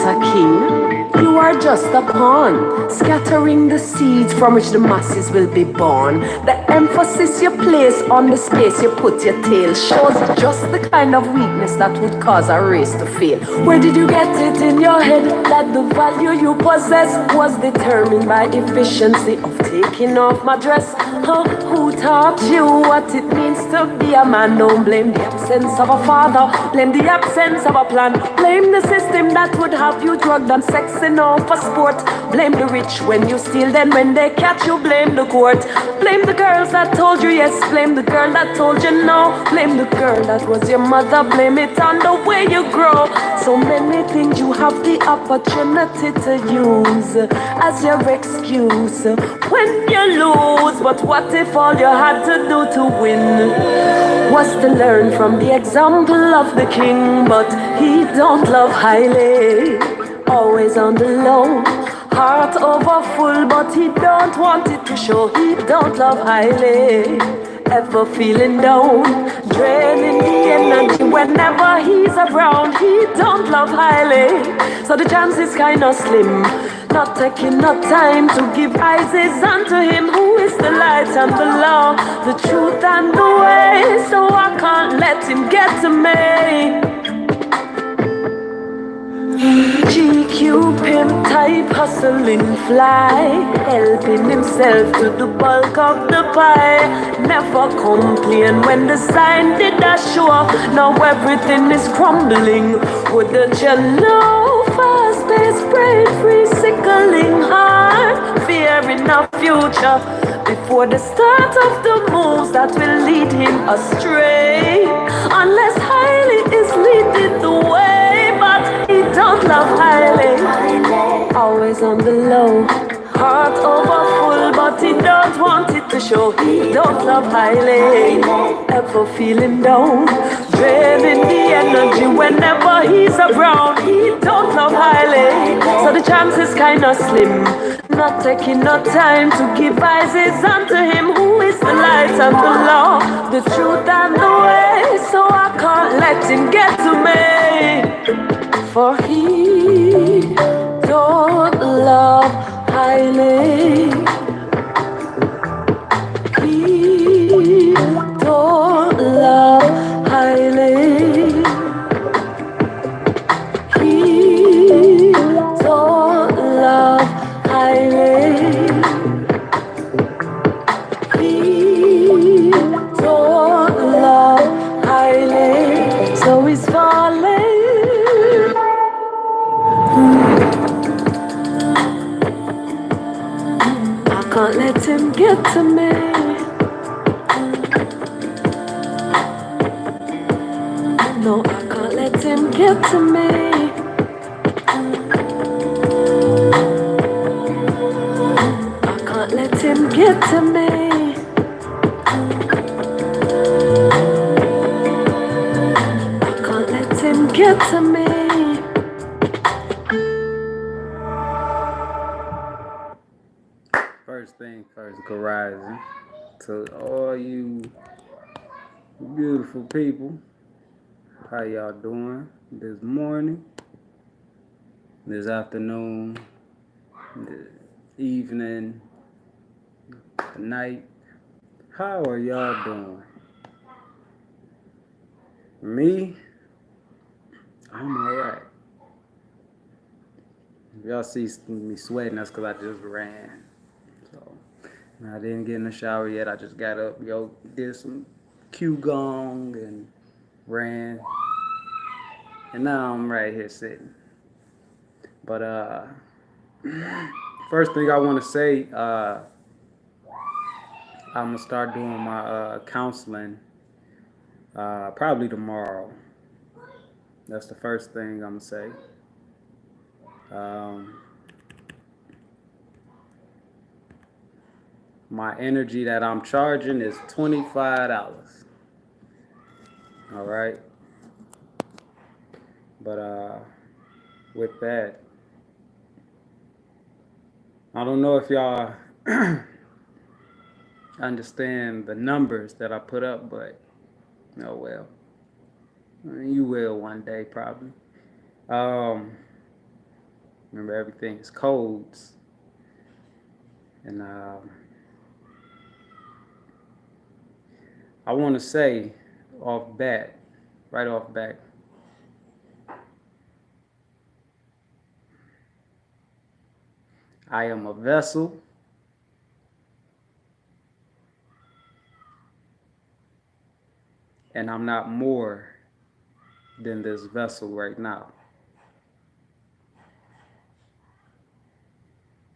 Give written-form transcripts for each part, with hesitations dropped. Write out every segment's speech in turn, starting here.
a king. You are just a pawn, scattering the seeds from which the masses will be born. The emphasis you place on the space you put your tail shows just the kind of weakness that would cause a race to fail. Where did you get it in your head that the value you possess was determined by efficiency of taking off my dress? Huh? Who taught you what it means to be a man? Don't blame the absence of a father, blame the absence of a plan. Blame the system that would have you drugged and sexing off for sport. Blame the rich when you steal, then when they catch you, blame the court. Blame the girls that told you yes, blame the girl that told you no. Blame the girl that was your mother, blame it on the way you grow. So many things you have the opportunity to use as your excuse when you lose. But what if all you had to do to win was to learn from the example of the king? But he don't love highly, always on the low, heart over full, but he don't want it to show. He don't love highly, ever feeling down, draining the energy whenever he's around. He don't love highly, so the chance is kinda slim. Not taking no time to give eyes unto him who is the light and the law, the truth and the way. So I can't let him get to me. GQ pimp type hustling fly, helping himself to the bulk of the pie. Never complain when the sign did a show. Now everything is crumbling. Wouldn't you know? Fast-paced, brain-free, sickling heart, fearing a future before the start of the moves that will lead him astray. Unless highly is leading the way, but he don't love highly, always on the low, heart over full, but he don't want it to show. He don't love highly, ever feeling down, draining the energy whenever he's around. He don't love highly, so the chance is kinda slim. Not taking no time to give eyes unto him who is the light and the law, the truth and the way. So I can't let him get to me, for he don't love highly. He don't love highly. He don't love highly. He don't love highly. So he's falling. I can't let him get to me. No, I can't let him get to me. I can't let him get to me. I can't let him get to me. First thing first, good rising to all you beautiful people. How y'all doing this morning, this afternoon, this evening, night? How are y'all doing? Me, I'm alright. If y'all see me sweating, that's because I just ran. So, I didn't get in the shower yet. I just got up, did some Qigong and ran. And now I'm right here sitting. But first thing I want to say, I'm gonna start doing my counseling probably tomorrow. That's the first thing I'm gonna say. My energy that I'm charging is $25. All right. But with that, I don't know if y'all understand the numbers that I put up, but oh well. You will one day probably. Remember, everything is codes. And I want to say right off bat, I am a vessel, and I'm not more than this vessel right now.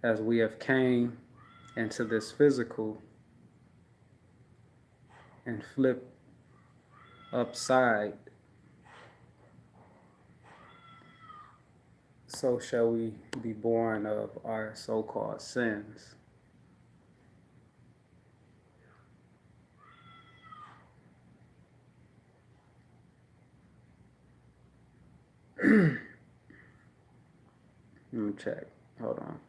As we have came into this physical and flipped upside, so shall we be born of our so-called sins. Let me check. Hold on.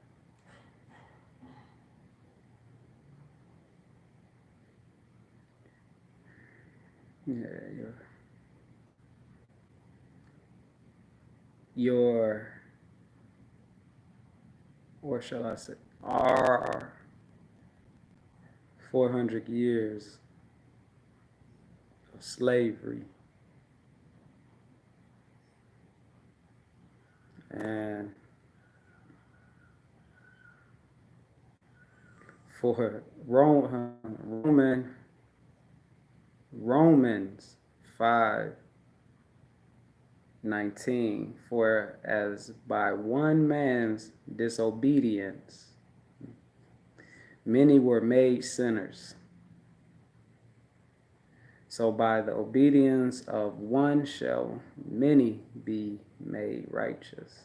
Yeah, or shall I say, our 400 years of slavery and for Romans 5:19, for as by one man's disobedience many were made sinners, so by the obedience of one shall many be made righteous.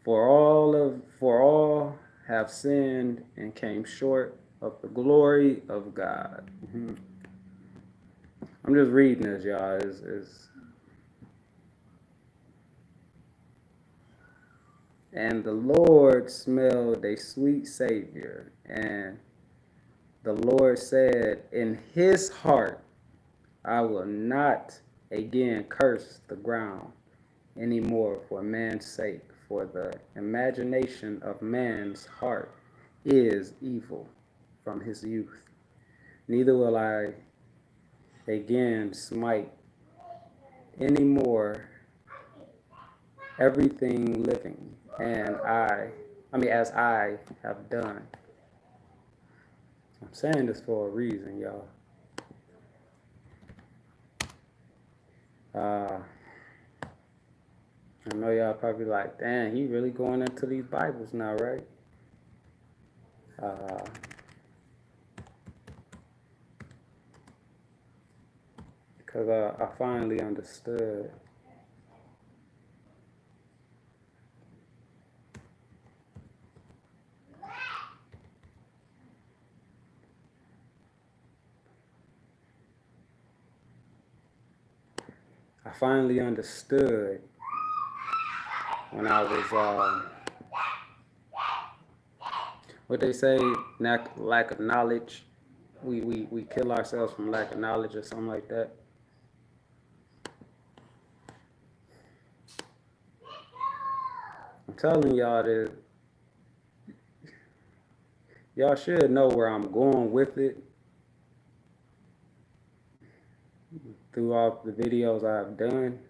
For all have sinned and came short of the glory of God. I'm just reading this, y'all. And the Lord smelled a sweet Savior, and the Lord said in his heart, I will not again curse the ground anymore for man's sake, for the imagination of man's heart is evil from his youth. Neither will I again smite anymore everything living, and as I have done. I'm saying this for a reason, y'all. I know y'all probably like, damn, he really going into these Bibles now, right? Because I finally understood. I finally understood when I was, what they say, lack of knowledge. We kill ourselves from lack of knowledge or something like that. I'm telling y'all that y'all should know where I'm going with it throughout the videos I've done.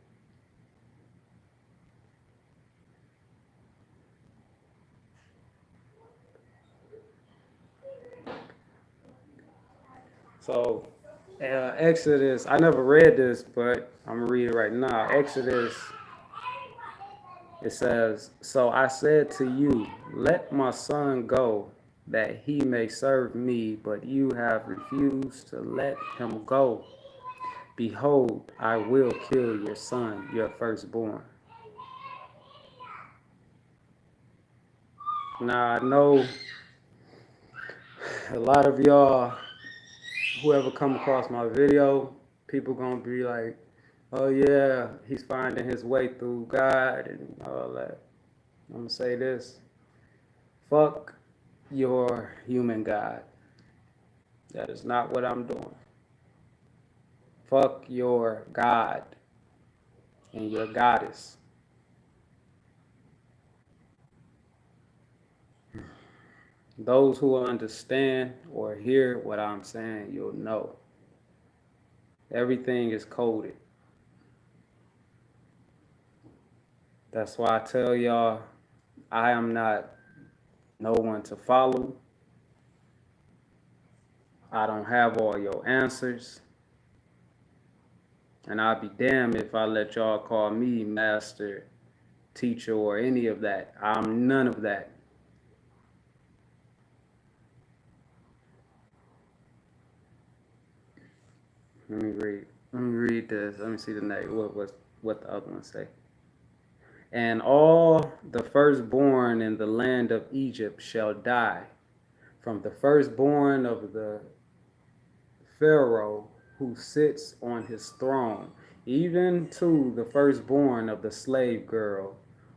So, Exodus, I never read this, but I'm going to read it right now. Exodus, it says, so I said to you, let my son go, that he may serve me, but you have refused to let him go. Behold, I will kill your son, your firstborn. Now, I know a lot of y'all, whoever come across my video, people gonna be like, oh yeah, he's finding his way through God and all that. I'm gonna say this. Fuck your human God. That is not what I'm doing. Fuck your God and your goddess. Those who understand or hear what I'm saying, you'll know. Everything is coded. That's why I tell y'all, I am not no one to follow. I don't have all your answers. And I'll be damned if I let y'all call me master, teacher, or any of that. I'm none of that. Let me read. Let me read this. Let me see the next. What the other one say? And all the firstborn in the land of Egypt shall die, from the firstborn of the Pharaoh who sits on his throne, even to the firstborn of the slave girl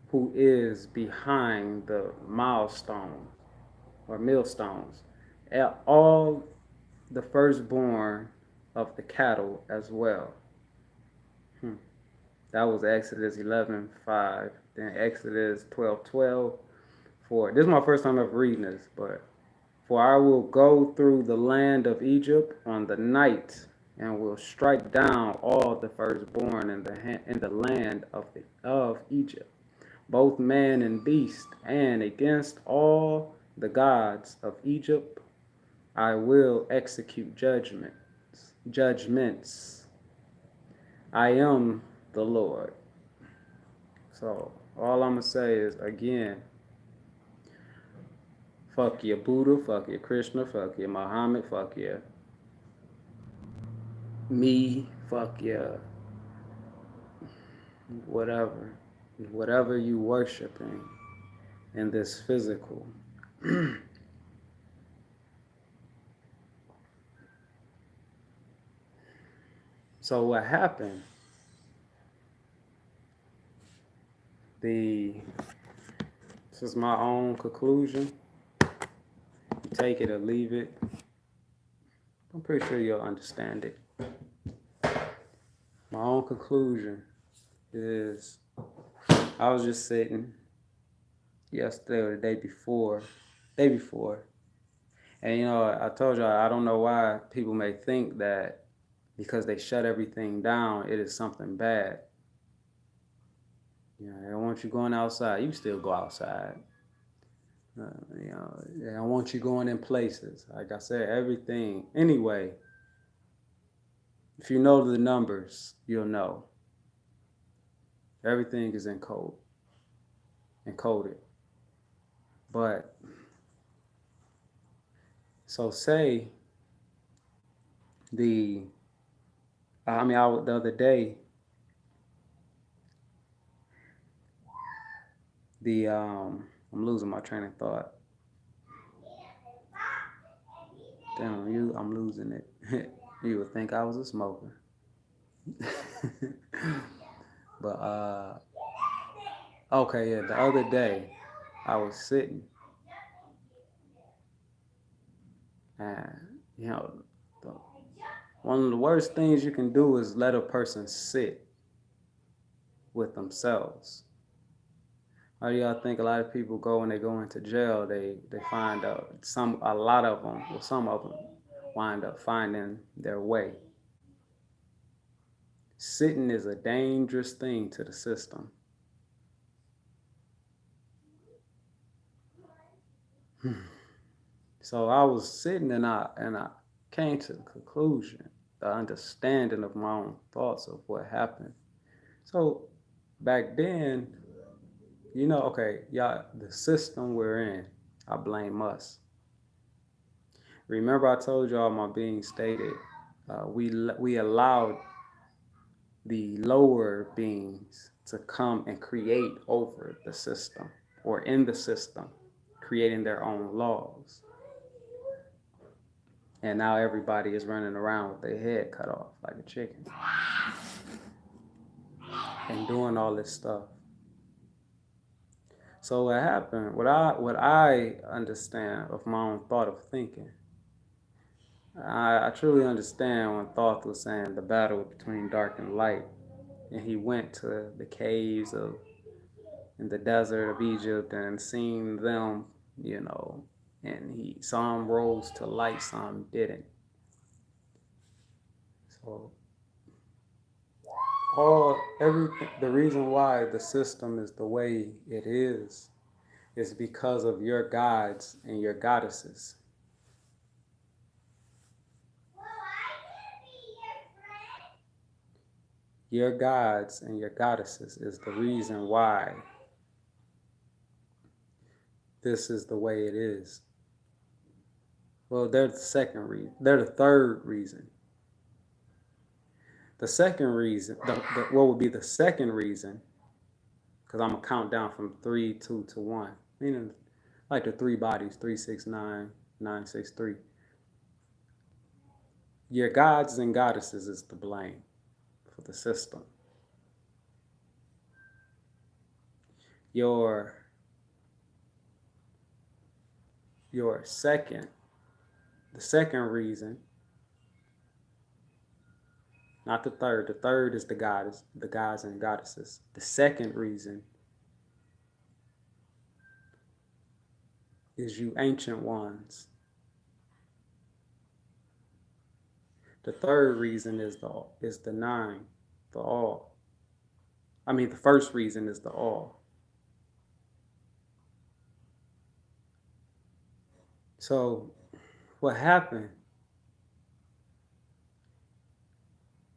who is behind the milestone or millstones, and all the firstborn of the cattle as well. That was Exodus 11:5. Then Exodus 12:12. This is my first time ever reading this, but for I will go through the land of Egypt on the night, and will strike down all the firstborn in the land of Egypt, both man and beast, and against all the gods of Egypt I will execute judgments. I am the Lord. So all I'm gonna say is, again, fuck your Buddha, fuck your Krishna, fuck your Muhammad, fuck your me, fuck your whatever you worshiping in this physical. So what happened? This is my own conclusion. Take it or leave it. I'm pretty sure you'll understand it. My own conclusion is, I was just sitting yesterday or the day before, and I told y'all, I don't know why people may think that because they shut everything down, it is something bad. They don't want you going outside. You still go outside. They don't want you going in places. Like I said, everything. Anyway, if you know the numbers, you'll know. Everything is encoded. But, so say the other day, I'm losing my train of thought. Damn, I'm losing it. You would think I was a smoker. But, okay, yeah, the other day, I was sitting, and, one of the worst things you can do is let a person sit with themselves. How do y'all think a lot of people go when they go into jail? They find out some of them wind up finding their way. Sitting is a dangerous thing to the system. So I was sitting and I came to the conclusion, the understanding of my own thoughts of what happened. So back then, okay, y'all, the system we're in, I blame us. Remember I told y'all my being stated, we allowed the lower beings to come and create over the system, or in the system, creating their own laws. And now everybody is running around with their head cut off like a chicken and doing all this stuff. So what happened, what I understand of my own thought of thinking, I truly understand when Thoth was saying the battle between dark and light, and he went to the caves of in the desert of Egypt and seen them, you know, and he some rose to light, some didn't. So all everything the reason why the system is the way it is because of your gods and your goddesses. Your gods and your goddesses is the reason why this is the way it is. Well, they're the second reason. They're the third reason. The second reason, what would be the second reason, because I'm going to count down from 3, 2 to 1, meaning like the three bodies, 3, 6, 9, 9, 6, 3. Your gods and goddesses is to blame for the system. Your second, the second reason, not the third is the gods and goddesses. The second reason is you ancient ones. The third reason is the nine, the all. I mean, the first reason is the all. So what happened?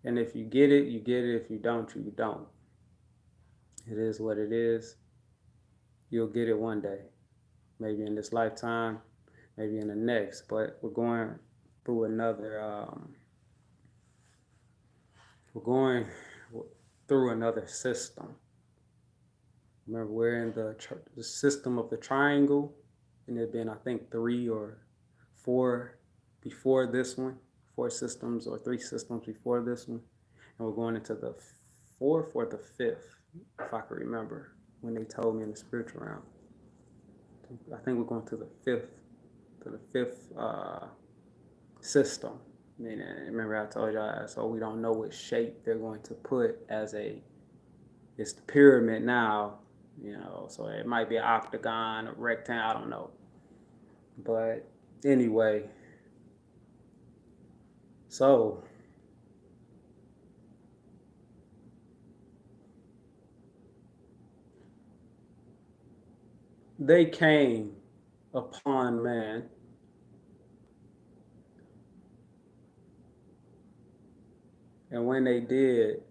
And if you get it, you get it. If you don't, you don't. It is what it is. You'll get it one day. Maybe in this lifetime, maybe in the next. But we're going through another system. Remember, we're in the system of the triangle, and there have been, I think, 3 or 4 before this one, 4 systems or 3 systems before this one, and we're going into the 4th or the 5th, if I can remember, when they told me in the spiritual realm. I think we're going to the 5th system. I mean, remember I told y'all, so we don't know what shape they're going to put it's the pyramid now, you know, so it might be an octagon, a rectangle, I don't know. But anyway, so they came upon man and when they did,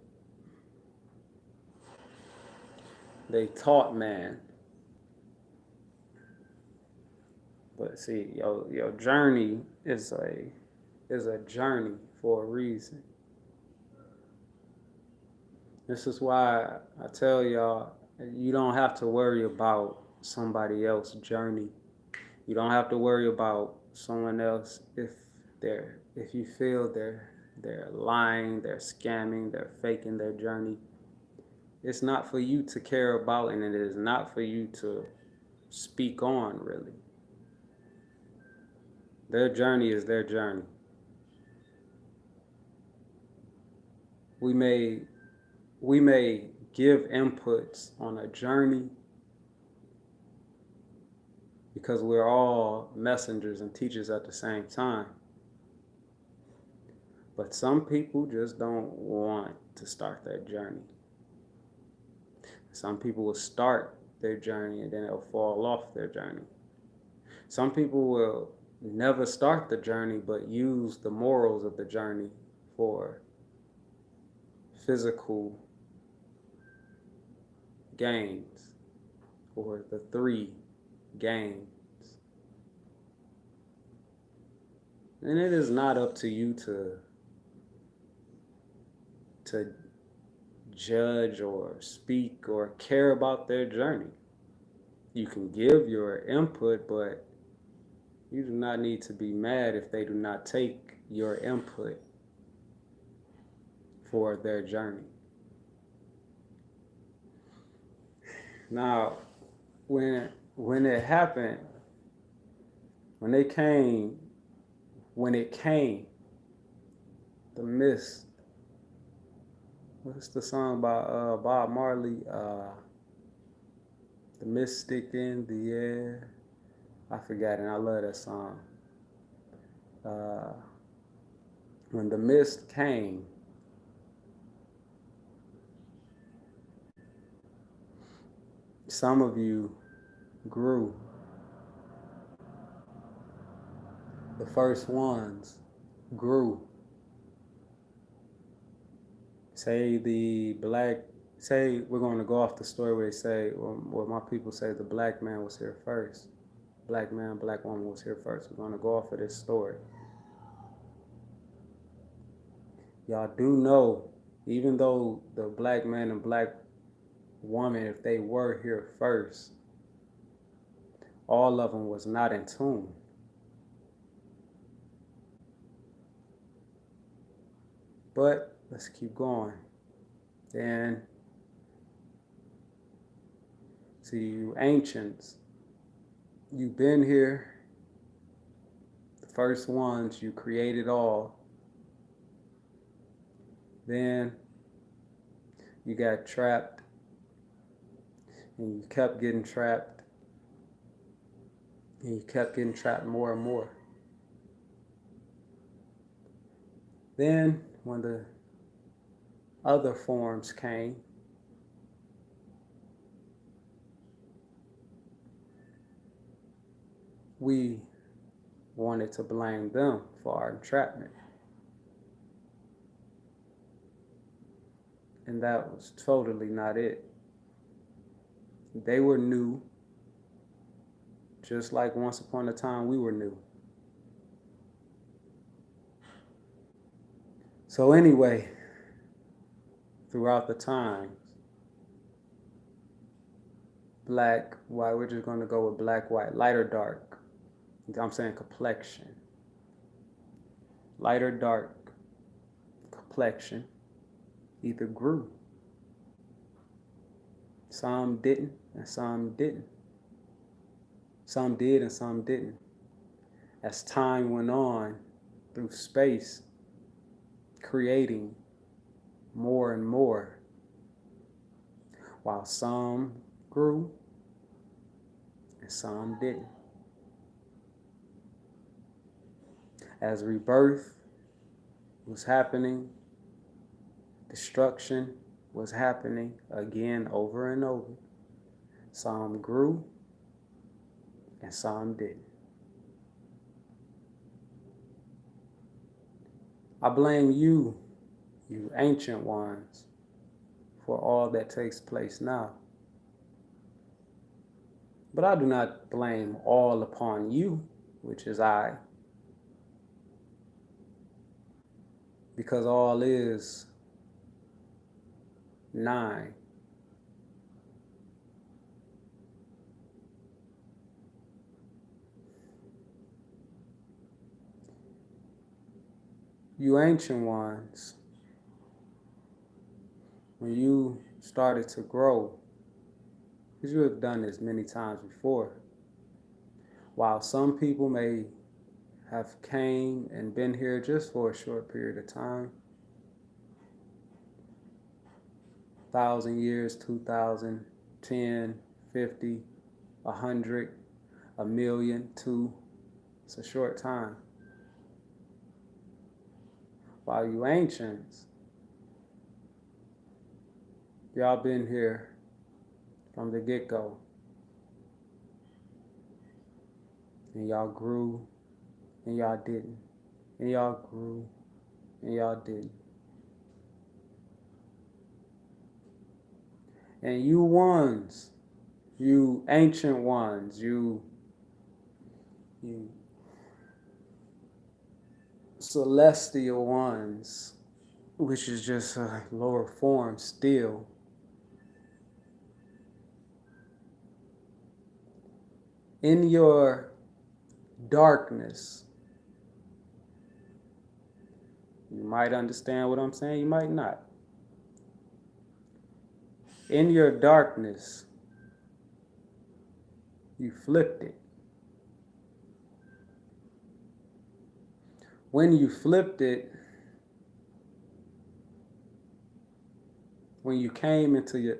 they taught man. But see, your journey is a journey for a reason. This is why I tell y'all, you don't have to worry about somebody else's journey. You don't have to worry about someone else if you feel they're lying, they're scamming, they're faking their journey. It's not for you to care about, and it is not for you to speak on, really. Their journey is their journey. We may give inputs on a journey because we're all messengers and teachers at the same time. But some people just don't want to start their journey. Some people will start their journey and then they'll fall off their journey. Some people will never start the journey but use the morals of the journey for physical gains, or the 3 gains. And it is not up to you to judge or speak or care about their journey. You can give your input, but you do not need to be mad if they do not take your input for their journey. Now, when it happened, when they came when it came, the mist. What's the song by Bob Marley? The Mystic in the Air. I forgot it. I love that song. When the mist came, some of you grew. The first ones grew. Say we're going to go off the story where they say, where my people say the black man was here first. Black man, black woman was here first. We're going to go off of this story. Y'all do know, even though the black man and black woman, if they were here first, all of them was not in tune. But let's keep going. Then, see, you ancients, you've been here. The first ones, you created all. Then you got trapped, and you kept getting trapped, and you kept getting trapped more and more. Then, when the other forms came, we wanted to blame them for our entrapment. And that was totally not it. They were new, just like once upon a time we were new. So anyway, throughout the times, black, white, we're just going to go with black, white, light or dark. I'm saying complexion. Light or dark complexion either grew. Some didn't, and some didn't. Some did and some didn't. As time went on through space, creating more and more, while some grew and some didn't. As rebirth was happening, destruction was happening again over and over. Some grew and some didn't. I blame you, you ancient ones, for all that takes place now. But I do not blame all upon you, which is I, because all is 9. You ancient ones, when you started to grow, because you have done this many times before, while some people may have came and been here just for a short period of time, 1,000 years, 2,000, 10, 50, 100, 1,000,000, 2, it's a short time. While you ancients, y'all been here from the get-go. And y'all grew, and y'all didn't. And y'all grew, and y'all didn't. And you ones, you ancient ones, you celestial ones, which is just a lower form still, in your darkness, you might understand what I'm saying, you might not. In your darkness, you flipped it. when you flipped it, when you came into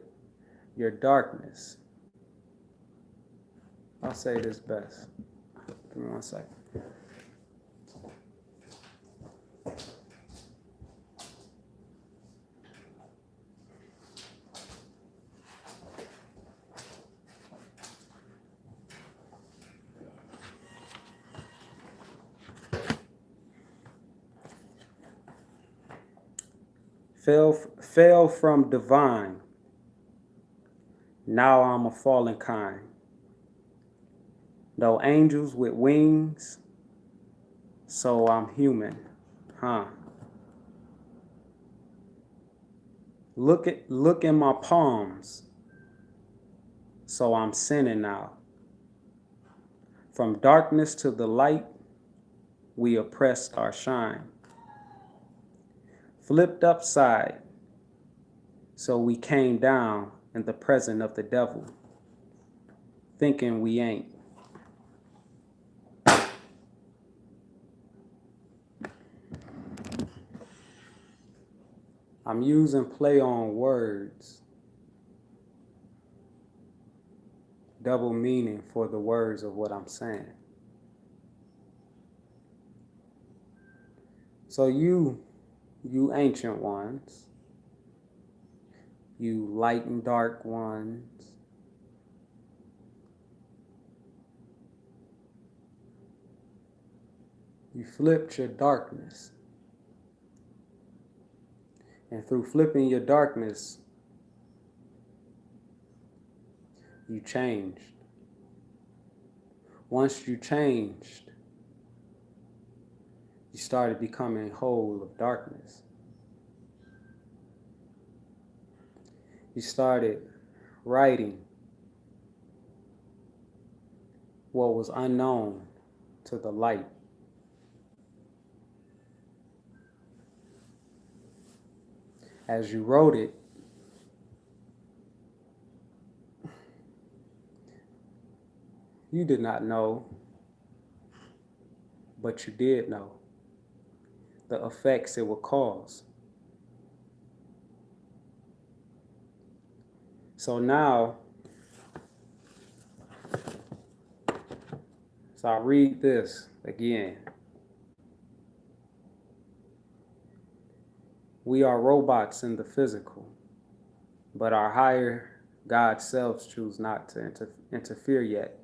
your darkness, I'll say this best. Give me 1 second. Fell from divine. Now I'm a fallen kind. Though angels with wings, so I'm human, huh? Look in my palms, so I'm sinning now. From darkness to the light, we oppressed our shine. Flipped upside, so we came down in the presence of the devil, thinking we ain't. I'm using play on words, double meaning for the words of what I'm saying. So you ancient ones, you light and dark ones, you flipped your darkness. And through flipping your darkness, you changed. Once you changed, you started becoming whole of darkness. You started writing what was unknown to the light. As you wrote it, you did not know, but you did know the effects it would cause. So now, so I read this again. We are robots in the physical, but our higher God selves choose not to interfere yet.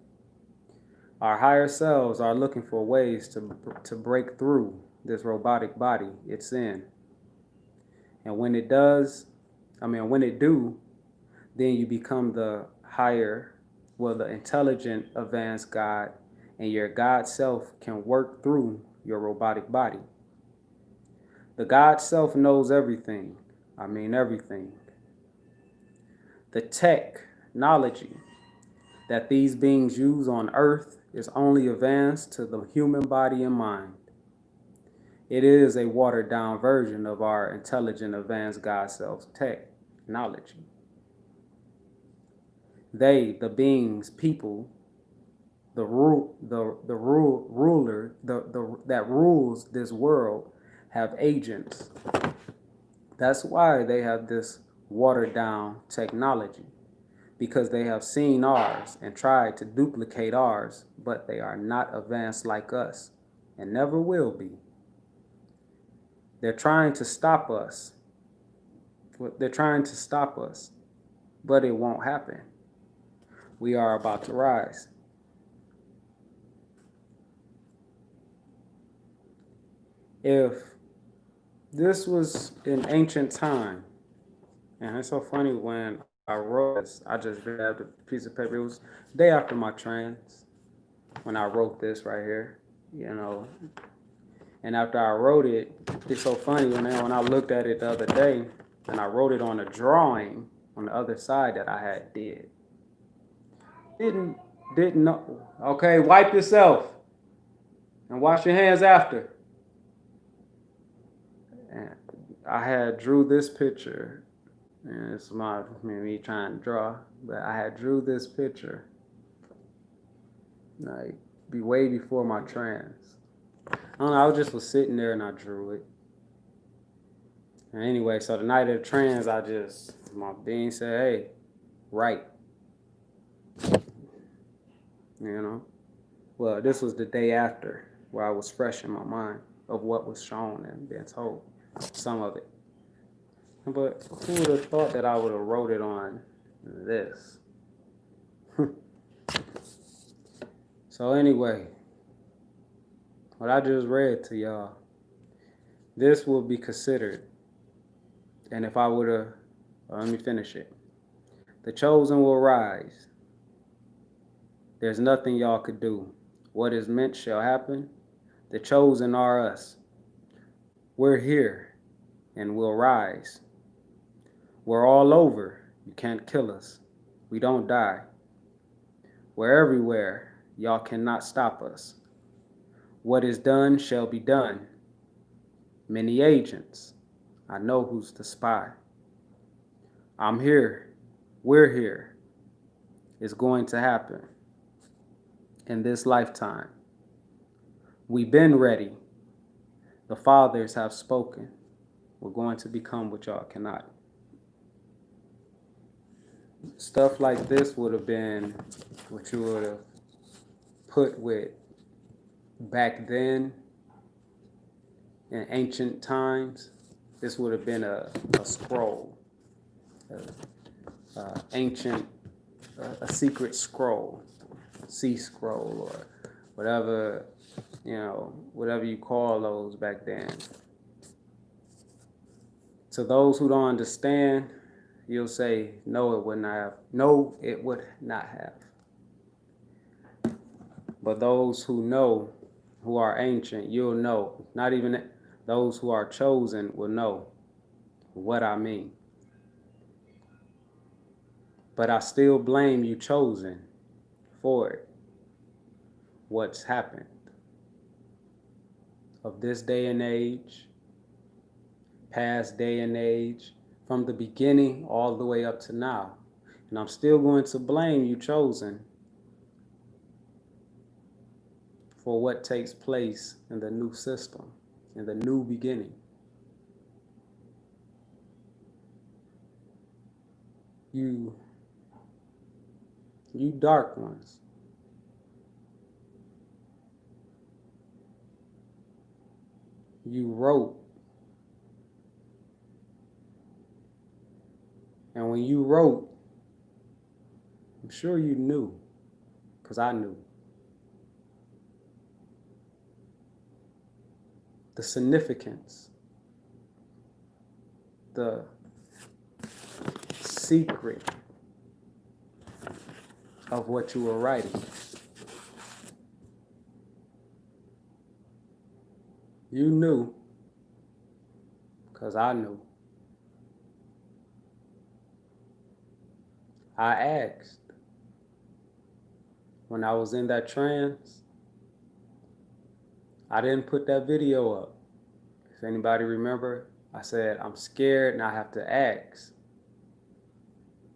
Our higher selves are looking for ways to break through this robotic body it's in. And when it do, then you become the the intelligent, advanced God, and your God self can work through your robotic body. The God self knows everything. Everything. The technology that these beings use on earth is only advanced to the human body and mind. It is a watered down version of our intelligent, advanced God self's technology. They, the beings, people, that rules this world, have agents. That's why they have this watered down technology, because they have seen ours and tried to duplicate ours, but they are not advanced like us and never will be. They're trying to stop us. But it won't happen. We are about to rise. If this was in ancient time, and it's so funny when I wrote this, I just grabbed a piece of paper. It was the day after my trans when I wrote this right here, And after I wrote it, it's so funny when I looked at it the other day, and I wrote it on a drawing on the other side that I had did. Didn't know. Okay, wipe yourself and wash your hands after. And I had drew this picture, and it's me trying to draw, but I had drew this picture like way before my trans. I don't know, I just was sitting there and I drew it. And anyway, so the night of the trans, my being said, hey, write. You know? Well, this was the day after where I was fresh in my mind of what was shown and being told, some of it. But who would have thought that I would have wrote it on this? So anyway, what I just read to y'all, this will be considered. And if I would have, let me finish it. The chosen will rise. There's nothing y'all could do. What is meant shall happen. The chosen are us. We're here and we'll rise. We're all over. You can't kill us. We don't die. We're everywhere. Y'all cannot stop us. What is done shall be done. Many agents. I know who's the spy. I'm here. We're here. It's going to happen in this lifetime. We've been ready. The fathers have spoken. We're going to become what y'all cannot. Stuff like this would have been what you would have put with back then in ancient times. This would have been a scroll, a secret scroll, sea scroll, or whatever, whatever you call those back then. To those who don't understand, you'll say, no, it would not have. No, it would not have. But those who know, who are ancient, you'll know. Not even those who are chosen will know what I mean. But I still blame you chosen for it. What's happened of this day and age, past day and age, from the beginning all the way up to now. And I'm still going to blame you chosen for what takes place in the new system, in the new beginning. You dark ones. You wrote. And when you wrote, I'm sure you knew, because I knew. The significance, the secret of what you were writing. You knew, because I knew. I asked when I was in that trance. I didn't put that video up. If anybody remember, I said, I'm scared and I have to ask.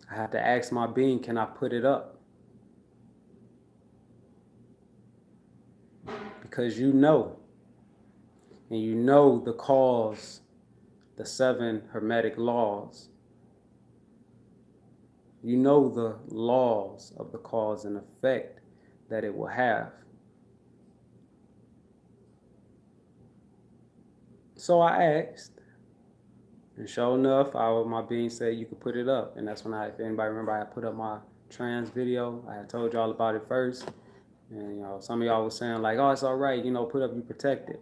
I have to ask my being, can I put it up? Because you know, and you know the cause, the 7 Hermetic laws. You know the laws of the cause and effect that it will have. So I asked, and sure enough, my being said you could put it up. And that's when if anybody remember, I put up my trans video. I had told y'all about it first. And some of y'all was saying like, oh, it's all right, put up, you protect it.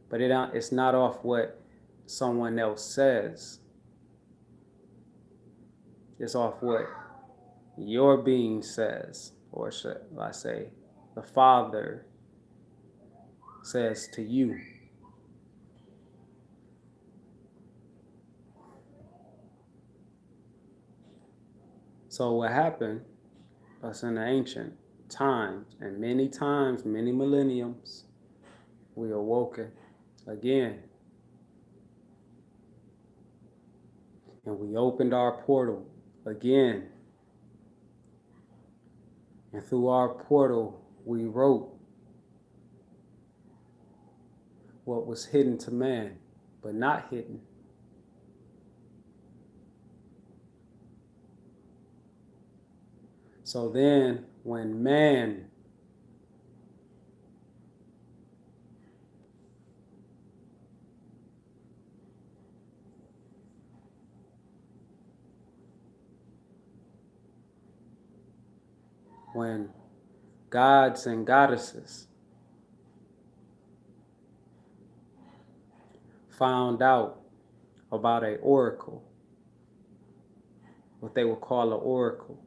But it's not off what someone else says. It's off what your being says, or should I say, the Father says to you. So what happened, us in the ancient times, and many times, many millenniums, we awoken again. And we opened our portal again. And through our portal, we wrote. what was hidden to man, but not hidden. So then when man when gods and goddesses found out about an oracle, what they would call an oracle,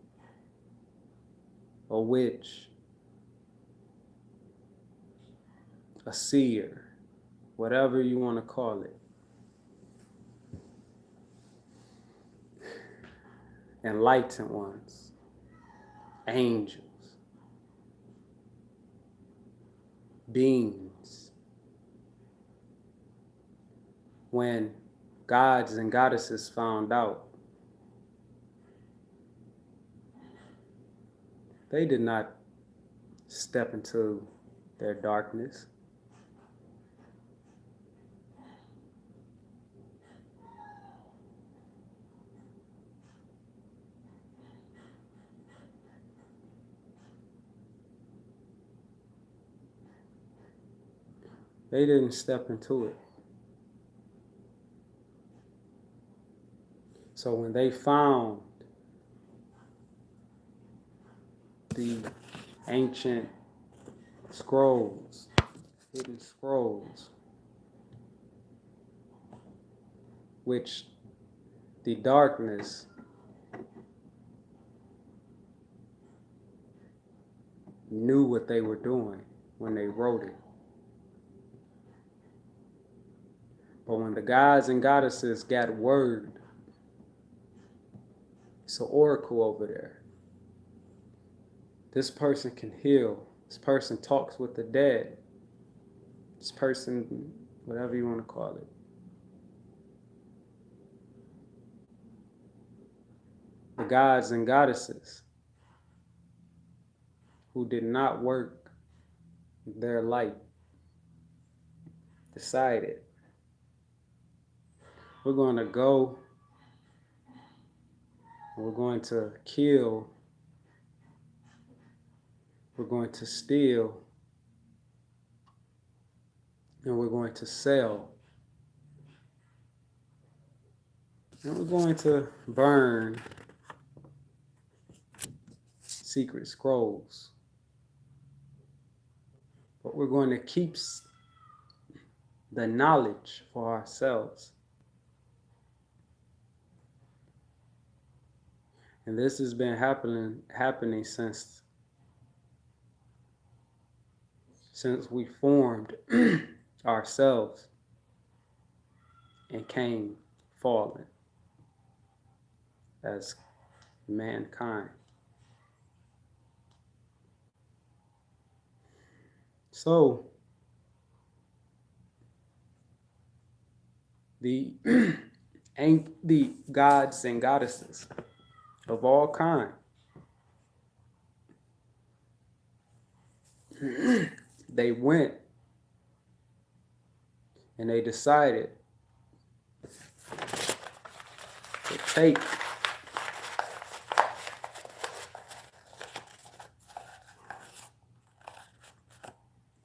a witch, a seer, whatever you want to call it, enlightened ones, angels, beings. When gods and goddesses found out, they did not step into their darkness. They didn't step into it. So when they found the ancient scrolls, hidden scrolls, which the darkness knew what they were doing when they wrote it. But when the gods and goddesses got word, it's an oracle over there. This person can heal. This person talks with the dead. This person, whatever you want to call it. The gods and goddesses who did not work their light decided, we're going to go, we're going to kill, we're going to steal, and we're going to sell, and we're going to burn secret scrolls. But we're going to keep the knowledge for ourselves. And this has been happening since we formed ourselves and came fallen as mankind. So the gods and goddesses of all kind they went and they decided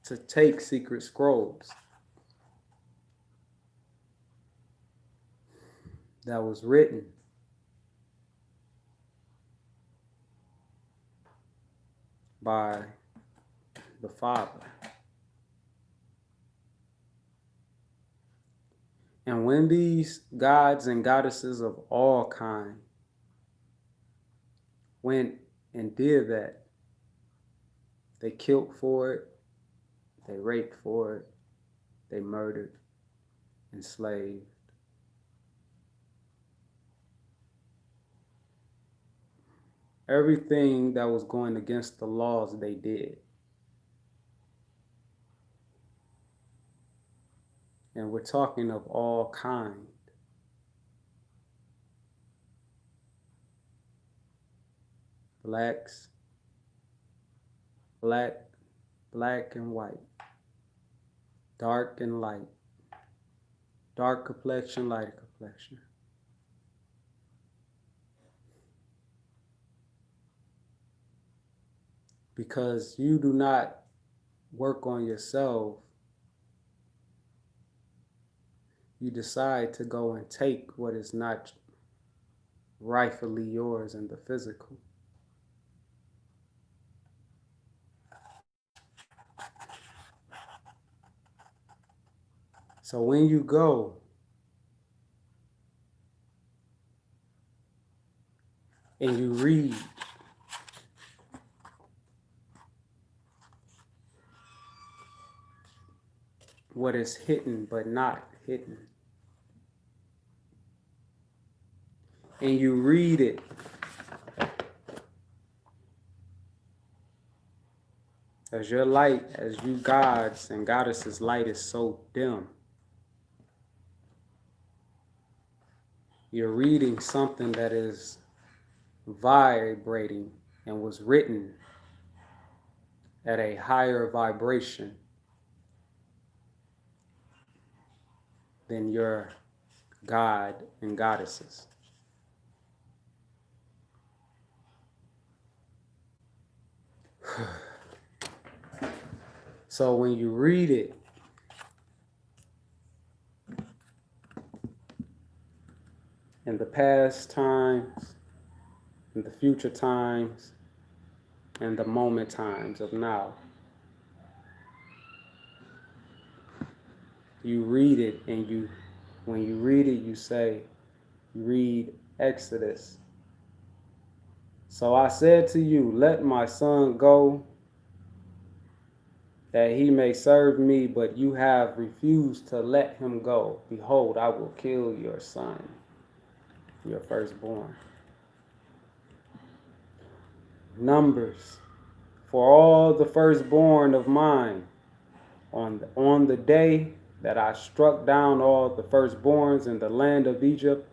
to take secret scrolls that was written by the Father. And when these gods and goddesses of all kind went and did that, they killed for it, they raped for it, they murdered, enslaved. Everything that was going against the laws they did. And we're talking of all kind. Blacks, black and white. dark and light, dark complexion, light complexion. Because you do not work on yourself, you decide to go and take what is not rightfully yours in the physical. So when you go and you read what is hidden but not hidden, and you read it as your light, as you gods and goddesses' light is so dim, you're reading something that is vibrating and was written at a higher vibration than your god and goddesses. So when you read it, in the past times, in the future times, and the moment times of now, you read it, and when you read it, you say, you read Exodus. So I said to you, let my son go, that he may serve me, but you have refused to let him go. Behold, I will kill your son, your firstborn. Numbers, for all the firstborn of mine, on the day that I struck down all the firstborns in the land of Egypt,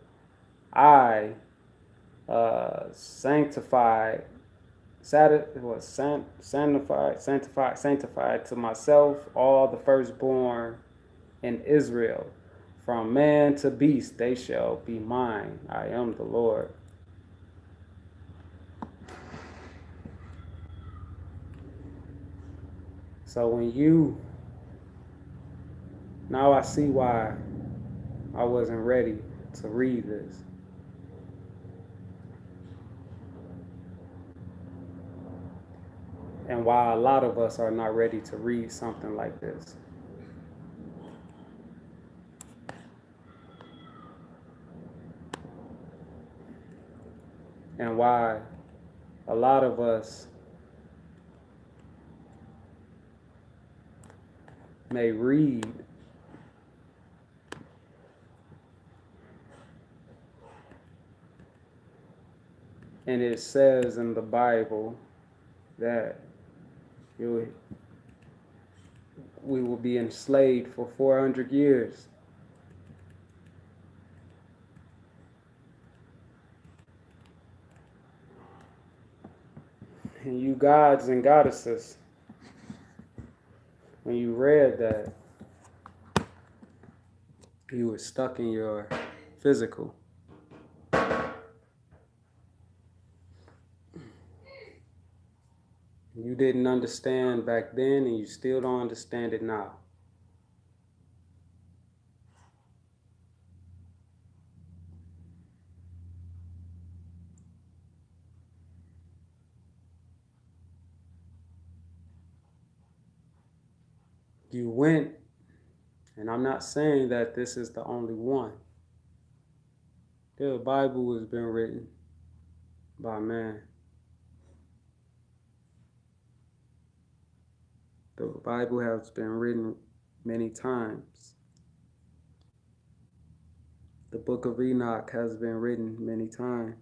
I sanctified to myself all the firstborn in Israel. From man to beast they shall be mine. I am the Lord. So now I see why I wasn't ready to read this. And why a lot of us are not ready to read something like this. And why a lot of us may read and it says in the Bible that we will be enslaved for 400 years. And you gods and goddesses, when you read that, you were stuck in your physical. You didn't understand back then, and you still don't understand it now. You went, and I'm not saying that this is the only one. The Bible has been written by man. The Bible has been written many times. The book of Enoch has been written many times.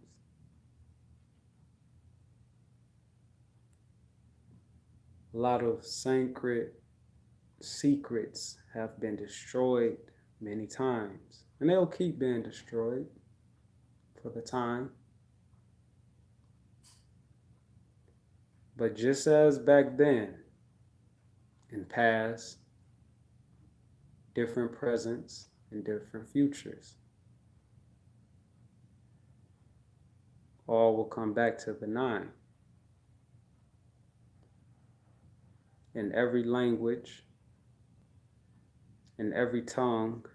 A lot of sacred secrets have been destroyed many times, and they'll keep being destroyed for the time. But just as back then, in past, different presents, and different futures. All will come back to the 9. In every language, in every tongue,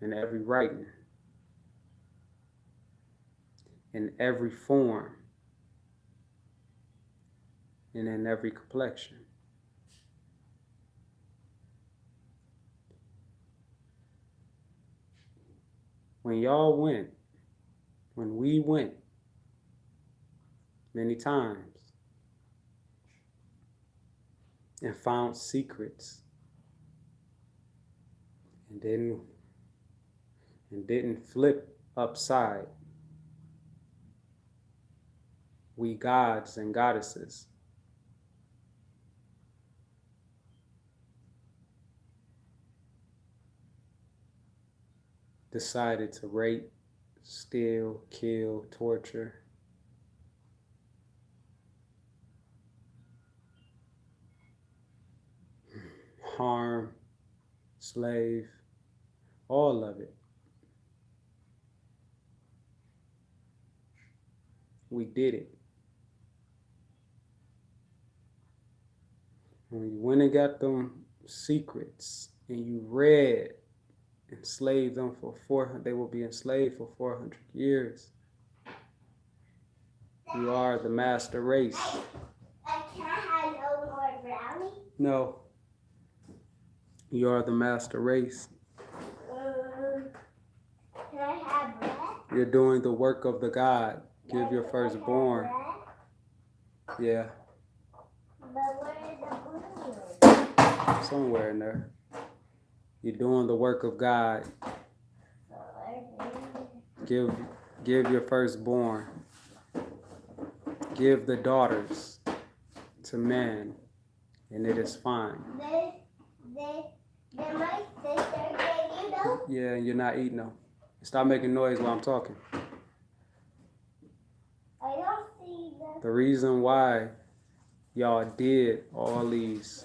in every writing, in every form, and in every complexion. When y'all went, when we went, many times, and found secrets, and didn't flip upside, we gods and goddesses decided to rape, steal, kill, torture, harm, slave, all of it. We did it. When you went and got them secrets and you read, enslaved them for 400, they will be enslaved for 400 years. You are the master race. Can I have no more brownie? No. You are the master race. Can I have bread? You're doing the work of the God. Give your firstborn. Yeah. But where is the blue? Somewhere in there. You're doing the work of God. Give your firstborn. Give the daughters to men, and it is fine. They're my sister. Can you know? Yeah, you're not eating them. Stop making noise while I'm talking. I don't see them. The reason why y'all did all these,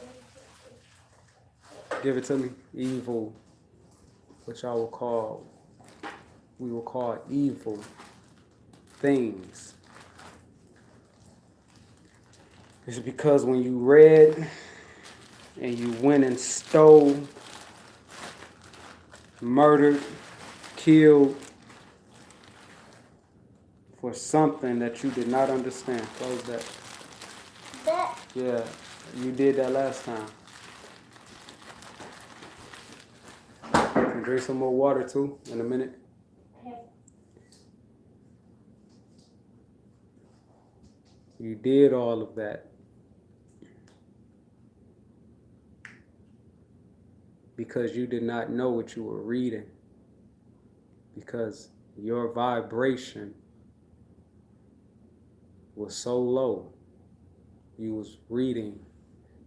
give it to me, evil, which we will call evil things, is because when you read and you went and stole, murdered, killed for something that you did not understand. Close that. Yeah, you did that last time. And drink some more water too in a minute. You did all of that because you did not know what you were reading, because your vibration was so low. You was reading,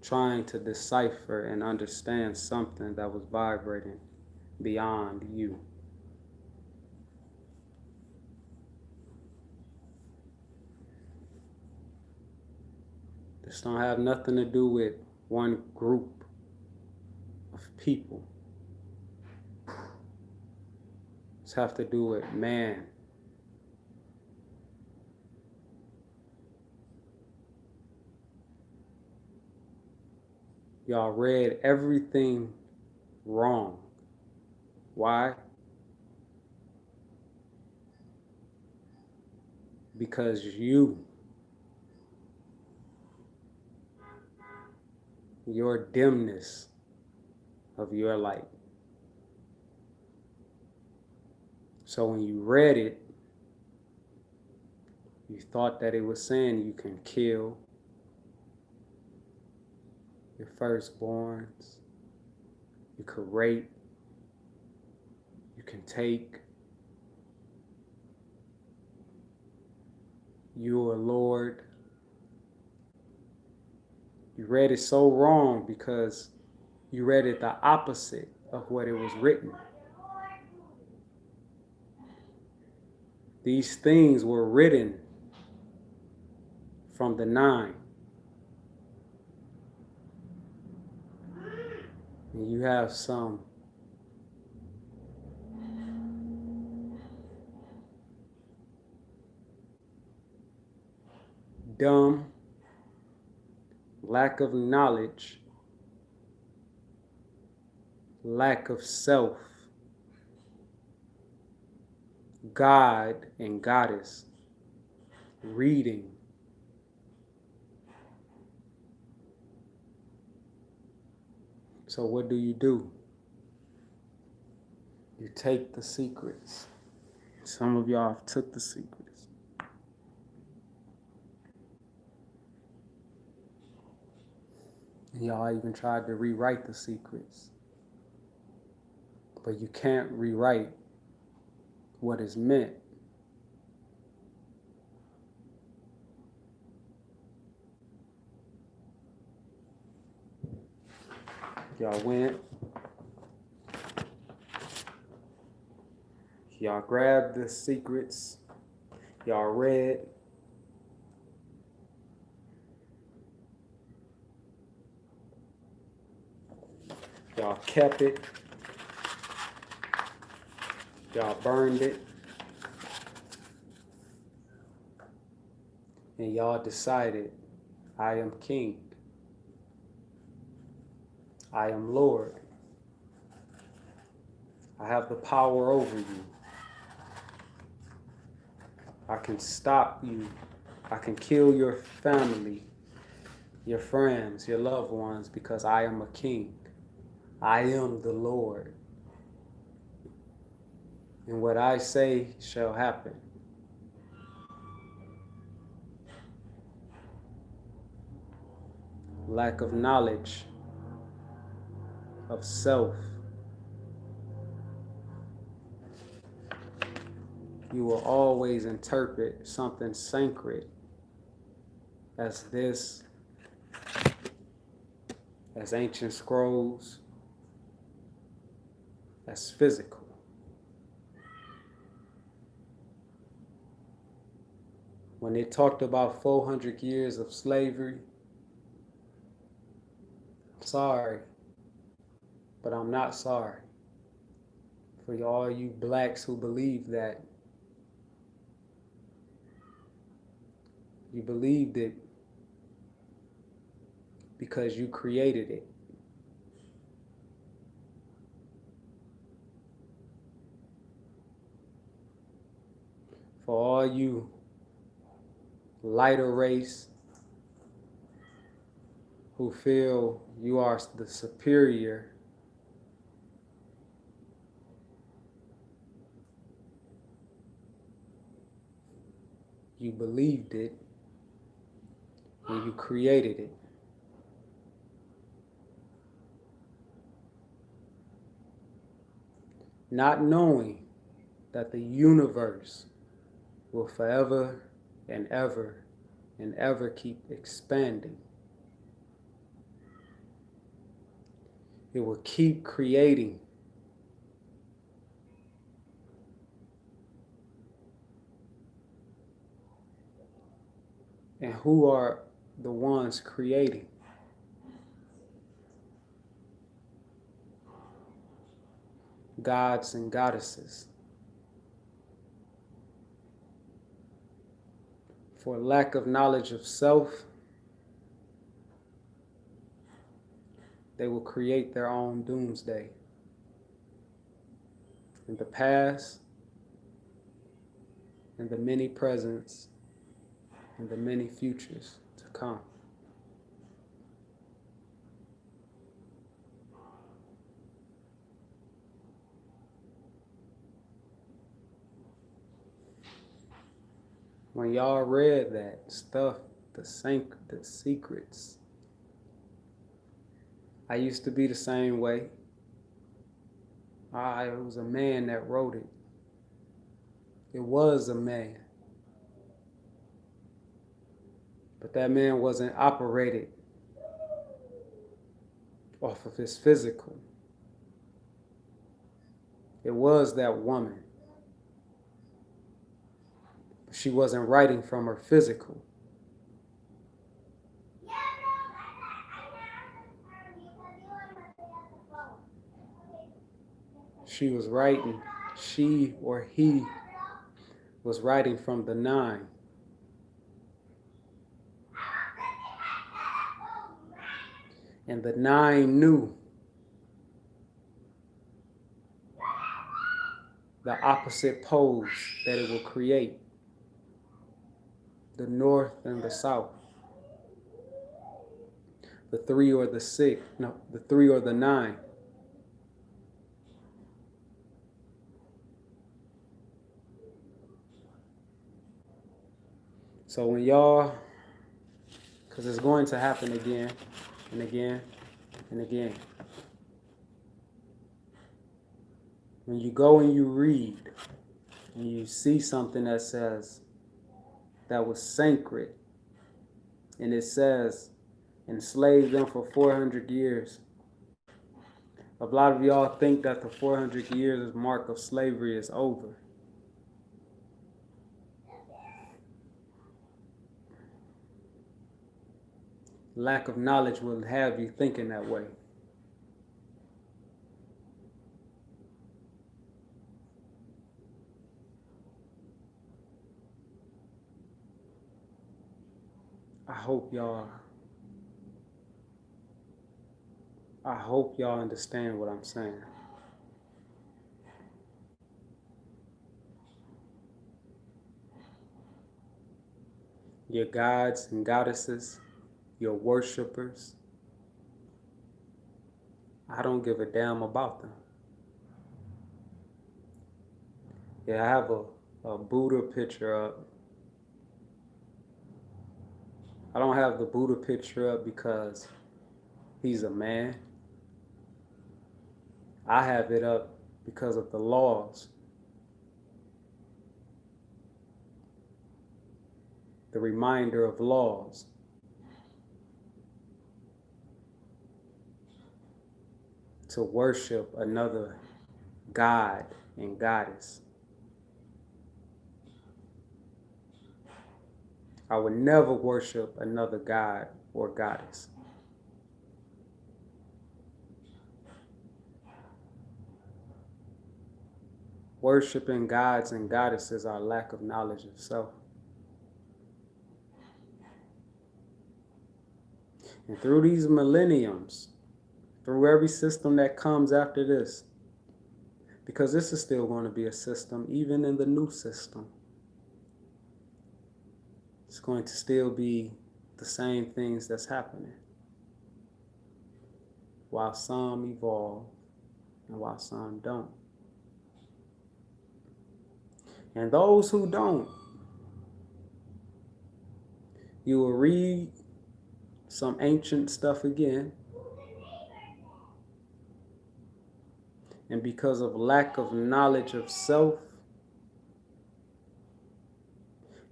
trying to decipher and understand something that was vibrating beyond you. This don't have nothing to do with one group of people. This have to do with man. Y'all read everything wrong. Why? Because your dimness of your light. So when you read it, you thought that it was saying you can kill your firstborns, you could rape, you can take, you are Lord. You read it so wrong because you read it the opposite of what it was written. These things were written from the 9. you have some dumb, lack of knowledge, lack of self, God and goddess, reading. So what do? You take the secrets. Some of y'all have took the secrets. And y'all even tried to rewrite the secrets. But you can't rewrite what is meant. Y'all went. Y'all grabbed the secrets. Y'all read. Y'all kept it. Y'all burned it. And y'all decided, I am king. I am Lord. I have the power over you. I can stop you. I can kill your family, your friends, your loved ones, because I am a king. I am the Lord. And what I say shall happen. Lack of knowledge of self. You will always interpret something sacred as this, as ancient scrolls, as physical. When they talked about 400 years of slavery, sorry, but I'm not sorry for all you blacks who believe that. You believed it because you created it. For all you lighter race who feel you are the superior, you believed it and you created it. Not knowing that the universe will forever and ever keep expanding. It will keep creating. And who are the ones creating? Gods and goddesses. For lack of knowledge of self, they will create their own doomsday. In the past, in the many presents, and the many futures to come. When y'all read that stuff, the secrets, I used to be the same way. It was a man that wrote it. It was a man. But that man wasn't operated off of his physical. It was that woman. She wasn't writing from her physical. she was writing, she or he was writing from the 9. And the 9 knew the opposite poles that it will create, the north and the south, the 3 or the 6, no, the 3 or the 9. So when y'all, because it's going to happen again and again and again. When you go and you read and you see something that says that was sacred, and it says enslaved them for 400 years. A lot of y'all think that the 400 years mark of slavery is over. Lack of knowledge will have you thinking that way. I hope y'all understand what I'm saying. Your gods and goddesses, your worshipers, I don't give a damn about them. Yeah, I have a Buddha picture up. I don't have the Buddha picture up because he's a man. I have it up because of the laws. The reminder of laws. To worship another god and goddess. I would never worship another god or goddess. Worshiping gods and goddesses are lack of knowledge of self. And through these millenniums, through every system that comes after this, because this is still going to be a system, even in the new system, it's going to still be the same things that's happening. While some evolve and while some don't. And those who don't, you will read some ancient stuff again. And because of lack of knowledge of self,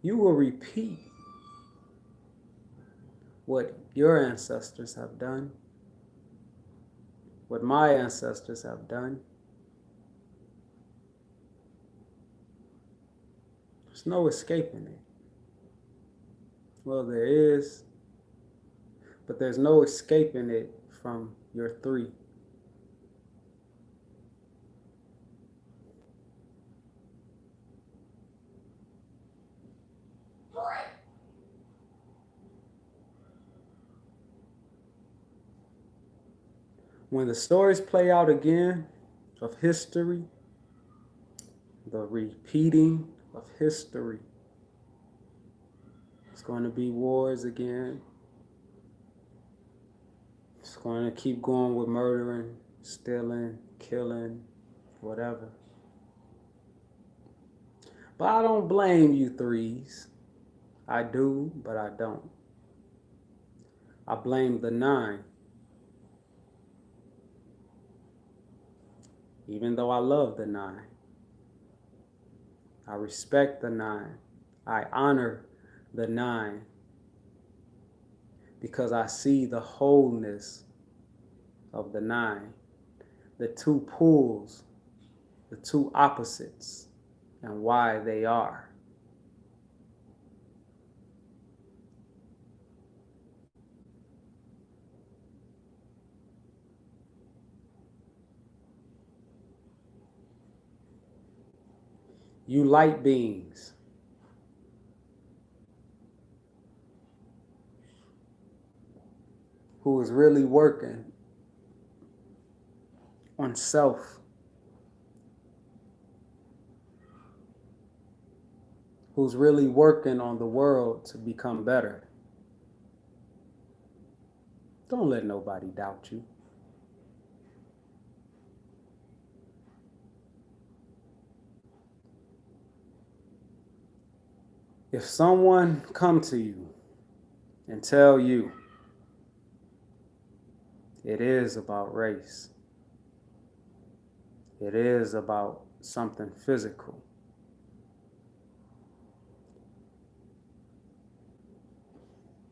you will repeat what your ancestors have done, what my ancestors have done. There's no escaping it. Well, there is, but there's no escaping it from your 3. When the stories play out again of history, the repeating of history, it's going to be wars again. It's going to keep going with murdering, stealing, killing, whatever. But I don't blame you 3s. I do, but I don't. I blame the 9. Even though I love the 9. I respect the 9. I honor the 9. Because I see the wholeness of the 9. The 2 poles, the 2 opposites, and why they are. You light beings. Who is really working on self, who's really working on the world to become better. Don't let nobody doubt you. If someone come to you and tell you it is about race, it is about something physical,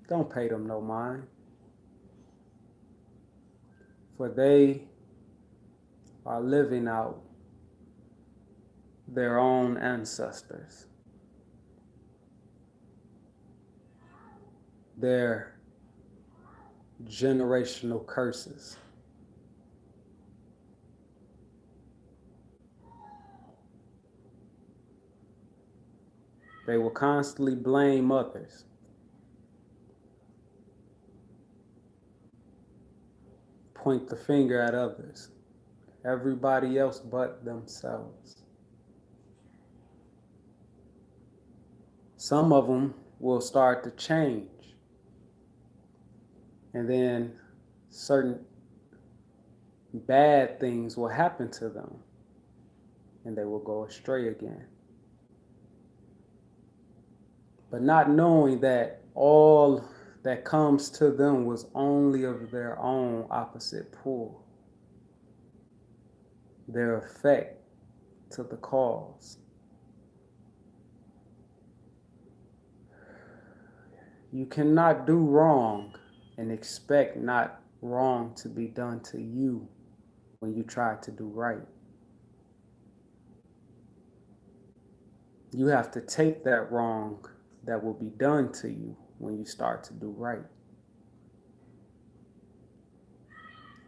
don't pay them no mind. For they are living out their own ancestors, their generational curses. They will constantly blame others. Point the finger at others, everybody else but themselves. Some of them will start to change, and then certain bad things will happen to them, and they will go astray again. But not knowing that all that comes to them was only of their own opposite pull, their effect to the cause. You cannot do wrong and expect not wrong to be done to you when you try to do right. You have to take that wrong that will be done to you when you start to do right.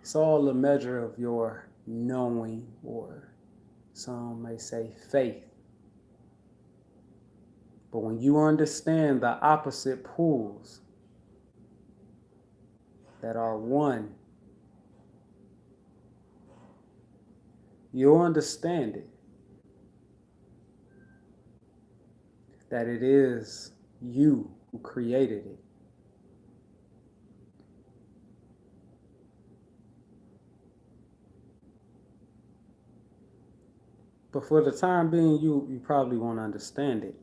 It's all a measure of your knowing, or some may say faith. But when you understand the opposite pulls that are one, you'll understand it. That it is you who created it. But for the time being, you probably won't understand it.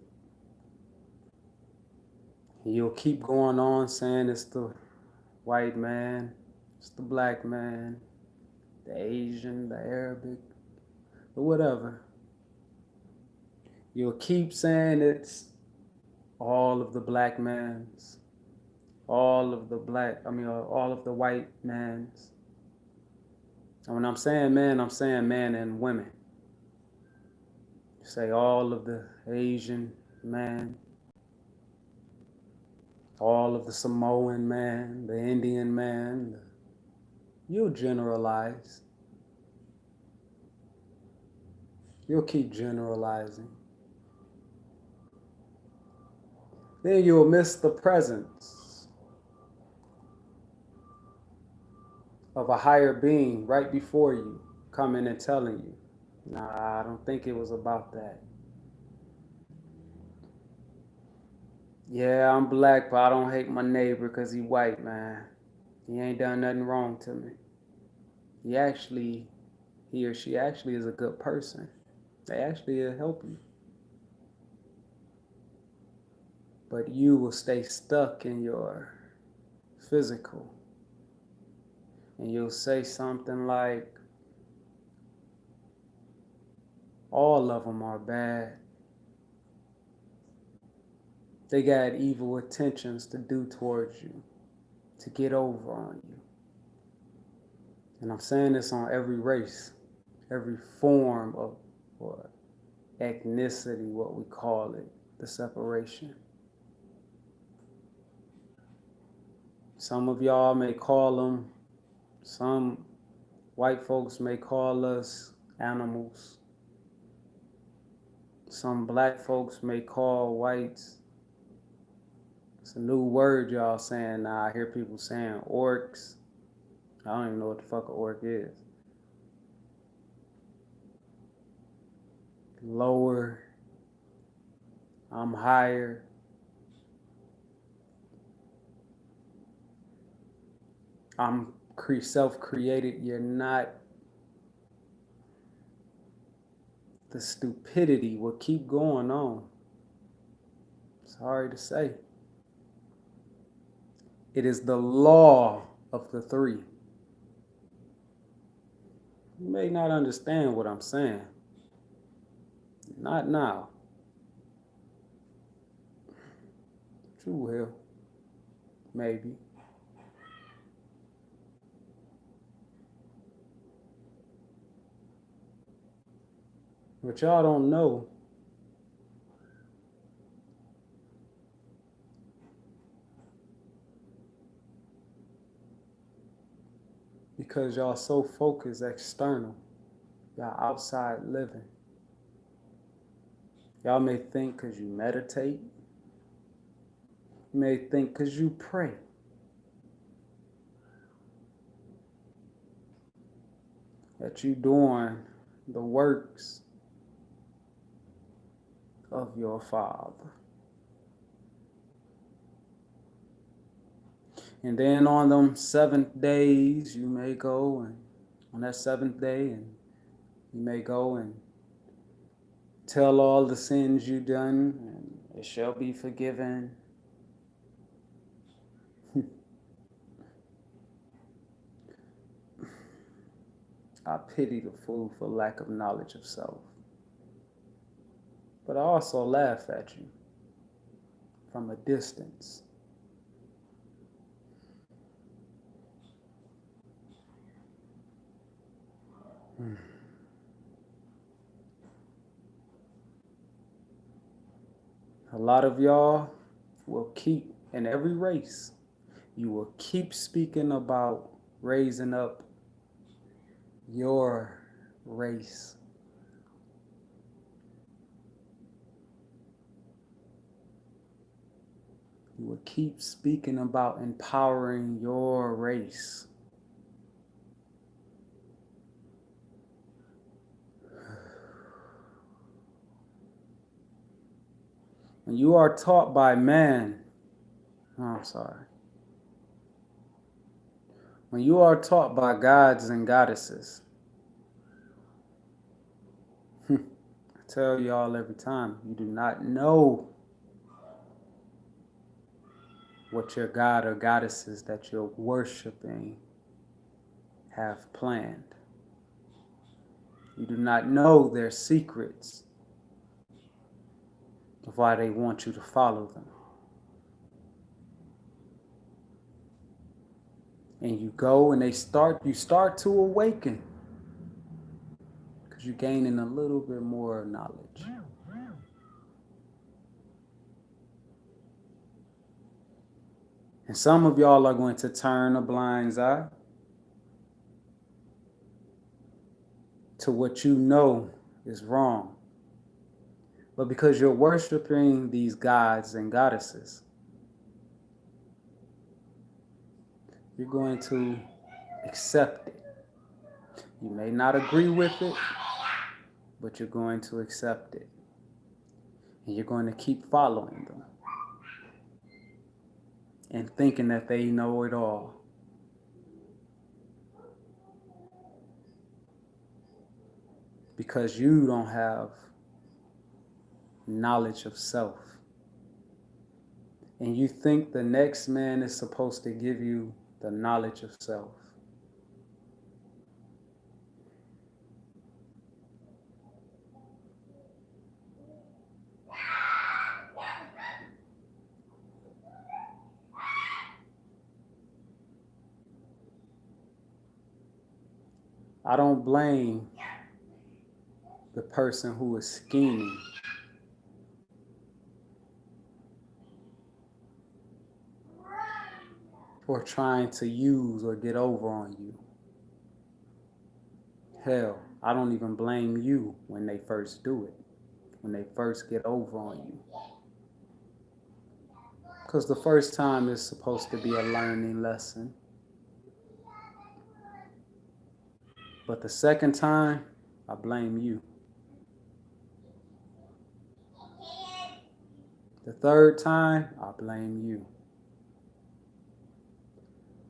You'll keep going on saying it's the white man, it's the black man, the Asian, the Arabic, or whatever. You'll keep saying it's all of the black mans, all of the white mans. And when I'm saying man, I'm saying man and women. You say all of the Asian man, all of the Samoan man, the Indian man. You'll generalize. You'll keep generalizing. Then you'll miss the presence of a higher being right before you, coming and telling you, nah, I don't think it was about that. Yeah, I'm black, but I don't hate my neighbor because he white, man. He ain't done nothing wrong to me. He or she actually is a good person. They actually help you. But you will stay stuck in your physical. And you'll say something like, all of them are bad. They got evil intentions to do towards you, to get over on you. And I'm saying this on every race, every form of or ethnicity, what we call it, the separation. Some of y'all may call them, some white folks may call us animals. some black folks may call whites. It's a new word y'all saying now. I hear people saying orcs. I don't even know what the fuck an orc is. Lower. I'm higher. I'm self-created. You're not. The stupidity will keep going on. Sorry to say. It is the law of the three. You may not understand what I'm saying. Not now. But you will. Maybe. But y'all don't know. Because y'all so focused external. Y'all outside living. Y'all may think because you meditate. You may think because you pray. That you doing the works of your Father. And then on them 7th days, you may go, and on that 7th day, and you may go and tell all the sins you done, and it shall be forgiven. I pity the fool for lack of knowledge of self. But I also laugh at you from a distance. A lot of y'all will keep, in every race, you will keep speaking about raising up your race. You will keep speaking about empowering your race. When you are taught by man, I'm sorry. When you are taught by gods and goddesses, I tell y'all every time, you do not know what your god or goddesses that you're worshiping have planned. You do not know their secrets of why they want you to follow them. And you go and you start to awaken because you're gaining a little bit more knowledge. And some of y'all are going to turn a blind eye to what you know is wrong. But because you're worshiping these gods and goddesses, you're going to accept it. You may not agree with it, but you're going to accept it. And you're going to keep following them and thinking that they know it all. Because you don't have knowledge of self. And you think the next man is supposed to give you the knowledge of self. I don't blame the person who is scheming or trying to use or get over on you. Hell, I don't even blame you when they first do it. when they first get over on you. Because the first time is supposed to be a learning lesson. But the second time, I blame you. The third time, I blame you.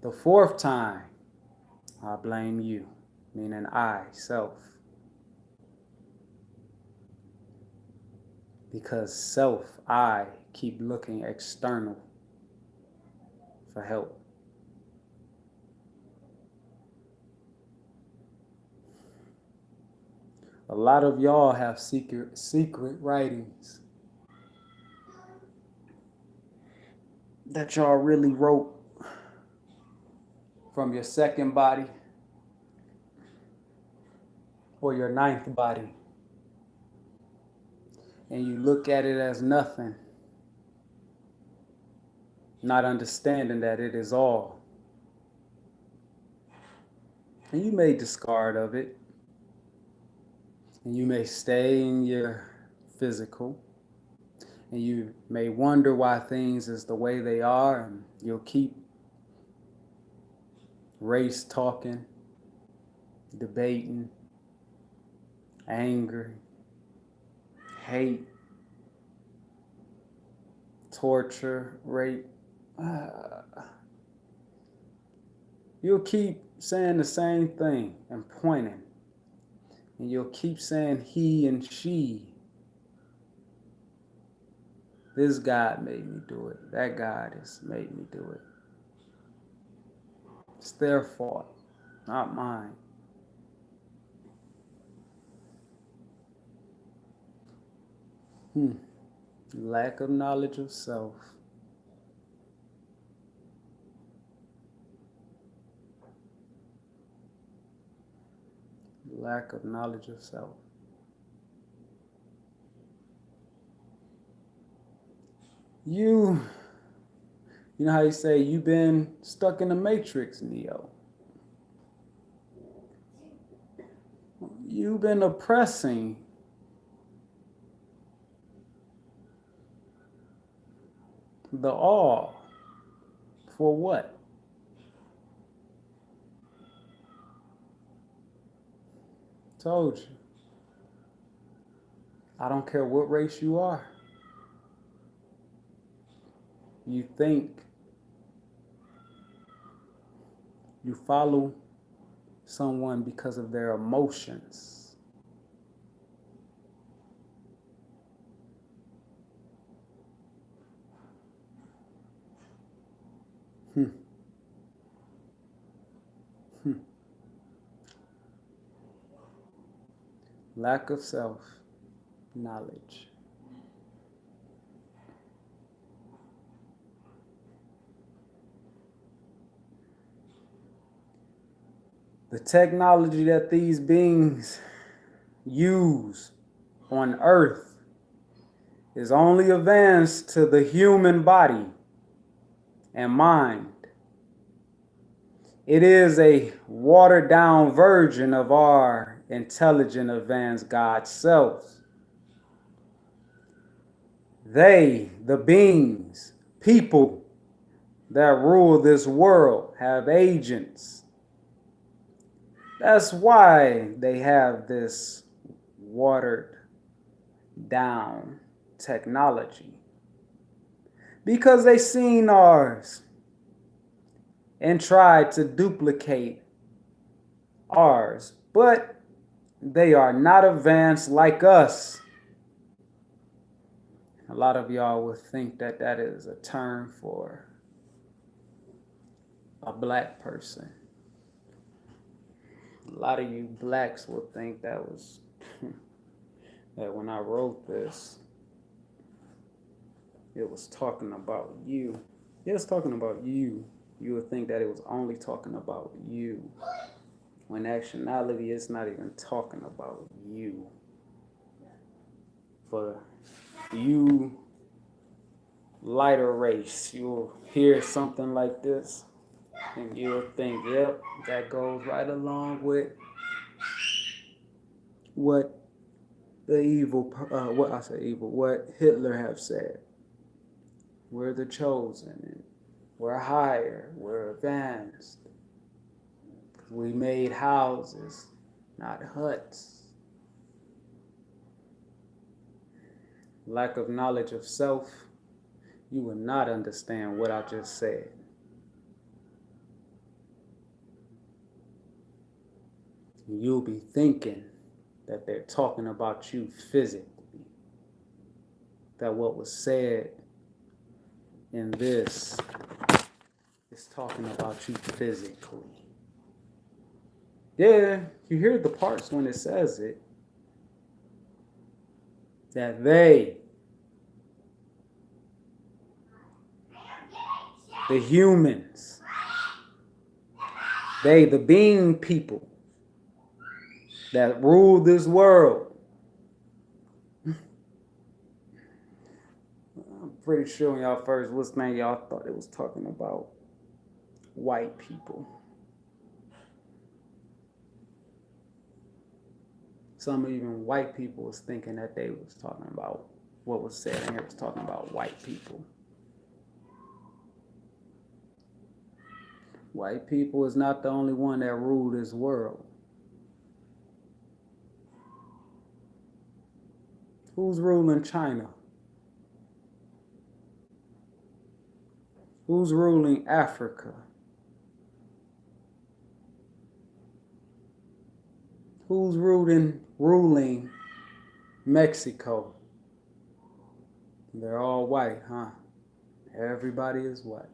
The fourth time, I blame you, meaning I, self. Because self, I, keep looking external for help. A lot of y'all have secret writings that y'all really wrote from your second body or your ninth body. And you look at it as nothing, not understanding that it is all. And you may discard of it, and you may stay in your physical, and you may wonder why things is the way they are, and you'll keep race talking, debating, anger, hate, torture, rape. You'll keep saying the same thing and pointing. And you'll keep saying he and she. This God made me do it. That God has made me do it. It's their fault, not mine. Lack of knowledge of self. Lack of knowledge of self. You know how you say you've been stuck in the matrix, Neo. You've been oppressing the all. For what? Told you. I don't care what race you are. You think you follow someone because of their emotions. Lack of self-knowledge. The technology that these beings use on Earth is only advanced to the human body and mind. It is a watered down version of our intelligent advanced God selves. They, the beings, people that rule this world, have agents. That's why they have this watered down technology. Because they seen ours and tried to duplicate ours, but they are not advanced like us. A lot of y'all would think that that is a term for a black person. A lot of you blacks would think that was that when I wrote this, it was talking about you. Yeah, it's talking about you. You would think that it was only talking about you. When in actuality, it's not even talking about you. For you lighter race, you'll hear something like this and you'll think, yep, that goes right along with what the evil, what Hitler have said. We're the chosen, and we're higher, we're advanced. We made houses, not huts. Lack of knowledge of self, you will not understand what I just said. You'll be thinking that they're talking about you physically, that what was said in this is talking about you physically. Yeah, you hear the parts when it says it, that they, the humans, they, the being people that rule this world. I'm pretty sure when y'all first listened, y'all thought it was talking about white people. Some even white people was thinking that they was talking about what was said in here was talking about white people. White people is not the only one that rule this world. Who's ruling China? Who's ruling Africa? Who's ruling Mexico? They're all white, huh? Everybody is white.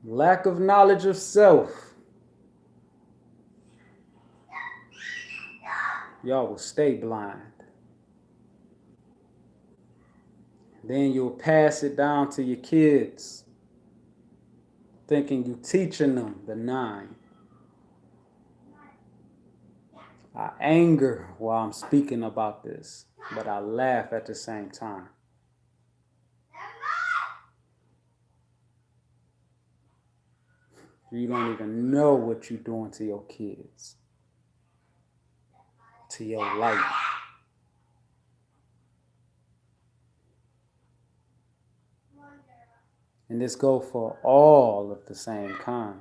Lack of knowledge of self. Y'all will stay blind. Then you'll pass it down to your kids, thinking you're teaching them the 9. I anger while I'm speaking about this, but I laugh at the same time. You don't even know what you're doing to your kids, to your life. And this goes for all of the same kind.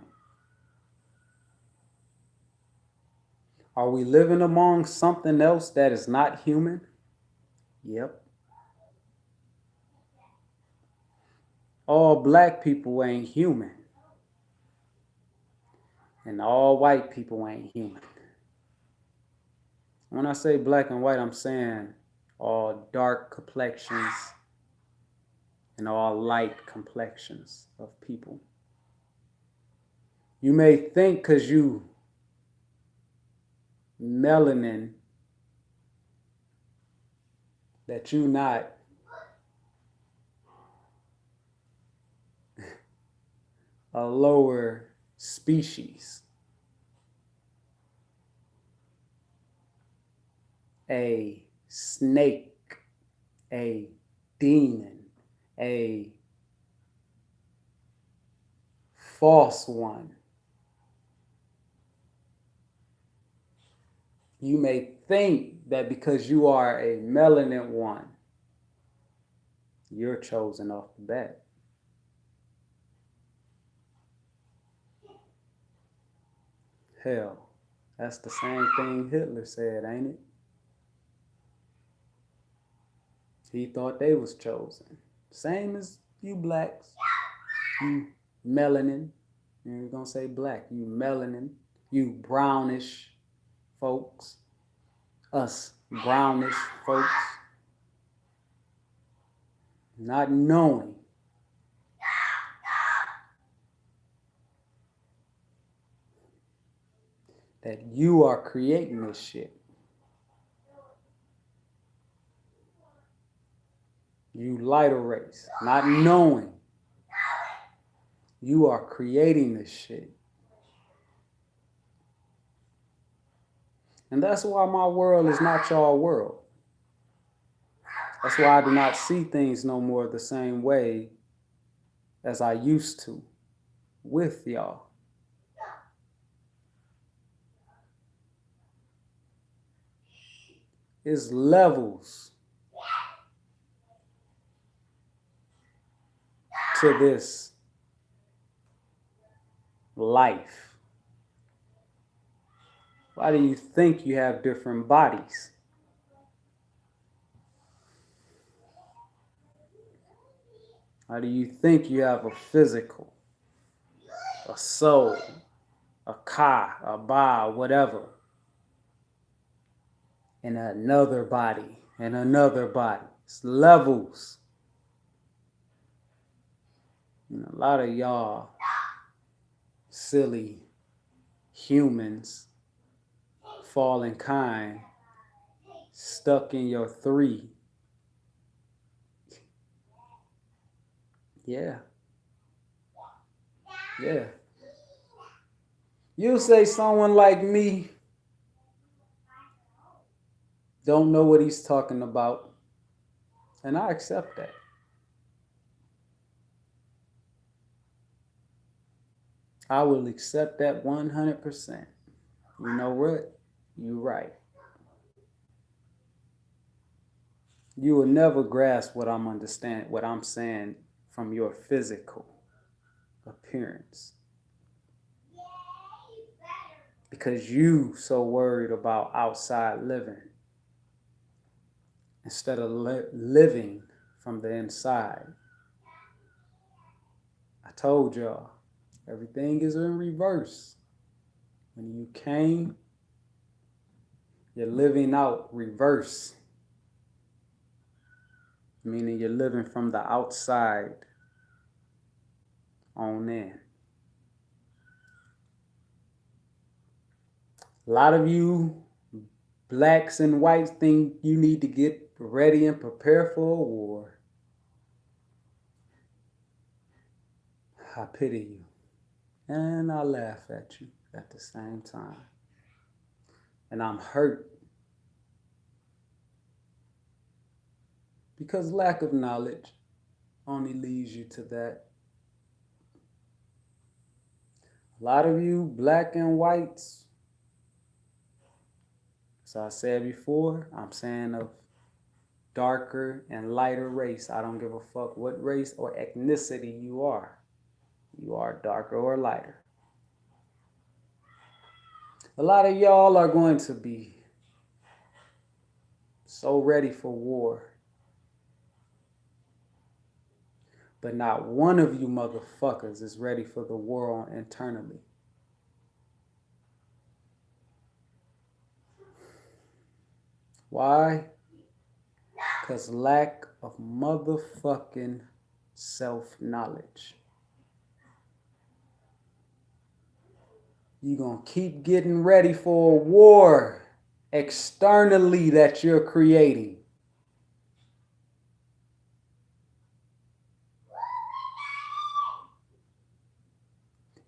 Are we living among something else that is not human? Yep. All black people ain't human. And all white people ain't human. When I say black and white, I'm saying all dark complexions and all light complexions of people. You may think because you melanin that you not a lower species, a snake, a demon, a false one. You may think that because you are a melanin one, you're chosen off the bat. Hell, that's the same thing Hitler said, ain't it? He thought they was chosen. Same as you blacks, you melanin. You're gonna say black, you melanin, you brownish folks, us brownish folks, not knowing that you are creating this shit. You lighter race, not knowing you are creating this shit. And that's why my world is not y'all world. That's why I do not see things no more the same way as I used to with y'all. It's levels to this life. Why do you think you have different bodies? Why do you think you have a physical, a soul, a ka, a ba, whatever, and another body, and another body? It's levels. And a lot of y'all silly humans, fallen kind, stuck in your 3. Yeah. Yeah. You say someone like me don't know what he's talking about, and I accept that. I will accept that 100%. You know what? You're right. You will never grasp what I'm saying from your physical appearance. Because you so worried about outside living instead of living from the inside. I told y'all, everything is in reverse. When you came, you're living out reverse. Meaning you're living from the outside on in. A lot of you blacks and whites think you need to get ready and prepare for a war. I pity you. And I laugh at you at the same time. And I'm hurt. Because lack of knowledge only leads you to that. A lot of you black and whites, as I said before, I'm saying of darker and lighter race. I don't give a fuck what race or ethnicity you are. You are darker or lighter. A lot of y'all are going to be so ready for war. But not one of you motherfuckers is ready for the war internally. Why? Because lack of motherfucking self-knowledge. You're going to keep getting ready for a war externally that you're creating.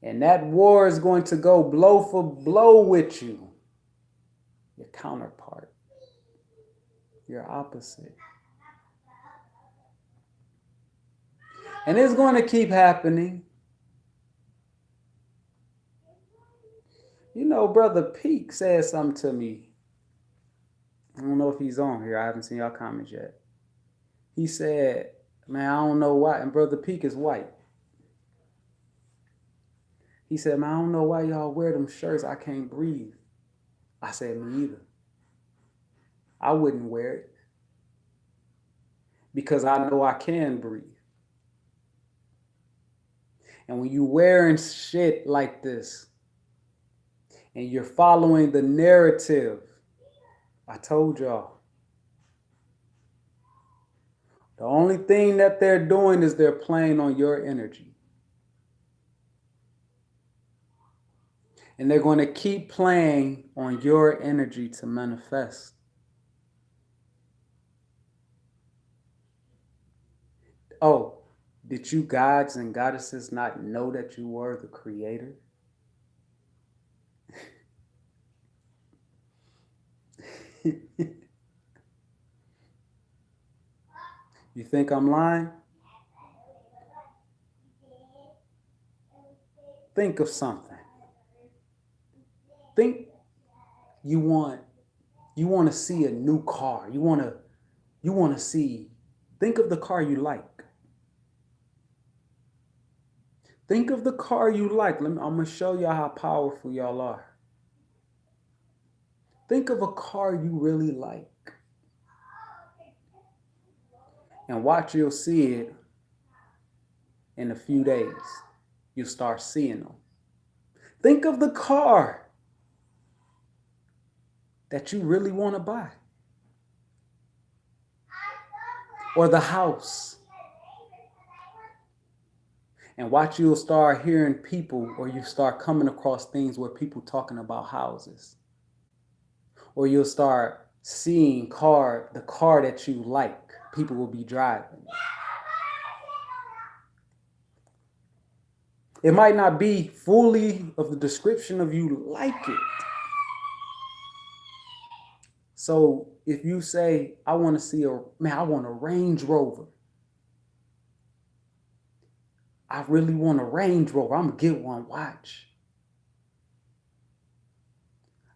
And that war is going to go blow for blow with you. Your counterpart. Your opposite. And it's going to keep happening. You know, Brother Peak said something to me. I don't know if he's on here. I haven't seen y'all comments yet. He said, man, I don't know why. And Brother Peak is white. He said, man, I don't know why y'all wear them shirts. I can't breathe. I said, me either. I wouldn't wear it. Because I know I can breathe. And when you wearing shit like this, and you're following the narrative, I told y'all, the only thing that they're doing is they're playing on your energy. And they're going to keep playing on your energy to manifest. Oh, did you gods and goddesses not know that you were the creator? You think I'm lying? Think of something. Think you want You want to see a new car. You want to see, think of the car you like. Think of the car you like. I'm going to show y'all how powerful y'all are. Think of a car you really like. And watch, you'll see it in a few days. You'll start seeing them. Think of the car that you really want to buy. Or the house. And watch, you'll start hearing people, or you start coming across things where people talking about houses. Or you'll start seeing the car that you like, people will be driving. It might not be fully of the description of you like it. So if you say, I want a Range Rover. I really want a Range Rover. I'm going to get one. Watch.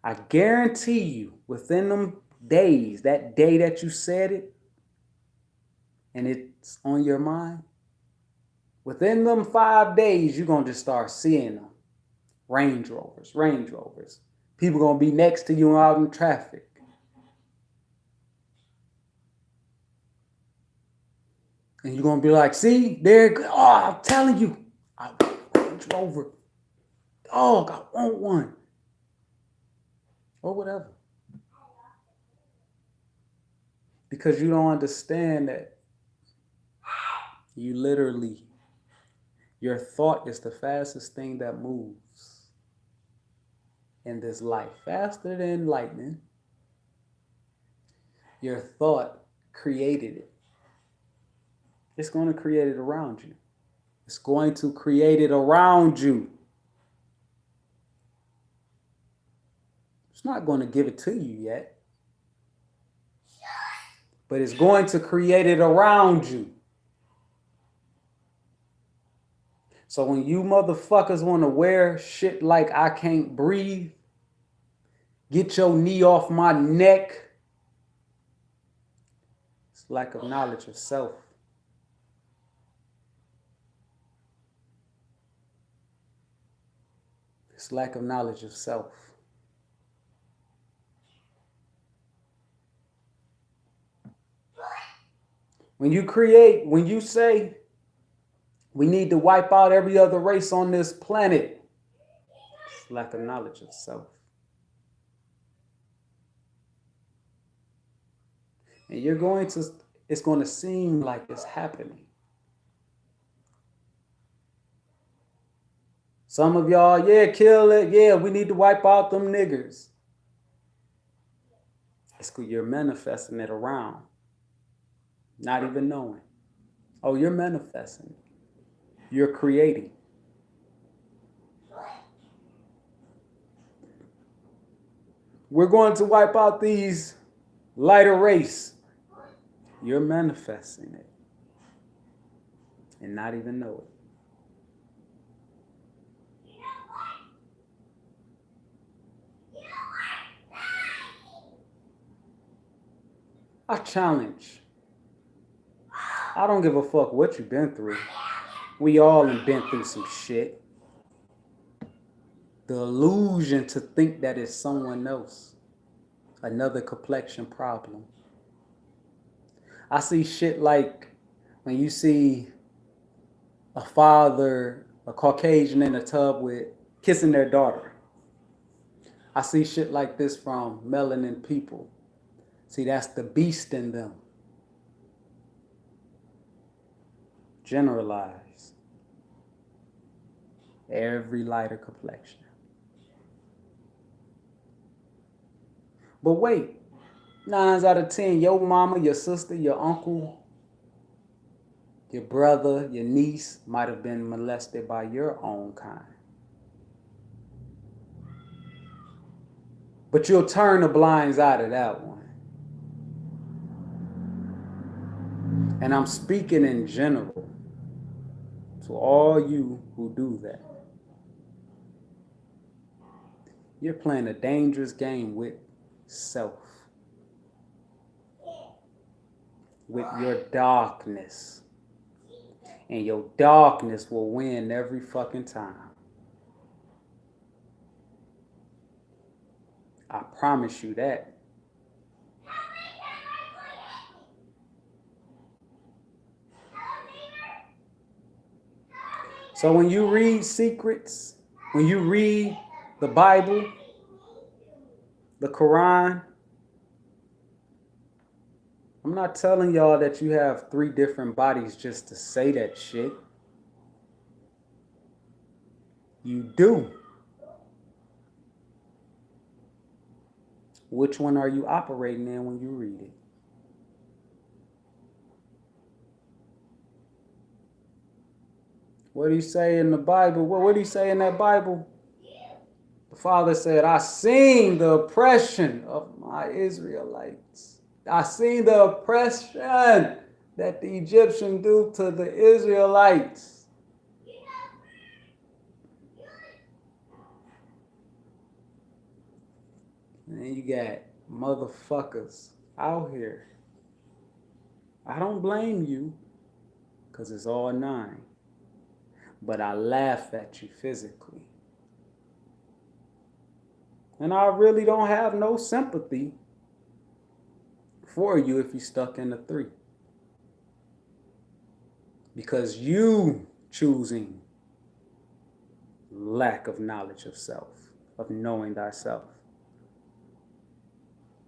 I guarantee you, within them days, that day that you said it, and it's on your mind, within them 5 days, you're going to just start seeing them. Range Rovers. People going to be next to you out in traffic. And you're going to be like, see, I'm telling you, I want a Range Rover. Dog, I want one. Or whatever. Because you don't understand that your thought is the fastest thing that moves in this life. Faster than lightning. Your thought created it. It's going to create it around you. It's going to create it around you. It's not going to give it to you yet. But it's going to create it around you. So when you motherfuckers want to wear shit like I can't breathe, get your knee off my neck, it's lack of knowledge of self. It's lack of knowledge of self. When you say we need to wipe out every other race on this planet, it's lack of knowledge of self. And it's going to seem like it's happening. Some of y'all, kill it. Yeah, we need to wipe out them niggers. You're manifesting it around. Not even knowing. Oh, you're manifesting. You're creating. We're going to wipe out these lighter race. You're manifesting it. And not even know it. I challenge. I don't give a fuck what you've been through. We all have been through some shit. The illusion to think that it's someone else. Another complexion problem. I see shit like when you see a father, a Caucasian in a tub with kissing their daughter. I see shit like this from melanin people. See, that's the beast in them. Generalize. Every lighter complexion. But wait, 9 out of 10, your mama, your sister, your uncle, your brother, your niece might have been molested by your own kind. But you'll turn the blinds out of that one. And I'm speaking in general to all you who do that. You're playing a dangerous game with self. with your darkness. And your darkness will win every fucking time. I promise you that. So when you read secrets, when you read the Bible, the Quran, I'm not telling y'all that you have 3 different bodies just to say that shit. You do. Which one are you operating in when you read it? What do you say in the Bible? What do you say in that Bible? The Father said, I seen the oppression of my Israelites. I seen the oppression that the Egyptians do to the Israelites. And then you got motherfuckers out here. I don't blame you, because it's all 9. But I laugh at you physically. And I really don't have no sympathy for you if you're stuck in the 3. Because you choosing lack of knowledge of self, of knowing thyself.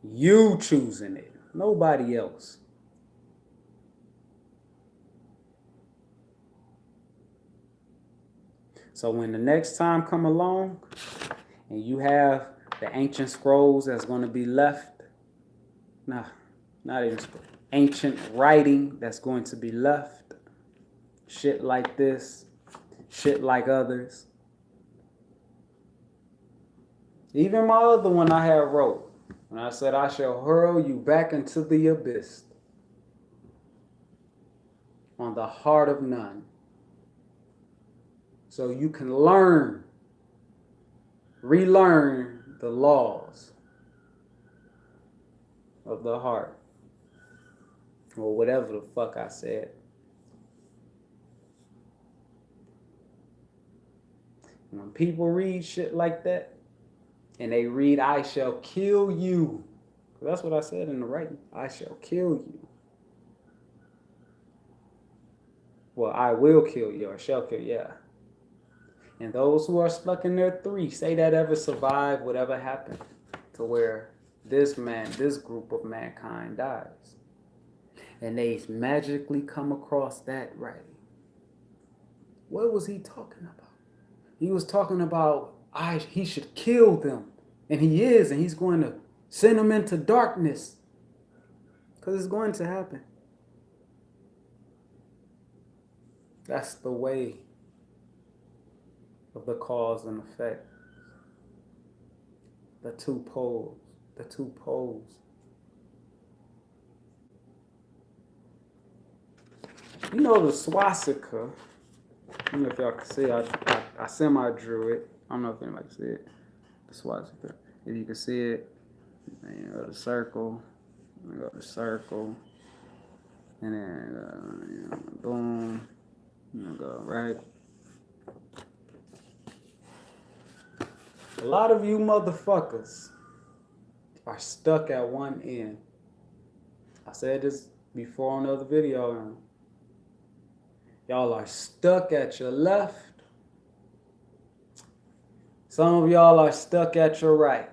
You choosing it, nobody else. So when the next time come along and you have the ancient scrolls that's going to be left, not even ancient writing that's going to be left, shit like this, shit like others. Even my other one I had wrote, when I said, I shall hurl you back into the abyss on the heart of none. So you can relearn the laws of the heart. Or whatever the fuck I said. When people read shit like that, and they read, I shall kill you. That's what I said in the writing. I shall kill you. Well, I will kill you, or shall kill you, yeah. And those who are stuck in their 3, say that ever survive whatever happened to where this group of mankind dies. And they magically come across that writing. What was he talking about? He was talking about he should kill them. And he is, and he's going to send them into darkness. Because it's going to happen. That's the way of the cause and effect. The two poles. You know the swastika. I don't know if y'all can see it. I semi-drew it. I don't know if anybody can see it. The swastika. If you can see it, you go to circle. You go to circle. And then boom. You go right. A lot of you motherfuckers are stuck at one end. I said this before on another video. Y'all are stuck at your left. Some of y'all are stuck at your right.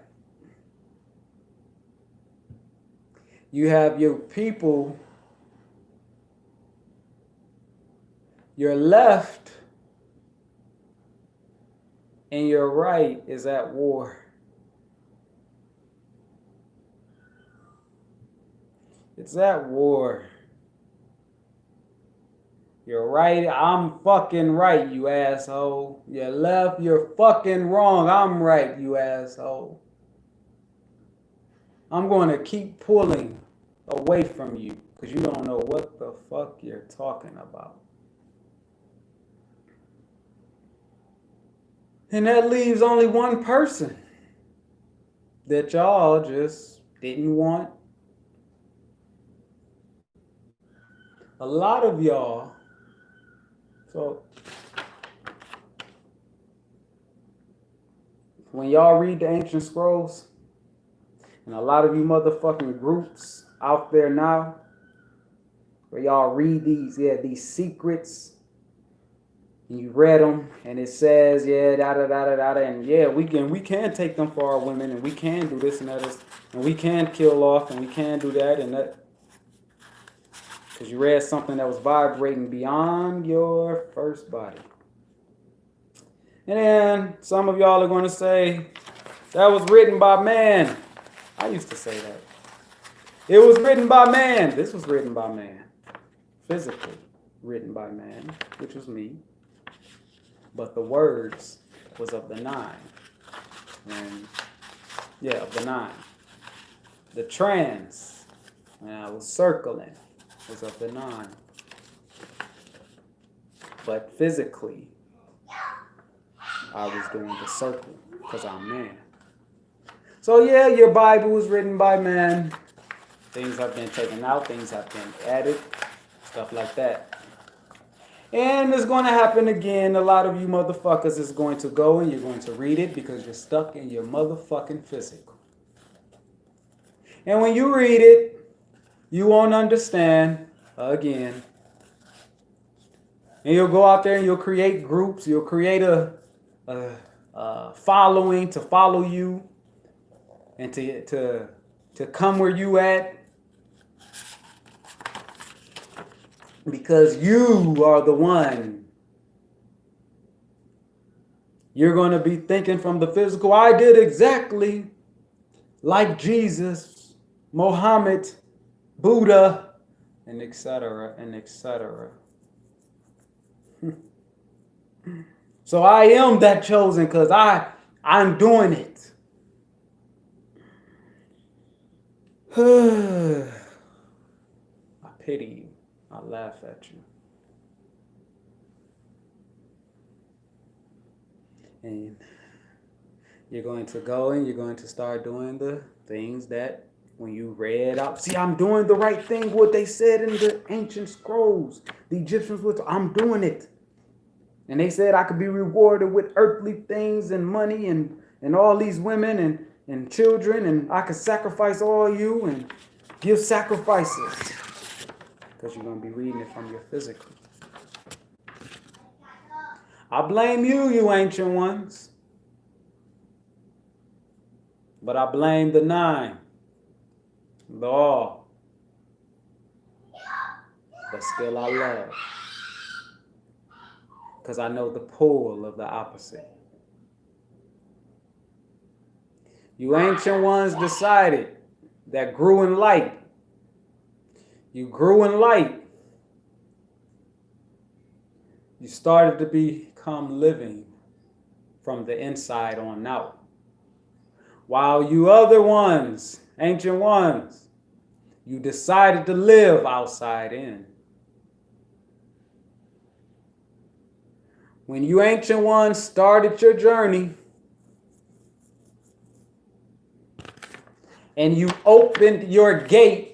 You have your people, your left and your right is at war. It's at war. You're right, I'm fucking right, you asshole. You're left, you're fucking wrong, I'm right, you asshole. I'm going to keep pulling away from you because you don't know what the fuck you're talking about. And that leaves only one person that y'all just didn't want a lot of y'all, so when y'all read the ancient scrolls, and a lot of you motherfucking groups out there now, where y'all read these secrets, and you read them, and it says, da da da da da, and we can take them for our women, and we can do this and that, and we can kill off, and we can do that and that, because you read something that was vibrating beyond your first body. And then some of y'all are going to say, that was written by man. I used to say that. It was written by man. This was written by man. Physically written by man, which was me. But the words was of the nine. And of the nine. The trans, when I was circling, was of the nine. But physically, I was doing the circle because I'm man. So your Bible was written by man. Things have been taken out, things have been added, stuff like that. And it's going to happen again. A lot of you motherfuckers is going to go and you're going to read it because you're stuck in your motherfucking physical. And when you read it, you won't understand again. And you'll go out there and you'll create groups. You'll create a following to follow you and to come where you at. Because you are the one. You're going to be thinking from the physical. I did exactly like Jesus, Muhammad, Buddha, and etc. and etc. So I am that chosen because I'm doing it. I pity you. I laugh at you. And you're going to go and you're going to start doing the things that when you read out. See, I'm doing the right thing, what they said in the ancient scrolls. The Egyptians I'm doing it. And they said I could be rewarded with earthly things and money and all these women and children. And I could sacrifice all you and give sacrifices. Because you're going to be reading it from your physical. I blame you ancient ones. But I blame the nine. The all. But still I love. Because I know the pull of the opposite. You ancient ones decided that grew in light. You grew in light. You started to become living from the inside on out. While you other ones, ancient ones, you decided to live outside in. When you ancient ones started your journey and you opened your gate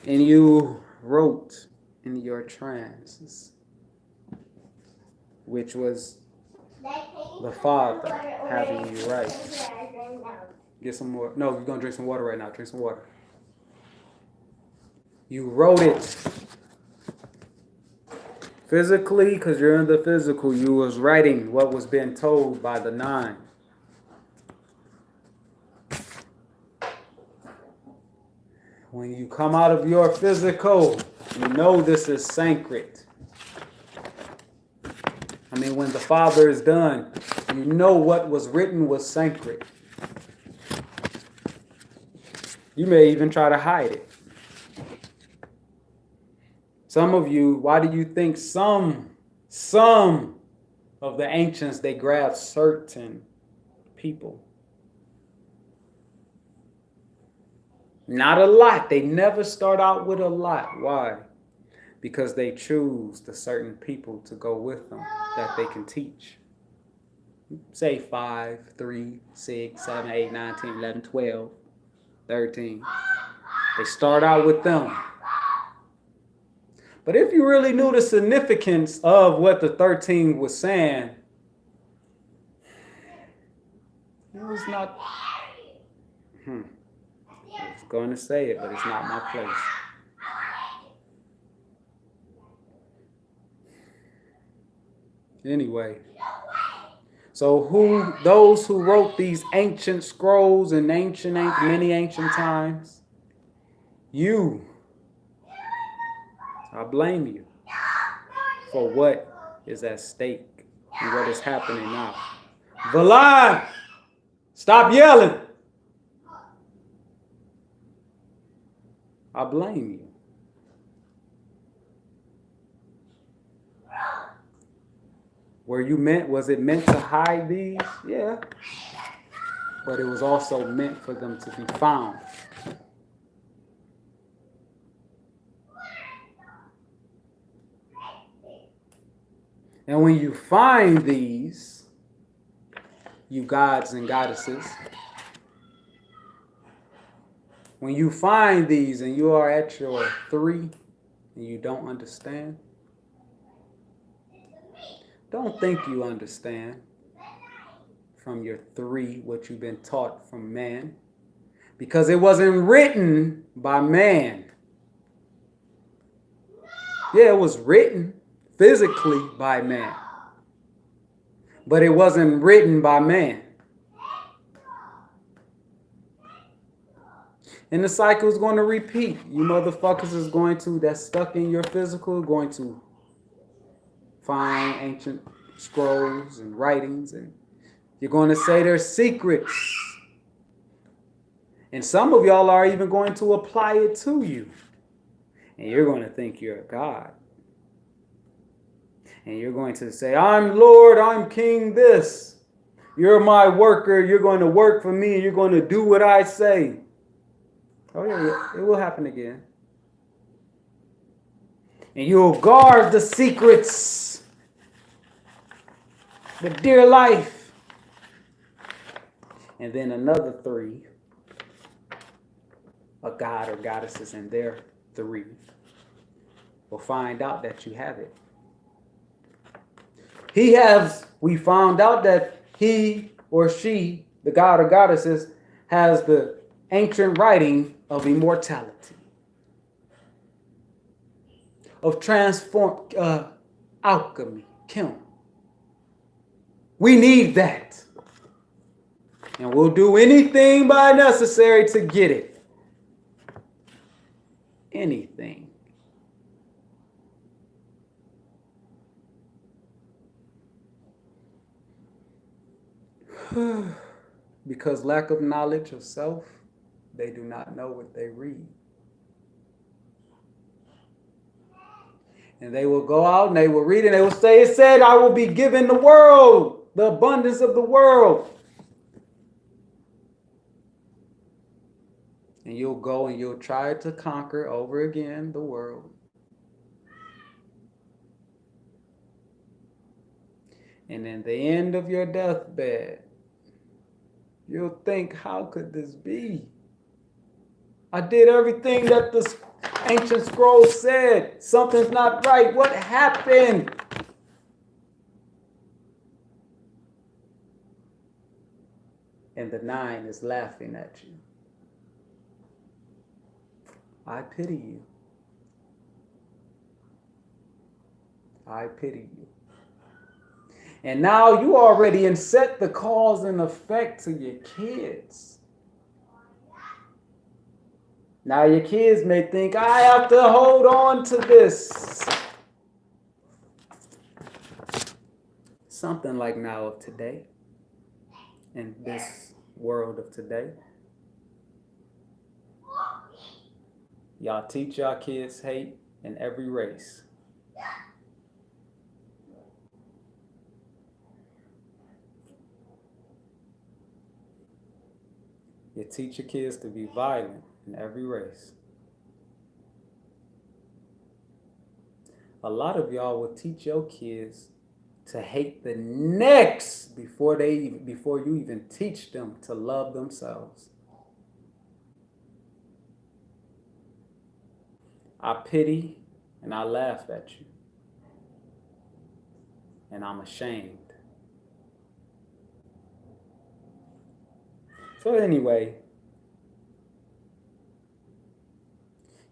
and you wrote in your trances, which was the Father having you write. Get some more. No, you're going to drink some water right now. Drink some water. You wrote it. Physically, because you're in the physical, you was writing what was being told by the nine. When you come out of your physical, you know this is sacred. I mean, when the Father is done, you know what was written was sacred. You may even try to hide it. Some of you, why do you think some of the ancients, they grabbed certain people? Not a lot. They never start out with a lot. Why? Because they choose the certain people to go with them that they can teach. Say 5, 3, 6, 7, 8, 9, 10, 11, 12, 13. They start out with them. But if you really knew the significance of what the 13 was saying, it was not. I was going to say it, but it's not my place. Anyway, so those who wrote these ancient scrolls in many ancient times, I blame you for what is at stake and what is happening now. Valon, stop yelling. I blame you. Was it meant to hide these? Yeah. But it was also meant for them to be found. And when you find these, you gods and goddesses, when you find these and you are at your 3 and you don't understand, don't think you understand from your 3 what you've been taught from man, because it wasn't written by man. Yeah, it was written physically by man, but it wasn't written by man. And the cycle is going to repeat. You motherfuckers is going to, that's stuck in your physical, going to find ancient scrolls and writings, and you're going to say they're secrets. And some of y'all are even going to apply it to you. And you're going to think you're a god. And you're going to say, I'm Lord, I'm King this. You're my worker. You're going to work for me. You're going to do what I say. Oh, yeah, it will happen again. And you'll guard the secrets with dear life. And then another 3, a god or goddesses in their 3, will find out that you have it. We found out that he or she, the god or goddesses, has the ancient writing of immortality, of alchemy, Kim. We need that. And we'll do anything by necessary to get it. Anything. Because lack of knowledge of self, they do not know what they read. And they will go out and they will read and they will say, it said, I will be given the world, the abundance of the world. And you'll go and you'll try to conquer over again the world. And in the end of your deathbed, you'll think, how could this be? I did everything that the ancient scroll said. Something's not right. What happened? And the 9 is laughing at you. I pity you. I pity you. And now you already set the cause and effect to your kids. Now your kids may think, I have to hold on to this. Something like now of today, in this world of today. Y'all teach y'all kids hate in every race. You teach your kids to be violent in every race. A lot of y'all will teach your kids to hate the next before you even teach them to love themselves. I pity And I laugh at you. And I'm ashamed. So anyway,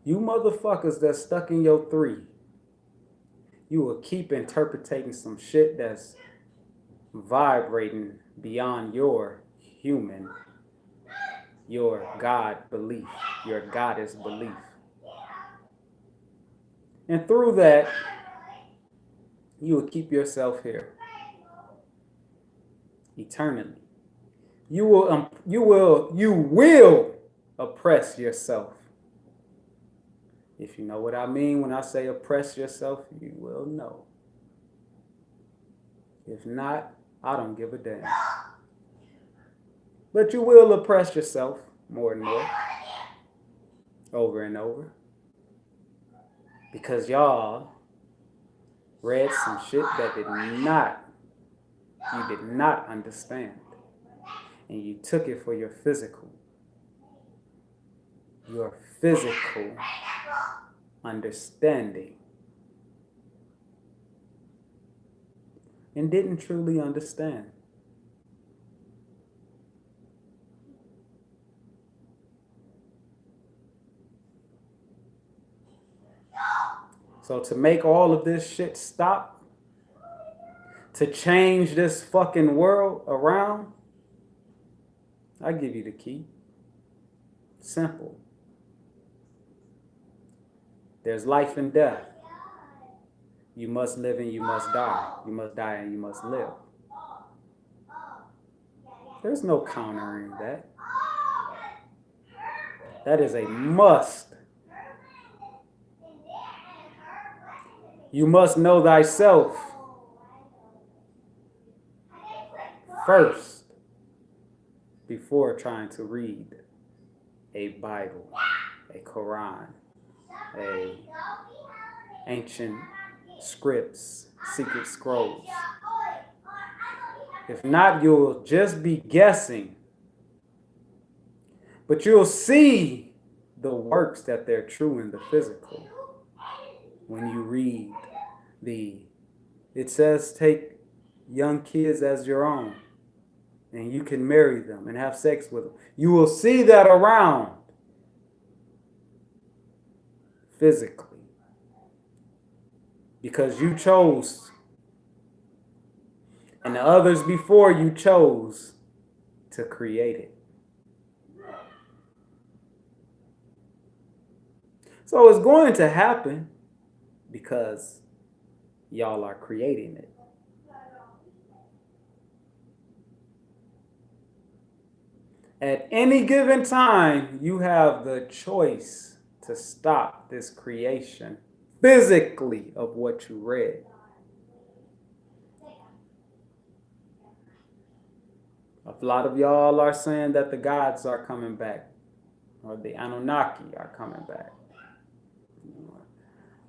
you motherfuckers that's stuck in your 3, you will keep interpreting some shit that's vibrating beyond your human, your God belief, your goddess belief. And through that, you will keep yourself here eternally. You will oppress yourself. If you know what I mean when I say oppress yourself, you will know. If not, I don't give a damn. But you will oppress yourself more and more, over and over. Because y'all read some shit that you did not understand. And you took it for your physical understanding. And didn't truly understand. So to make all of this shit stop, to change this fucking world around, I give you the key. Simple. There's life and death. You must live and you must die. You must die and you must live. There's no countering that. That is a must. You must know thyself first before trying to read a Bible, a Quran, a ancient scripts, secret scrolls. If not, you'll just be guessing. But you'll see the works that they're true in the physical. When you read it says take young kids as your own and you can marry them and have sex with them. You will see that around physically because you chose and the others before you chose to create it. So it's going to happen because y'all are creating it. At any given time, you have the choice to stop this creation physically of what you read. A lot of y'all are saying that the gods are coming back, or the Anunnaki are coming back.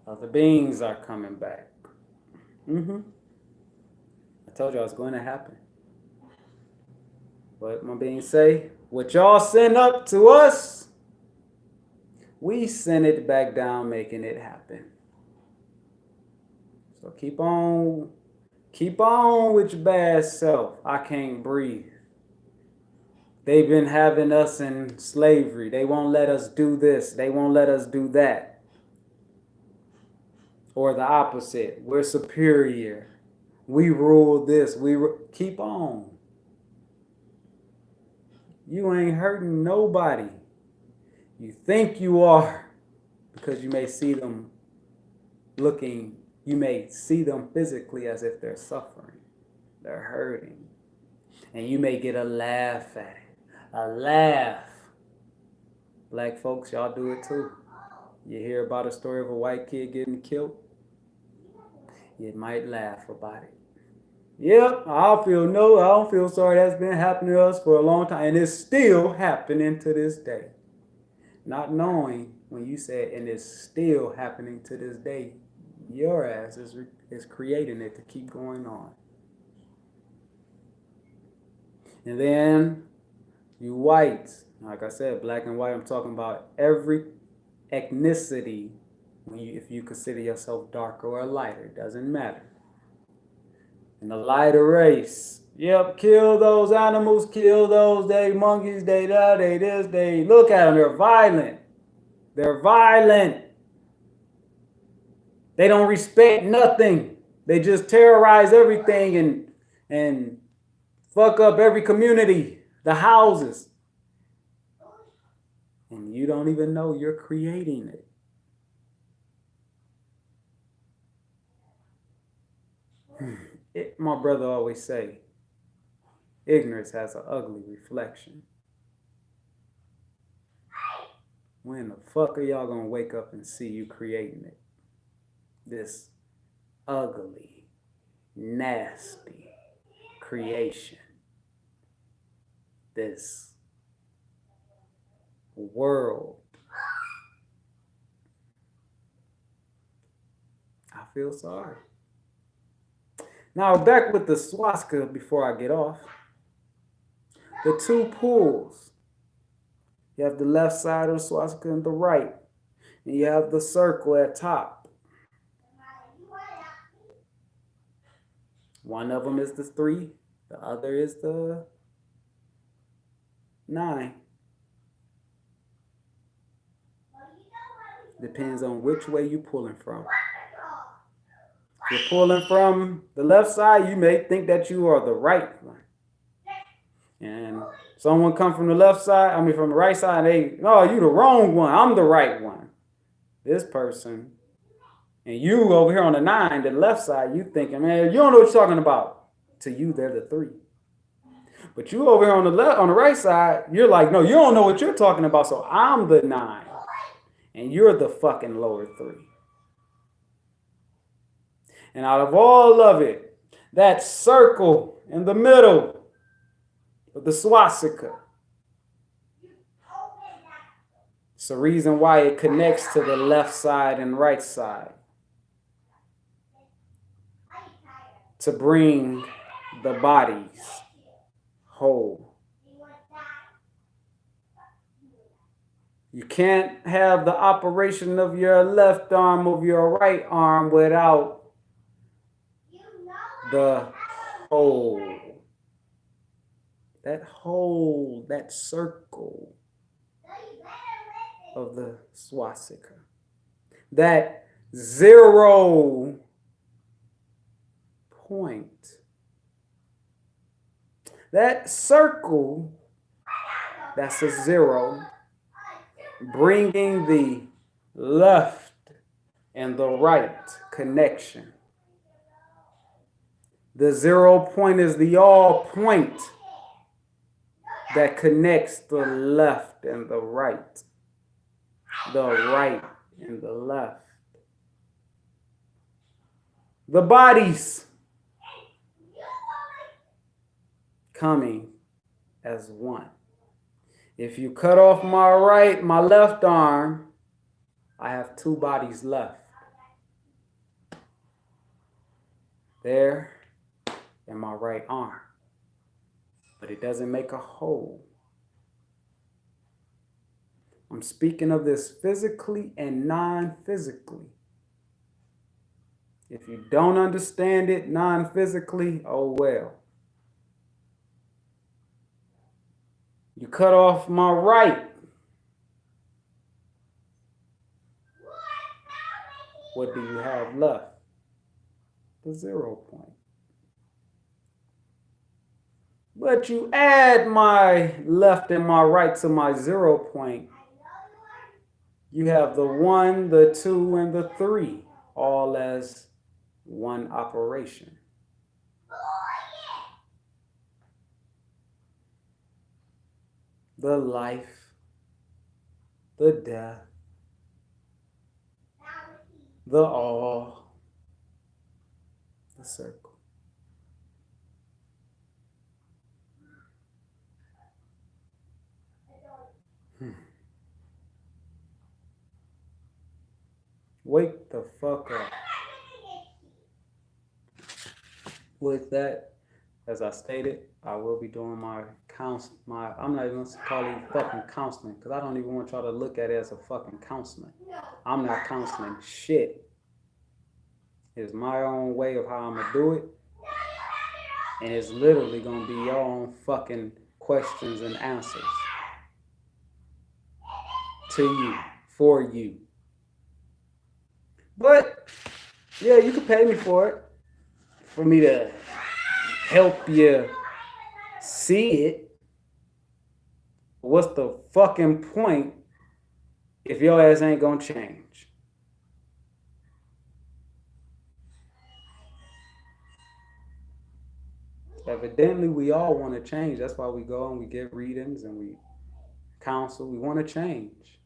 Other beings are coming back. I told you I was going to happen. What my beings say? What y'all send up to us, we send it back down, making it happen. So keep on with your bad self. I can't breathe. They've been having us in slavery. They won't let us do this. They won't let us do that. Or the opposite. We're superior. We rule this. Keep on. You ain't hurting nobody. You think you are because you may see them you may see them physically as if they're suffering. They're hurting. And you may get a laugh at it. A laugh. Black folks, y'all do it too. You hear about a story of a white kid getting killed? You might laugh about it. Yep, I don't feel sorry. That's been happening to us for a long time. And it's still happening to this day. Not knowing when you said, and it's still happening to this day, your ass is creating it to keep going on. And then you whites, like I said, black and white, I'm talking about every ethnicity if you consider yourself darker or lighter, it doesn't matter. In the lighter race, yep, kill those animals, kill those, they monkeys, they that, they this, they, look at them, they're violent. They're violent. They don't respect nothing. They just terrorize everything and fuck up every community, the houses. And you don't even know you're creating it. My brother always say, ignorance has an ugly reflection. When the fuck are y'all gonna wake up and see you creating it? This ugly, nasty creation. This world. I feel sorry. Now back with the swastika before I get off. The two pools. You have the left side of the swastika and the right. And you have the circle at top. One of them is the 3. The other is the 9. Depends on which way you're pulling from. If you're pulling from the left side, you may think that you are the right one. And someone come from the left side, from the right side, no, you the wrong one. I'm the right one. This person, and you over here on the 9, the left side, you thinking, man, you don't know what you're talking about. To you, they're the 3. But you over here on the right side, you're like, no, you don't know what you're talking about. So I'm the 9, and you're the fucking lower 3. And out of all of it, that circle in the middle of the swastika, it's the reason why it connects to the left side and right side. To bring the bodies whole. You can't have the operation of your left arm of your right arm without the whole. That circle of the swastika. That 0 point. That circle, that's a 0, bringing the left and the right connection. The 0 point is the all point that connects the left and the right and the left. The bodies coming as one. If you cut off my left arm, I have 2 bodies left. There and my right arm. But it doesn't make a whole. I'm speaking of this physically and non-physically. If you don't understand it non-physically, oh well. You cut off my right. What do you have left? The 0 point. But you add my left and my right to my 0 point. You have the 1, the 2, and the 3, all as one operation. The life, the death, the all, the circle. Wake the fuck up. With that, as I stated, I will be doing my I'm not even gonna call it fucking counseling because I don't even want y'all to look at it as a fucking counseling. I'm not counseling shit. It's my own way of how I'm gonna do it. And it's literally gonna be your own fucking questions and answers. To you, for you. But yeah, you can pay me for it. For me to help you see it. What's the fucking point if your ass ain't gonna change? Evidently, we all want to change. That's why we go and we get readings and we counsel. We want to change.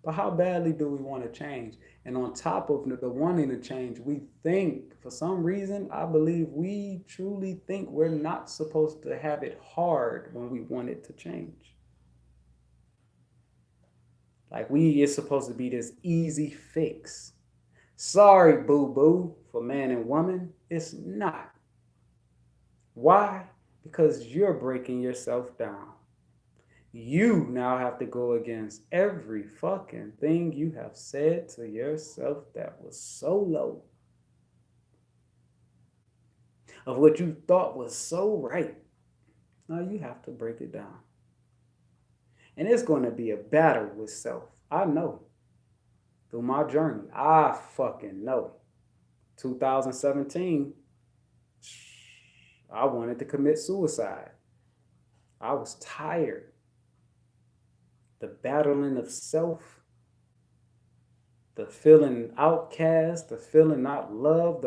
But how badly do we want to change? And on top of the wanting to change, we think, for some reason, I believe we truly think we're not supposed to have it hard when we want it to change. Like it's supposed to be this easy fix. Sorry, boo-boo, for man and woman, it's not. Why? Because you're breaking yourself down. You now have to go against every fucking thing you have said to yourself that was so low. Of what you thought was so right. Now you have to break it down. And it's going to be a battle with self. I know. Through my journey. I fucking know. 2017, I wanted to commit suicide. I was tired. The battling of self, the feeling outcast, the feeling not loved,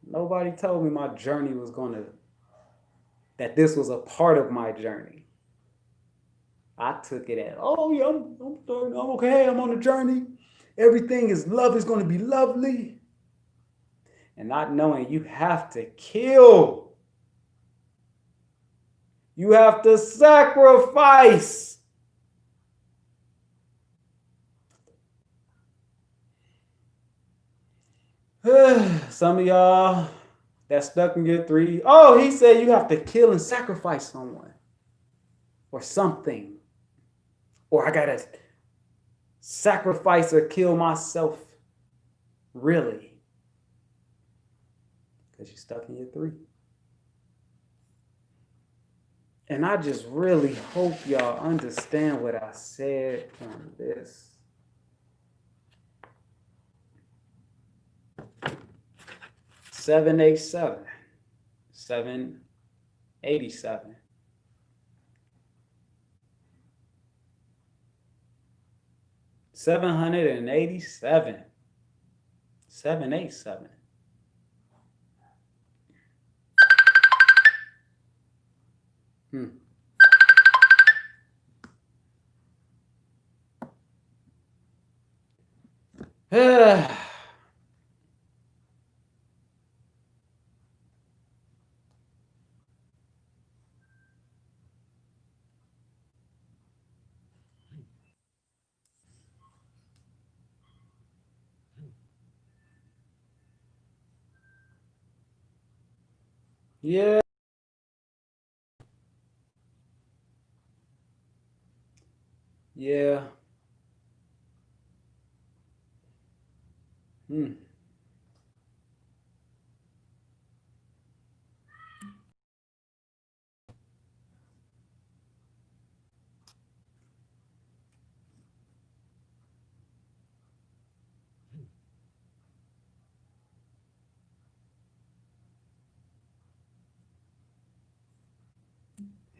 nobody told me my journey was that this was a part of my journey. I took it as, oh yeah, I'm okay, I'm on a journey. Everything is love is going to be lovely. And not knowing you have to kill. You have to sacrifice. Some of y'all that's stuck in your 3. Oh, he said you have to kill and sacrifice someone or something. Or I got to sacrifice or kill myself. Really? Because you're stuck in your 3. And I just really hope y'all understand what I said on this. $787. $787. $787. $787. Yeah. Yeah.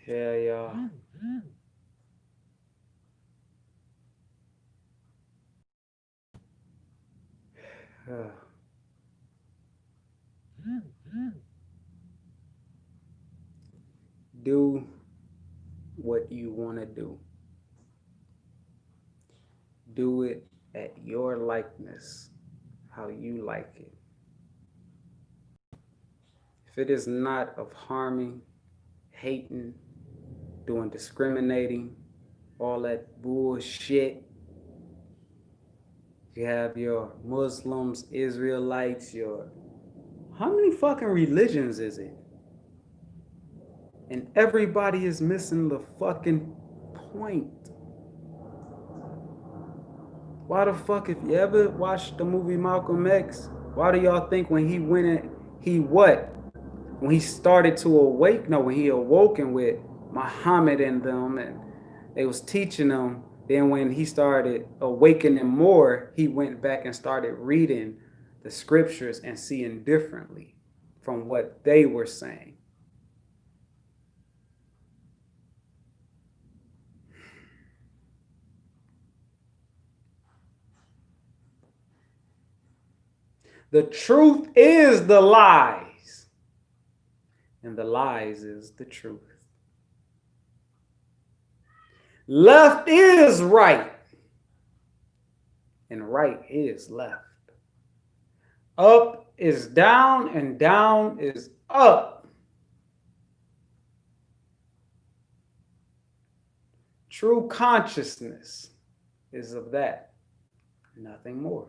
Yeah, y'all. Do what you want to do. Do it at your likeness, how you like it. If it is not of harming, hating, doing discriminating, all that bullshit. You have your Muslims, Israelites, how many fucking religions is it? And everybody is missing the fucking point. Why the fuck, if you ever watched the movie Malcolm X, why do y'all think when he went in, when he started to awake, no, when he awoken with Muhammad and them, and they was teaching them, then when he started awakening more, he went back and started reading the scriptures and seeing differently from what they were saying. The truth is the lies, and the lies is the truth. Left is right, and right is left. Up is down, and down is up. True consciousness is of that, nothing more.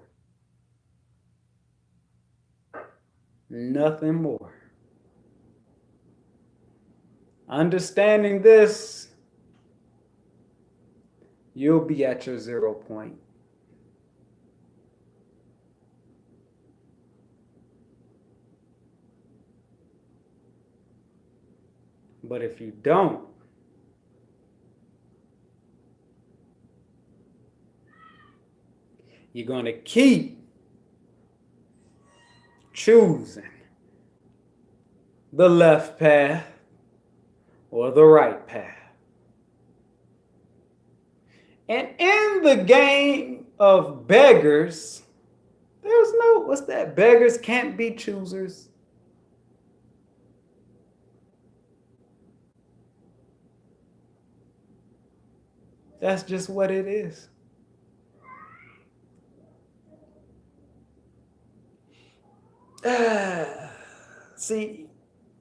Nothing more. Understanding this, you'll be at your 0 point. But if you don't, you're going to keep choosing the left path or the right path. And in the game of beggars, there's no, what's that? Beggars can't be choosers. That's just what it is. See,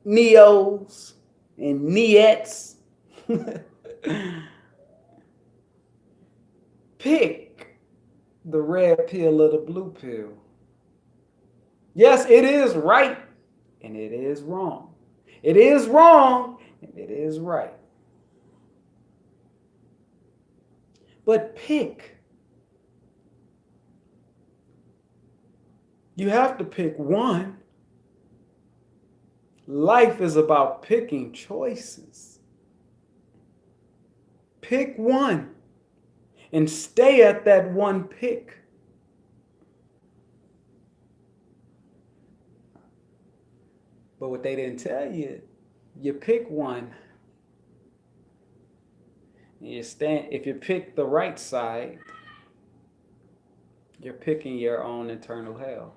Neos and Niettes. Pick the red pill or the blue pill. Yes, it is right and it is wrong. It is wrong and it is right. But pick. You have to pick one. Life is about picking choices. Pick one and stay at that one pick. But what they didn't tell you, you pick one. You stand, if you pick the right side, you're picking your own eternal hell.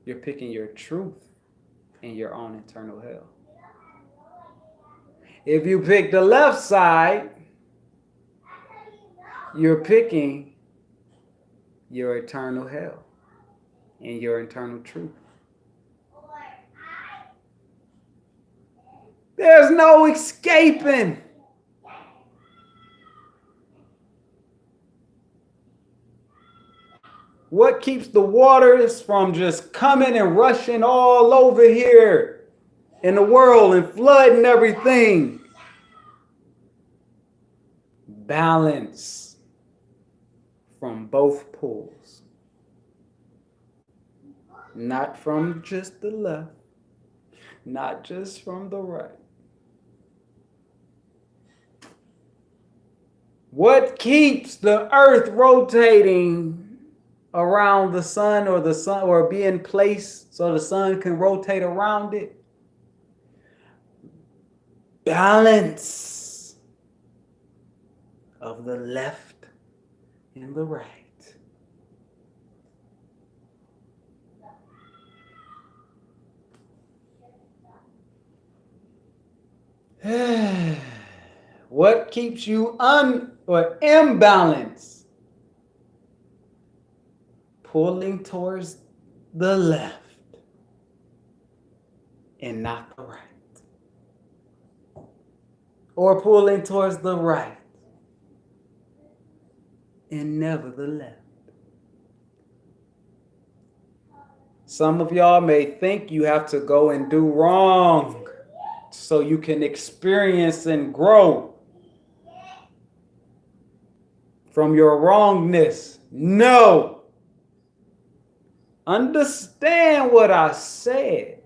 You're picking your truth in your own eternal hell. If you pick the left side, you're picking your eternal hell and your eternal truth. There's no escaping. What keeps the waters from just coming and rushing all over here in the world and flooding everything? Balance from both poles. Not from just the left, not just from the right. What keeps the earth rotating around the sun, or be in place so the sun can rotate around it? Balance of the left and the right. What keeps you imbalanced? Pulling towards the left and not the right. Or pulling towards the right and never the left. Some of y'all may think you have to go and do wrong so you can experience and grow from your wrongness. No. Understand what I said.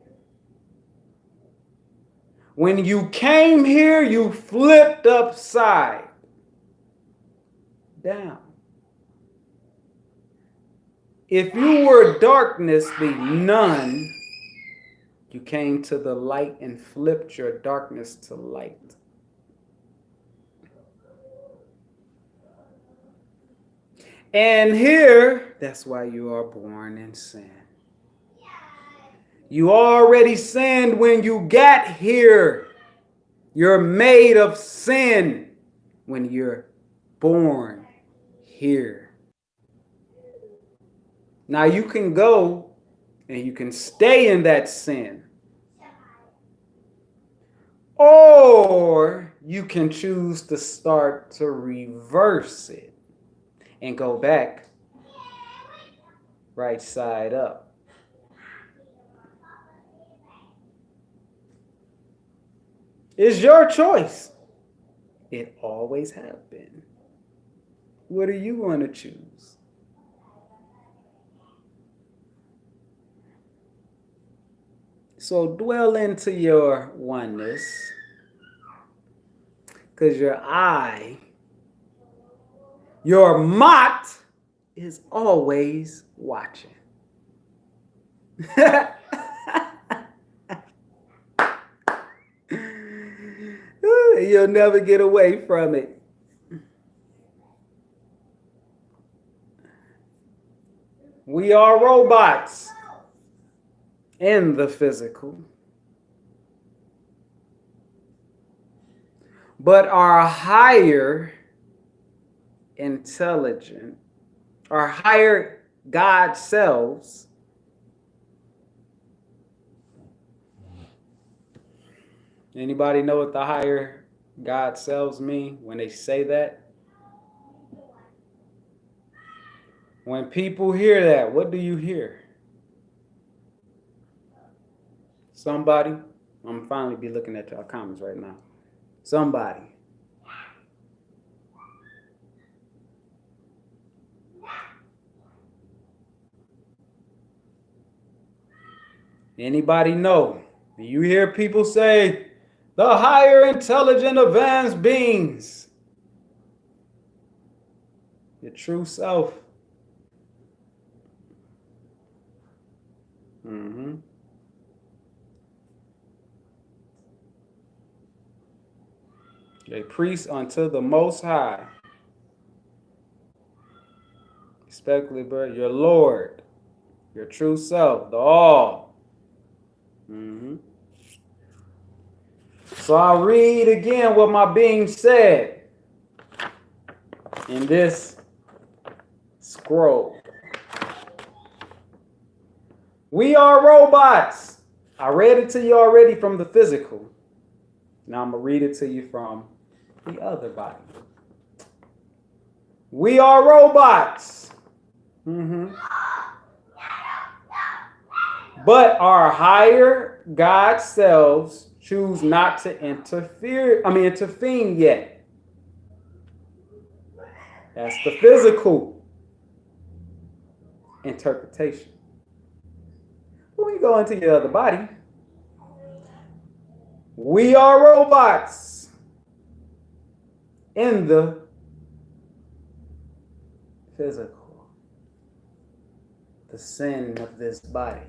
When you came here, you flipped upside down. If you were darkness, the none, you came to the light and flipped your darkness to light. And here, that's why you are born in sin. You already sinned when you got here. You're made of sin when you're born here. Now you can go and you can stay in that sin. Or you can choose to start to reverse it and go back right side up. It's your choice. It always has been. What do you want to choose? So dwell into your oneness, because your I, your mot, is always watching. You'll never get away from it. We are robots in the physical, but our higher intelligent, our higher God selves anybody know what the higher God selves mean when they say that? When people hear that, what do you hear? Somebody, I'm finally be looking at y'all comments right now. Somebody. Anybody know? You hear people say, the higher intelligent advanced beings. Your true self. A priest unto the Most High. Respectfully, bro, your Lord, your true self, the all. So I'll read again what my being said in this scroll. We are robots. I read it to you already from the physical. Now I'm going to read it to you from the other body. We are robots. But our higher God selves choose not to intervene yet. That's the physical interpretation. When we go into your other body, we are robots in the physical, the sin of this body.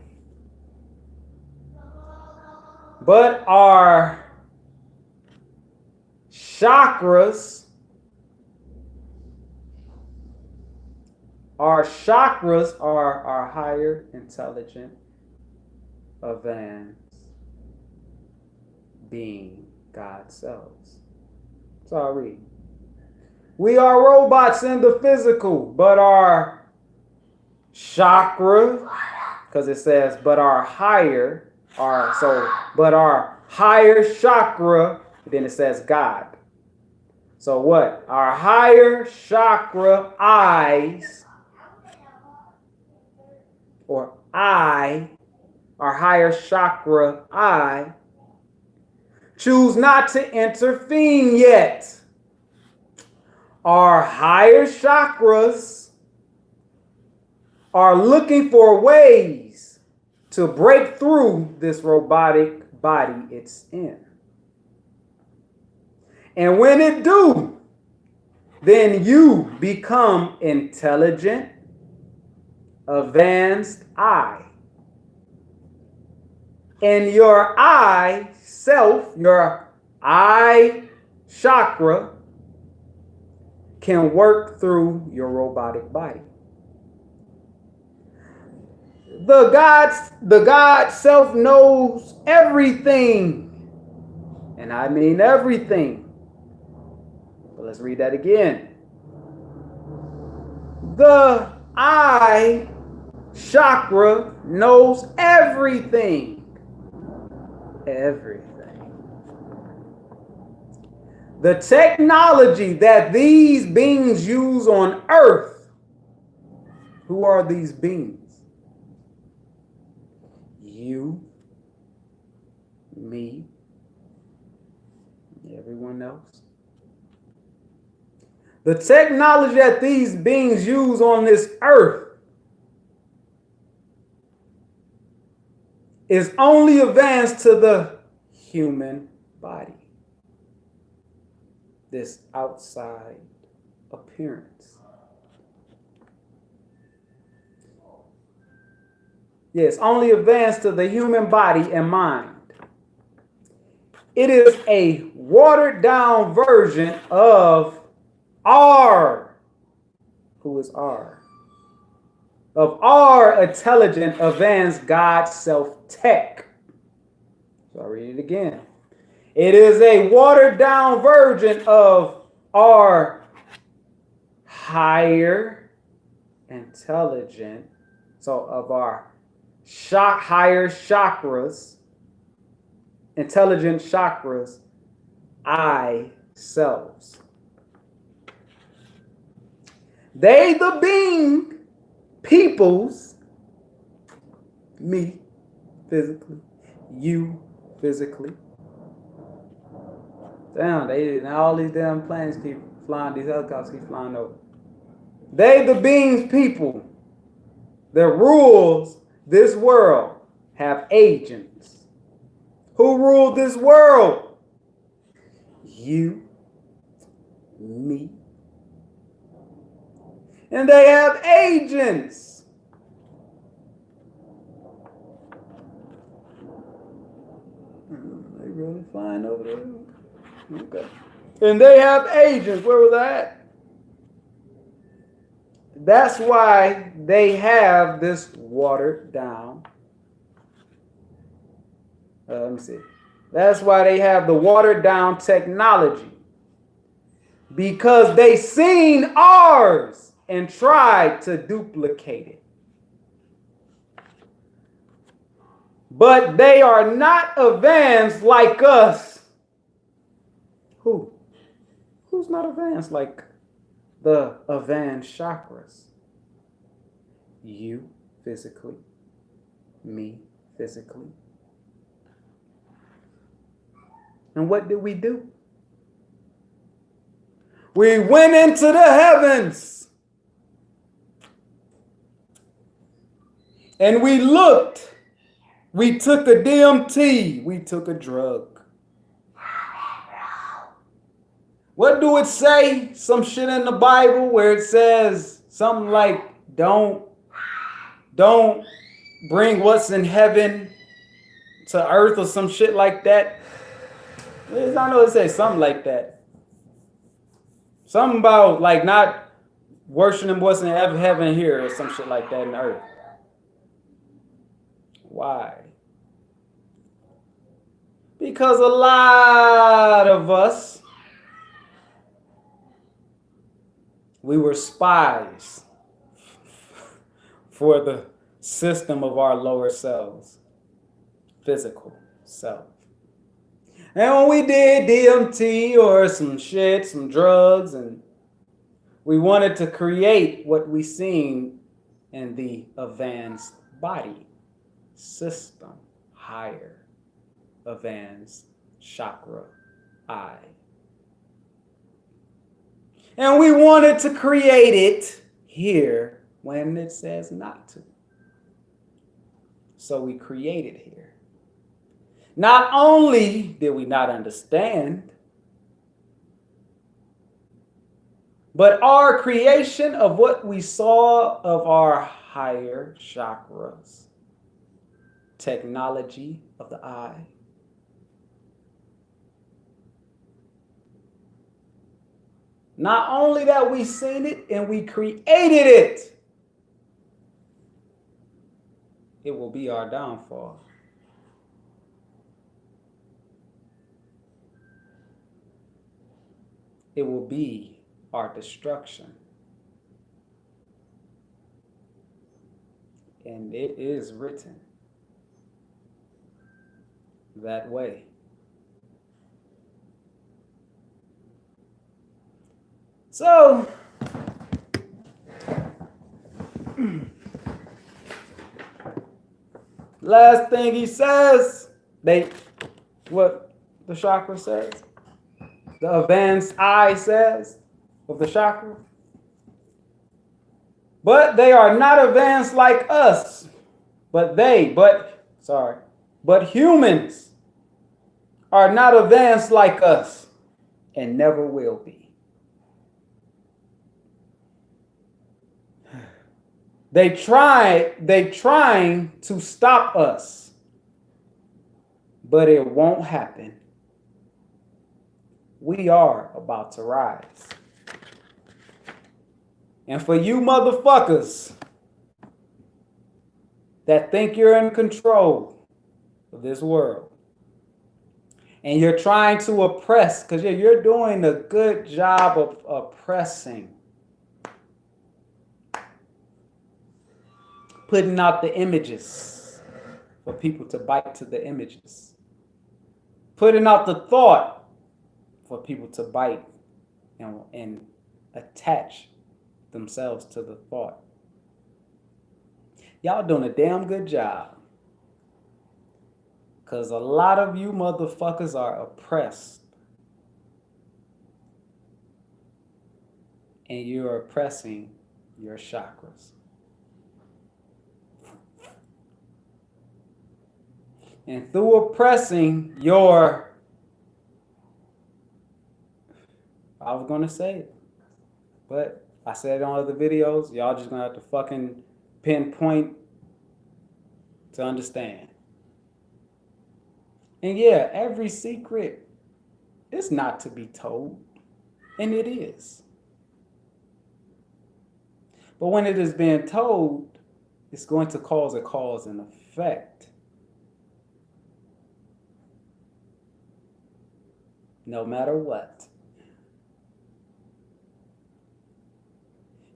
But our chakras are our higher intelligent advanced being God selves. So I'll read. We are robots in the physical, but our chakra, because it says, but our higher chakra, then it says God. So what? Our higher chakra eyes, our higher chakra eye, choose not to intervene yet. Our higher chakras are looking for ways to break through this robotic body it's in. And when it do, then you become intelligent, advanced I. And your I self, your I chakra, can work through your robotic body. The God self knows everything. And I mean everything. But let's read that again. The I chakra knows everything. Everything. The technology that these beings use on Earth. Who are these beings? You, me, everyone else. The technology that these beings use on this Earth is only advanced to the human body. This outside appearance. Yes, only advanced to the human body and mind. It is a watered down version of R. Who is R? Of our intelligent, advanced God self-tech. So I'll read it again. It is a watered down version of our higher intelligent, so of our higher chakras, intelligent chakras, I selves. They the being, peoples, me physically, you physically. Damn, all these damn planes keep flying, these helicopters keep flying over. They the beings, people, that rules this world, have agents. Who rule this world? You, me. And they have agents. They really flying over there. Okay. And they have agents. Where was that? That's why they have this watered down. Let me see. That's why they have the watered down technology. Because they seen ours and tried to duplicate it. But they are not advanced like us. Who? Who's not advanced like the advanced chakras? You physically, me physically. And what did we do? We went into the heavens and we looked. We took a DMT. We took a drug. What do it say? Some shit in the Bible where it says something like, don't bring what's in heaven to earth or some shit like that. I know it says something like that. Something about like not worshiping what's in heaven here or some shit like that in earth. Why? Because a lot of us, we were spies for the system of our lower selves, physical self. And when we did DMT or some shit, some drugs, and we wanted to create what we seen in the advanced body system, higher advanced chakra, eye. And we wanted to create it here when it says not to. So we created here. Not only did we not understand, but our creation of what we saw of our higher chakras, technology of the eye, not only that we seen it and we created it, it will be our downfall. It will be our destruction. And it is written that way. So, last thing he says, what the chakra says, the advanced eye says of the chakra. But they are not advanced like us, but humans are not advanced like us and never will be. They trying to stop us, but it won't happen. We are about to rise. And for you motherfuckers that think you're in control of this world, and you're trying to oppress, because you're doing a good job of oppressing, putting out the images for people to bite to the images, putting out the thought for people to bite and attach themselves to the thought. Y'all doing a damn good job. Because a lot of you motherfuckers are oppressed. And you're oppressing your chakras. And through oppressing I was going to say it, but I said it on other videos. Y'all just going to have to fucking pinpoint to understand. And yeah, every secret is not to be told. And it is. But when it is being told, it's going to cause a cause and effect. No matter what.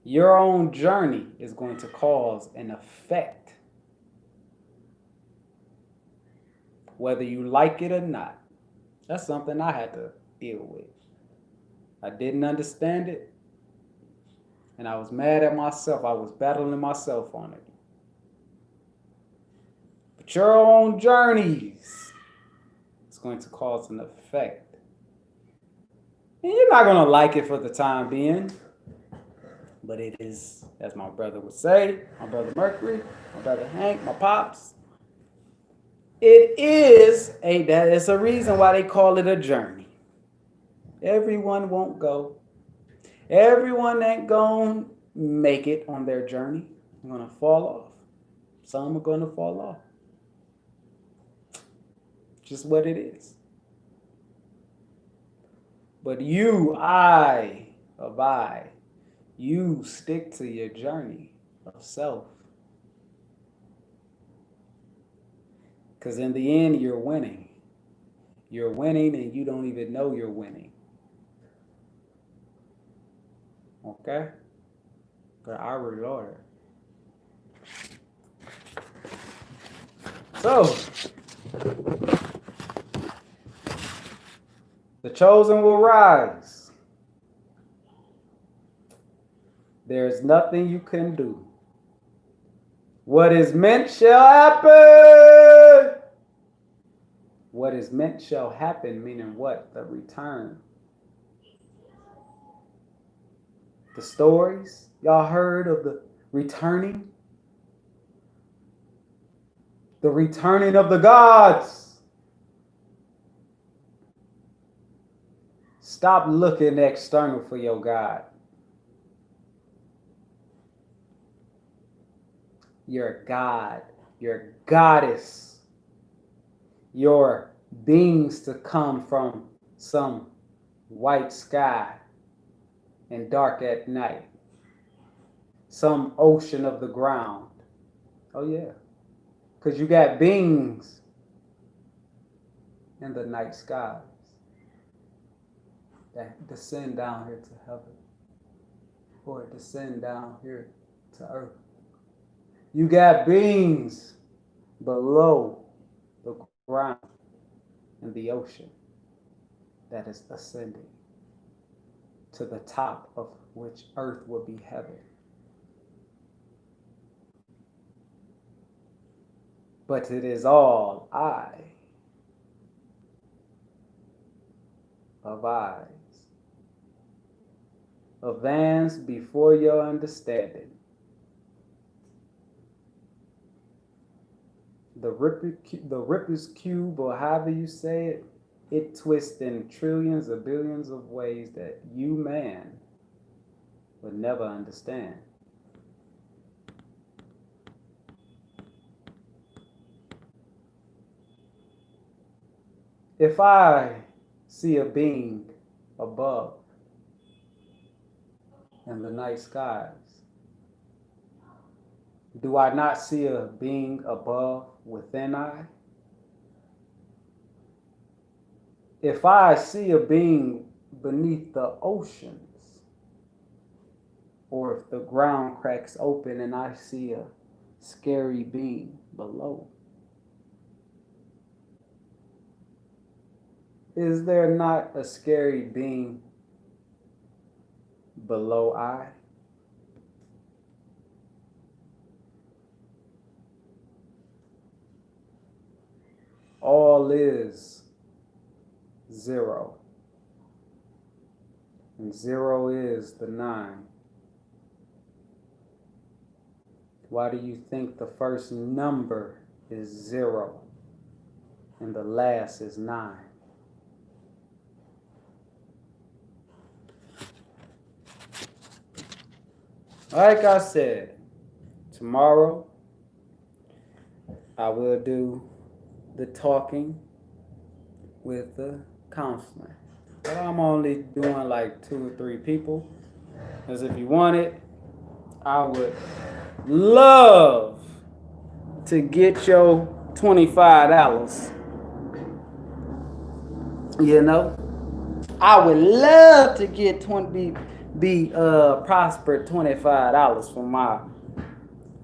Your own journey is going to cause an effect, whether you like it or not. That's something I had to deal with. I didn't understand it, and I was mad at myself. I was battling myself on it. But your own journeys is going to cause an effect. And you're not going to like it for the time being. But it is, as my brother would say, my brother Mercury, my brother Hank, my pops. That is a reason why they call it a journey. Everyone won't go. Everyone ain't gonna make it on their journey. They're gonna fall off. Some are gonna fall off. Just what it is. But you stick to your journey of self. Because in the end, you're winning. You're winning and you don't even know you're winning. Okay? But I reload it. So, the chosen will rise. There's nothing you can do. What is meant shall happen. What is meant shall happen, meaning what? The return. The stories, y'all heard of the returning? The returning of the gods. Stop looking external for your God. Your God, your goddess, your beings to come from some white sky and dark at night, some ocean of the ground. Oh yeah, because you got beings in the night skies that descend down here to heaven or descend down here to earth. You got beings below the ground in the ocean that is ascending to the top of which earth will be heaven. But it is all I of eyes, advance before your understanding. The Ripper's cube, or however you say it, it twists in trillions or billions of ways that you, man, would never understand. If I see a being above in the night skies, do I not see a being above within I? If I see a being beneath the oceans, or if the ground cracks open and I see a scary being below, is there not a scary being below I? All is zero, and zero is the 9. Why do you think the first number is 0 and the last is 9? Like I said, tomorrow I will do the talking with the counselor. But I'm only doing like 2 or 3 people. Because if you want it, I would love to get your $25. You know? I would love to get prospered $25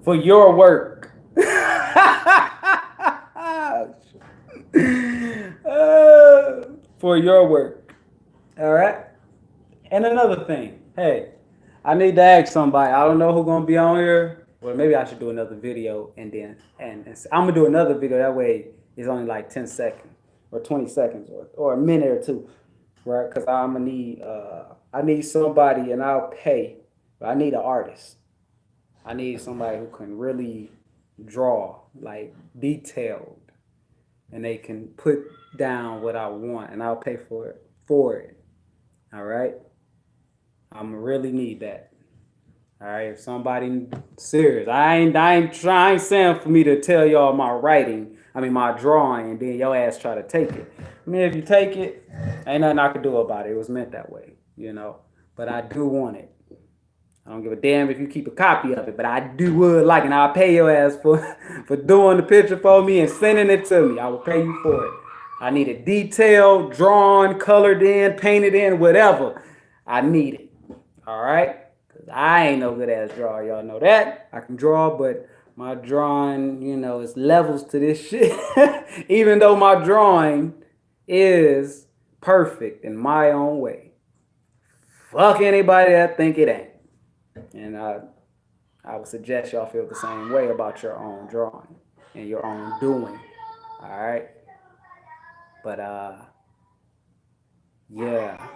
for your work. For your work. All right? And another thing, hey, I need to ask somebody. I don't know who's gonna be on here. Well, maybe I should do another video and I'm gonna do another video. That way it's only like 10 seconds or 20 seconds or a minute or two, right? Because I'm gonna need I need somebody, and I'll pay. But I need an artist. I need somebody who can really draw, like detailed, and they can put down what I want, and I'll pay for it. All right? I'm really need that. All right, if somebody serious, I ain't saying for me to tell y'all my drawing, and then your ass try to take it. I mean, if you take it, ain't nothing I can do about it. It was meant that way, you know. But I do want it. I don't give a damn if you keep a copy of it, but I would like it, and I'll pay your ass for doing the picture for me and sending it to me. I will pay you for it. I need it detailed, drawn, colored in, painted in, whatever. I need it. All right? Because I ain't no good ass drawer. Y'all know that. I can draw, but my drawing, is levels to this shit. Even though my drawing is perfect in my own way. Fuck anybody that think it ain't. And I would suggest y'all feel the same way about your own drawing and your own doing. All right? But yeah.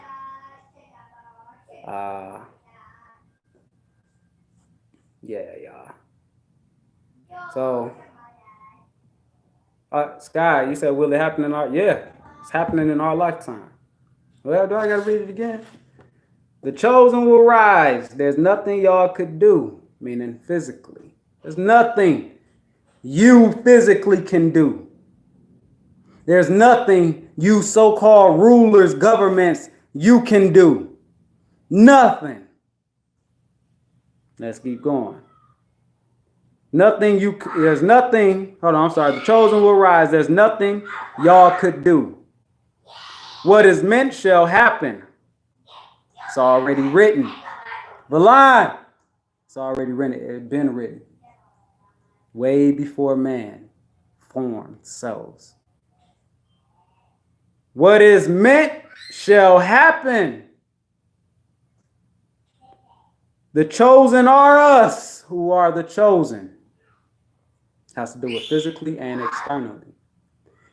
Yeah, y'all. So Sky, you said, will it happen in our? Yeah, it's happening in our lifetime. Well, do I gotta read it again? The chosen will rise. There's nothing y'all could do, meaning physically. There's nothing you physically can do. There's nothing you so-called rulers, governments, you can do. Nothing. Let's keep going. There's nothing, hold on, I'm sorry. The chosen will rise. There's nothing y'all could do. What is meant shall happen. It's already written. Valon, it's already written. It's been written. Way before man formed cells. What is meant shall happen. The chosen are us who are the chosen. Has to do with physically and externally.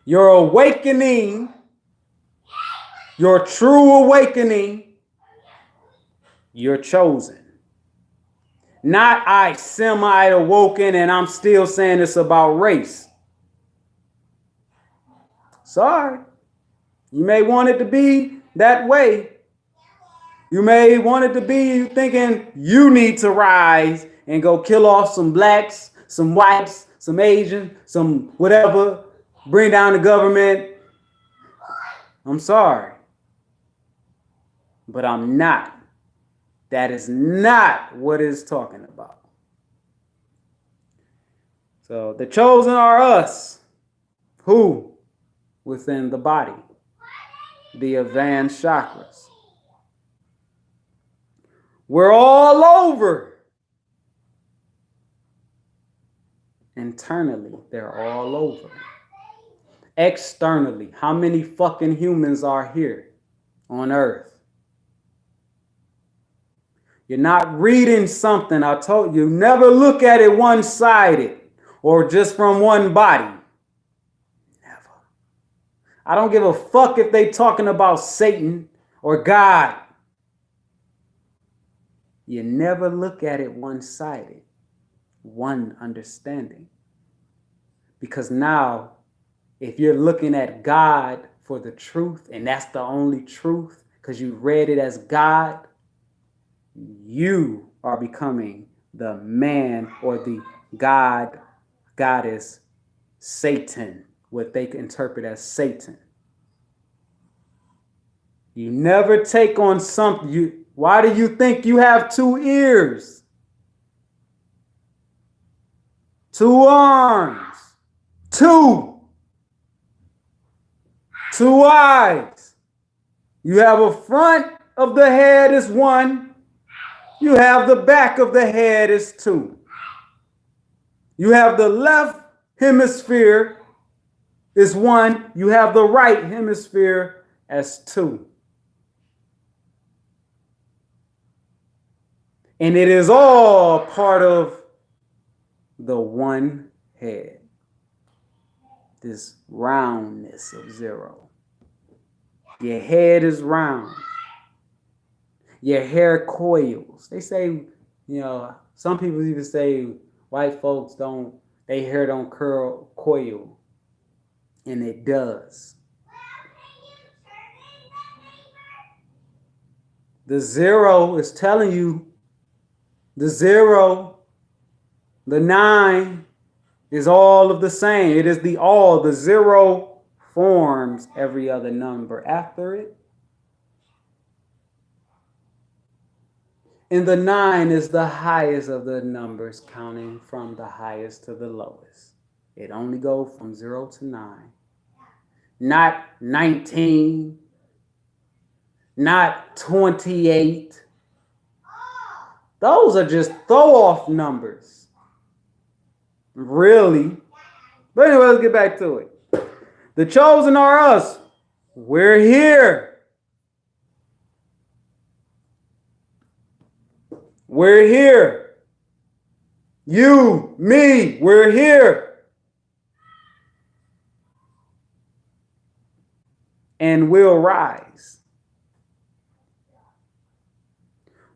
Your awakening, your true awakening, you're chosen. Not I semi-awoken and I'm still saying it's about race. Sorry. You may want it to be that way. You may want it to be thinking you need to rise and go kill off some blacks, some whites, some Asians, some whatever, bring down the government. I'm sorry. But I'm not. That is not what it's talking about. So the chosen are us. Who? Within the body. The advanced chakras. We're all over. Internally, they're all over. Externally, how many fucking humans are here on Earth? You're not reading something. I told you, never look at it one-sided or just from one body. Never. I don't give a fuck if they talking about Satan or God. You never look at it one-sided, one understanding. Because now, if you're looking at God for the truth, and that's the only truth, because you read it as God, you are becoming the man or the God, goddess, Satan, what they interpret as Satan. You never take on something. Why do you think you have 2 ears? 2 arms? 2 eyes. You have a front of the head is 1. You have the back of the head is 2. You have the left hemisphere is 1. You have the right hemisphere as 2. And it is all part of the one head. This roundness of 0. Your head is round. Your hair coils. They say, some people even say white folks their hair don't coil. And it does. The 0 is telling you, the 0, the 9 is all of the same. It is the all. The 0 forms every other number after it. And the 9 is the highest of the numbers, counting from the highest to the lowest. It only goes from 0 to 9. Not 19. Not 28. Those are just throw-off numbers. Really. But anyway, let's get back to it. The chosen are us. We're here. We're here. You, me, we're here. and will rise.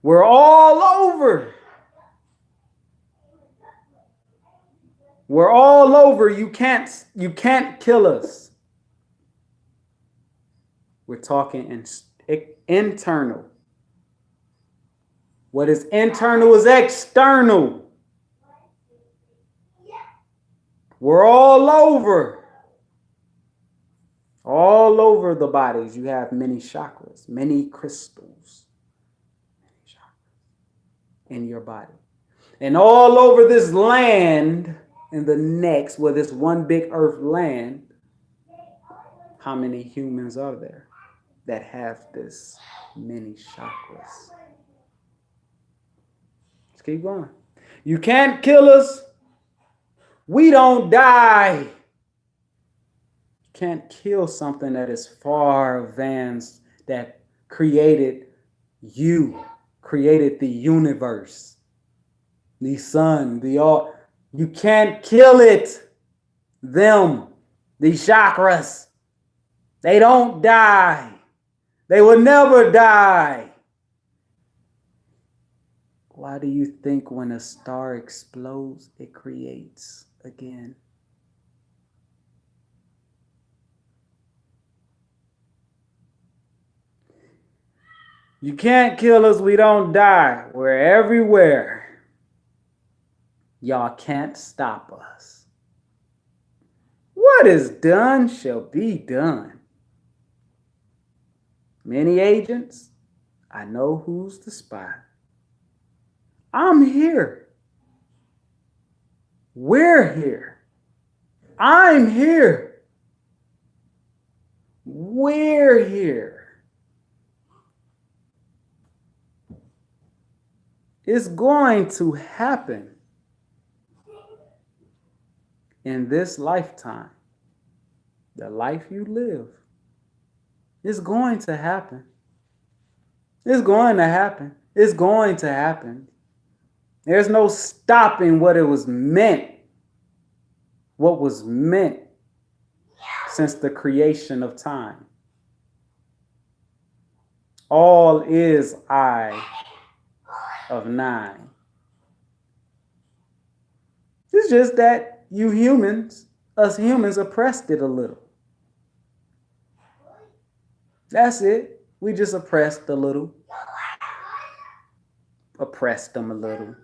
We're all over. We're all over. You can't kill us. We're talking internal. What is internal is external. We're all over. All over the bodies. You have many chakras, many crystals in your body. And all over this land and the next, well, this one big earth land, how many humans are there that have this many chakras? Let's keep going. You can't kill us. We don't die. You can't kill something that is far advanced, that created you, created the universe, the sun, the all. You can't kill it. Them, the chakras, they don't die. They will never die. Why do you think when a star explodes, it creates again? You can't kill us, we don't die. We're everywhere. Y'all can't stop us. What is done shall be done. Many agents, I know who's the spy. I'm here. We're here. I'm here. We're here. It's going to happen in this lifetime. The life you live. It's going to happen. It's going to happen. It's going to happen. There's no stopping what it was meant. What was meant since the creation of time. All is I of 9. It's just that you humans, us humans, oppressed it a little. That's it. We just oppressed a little. Oppressed them a little.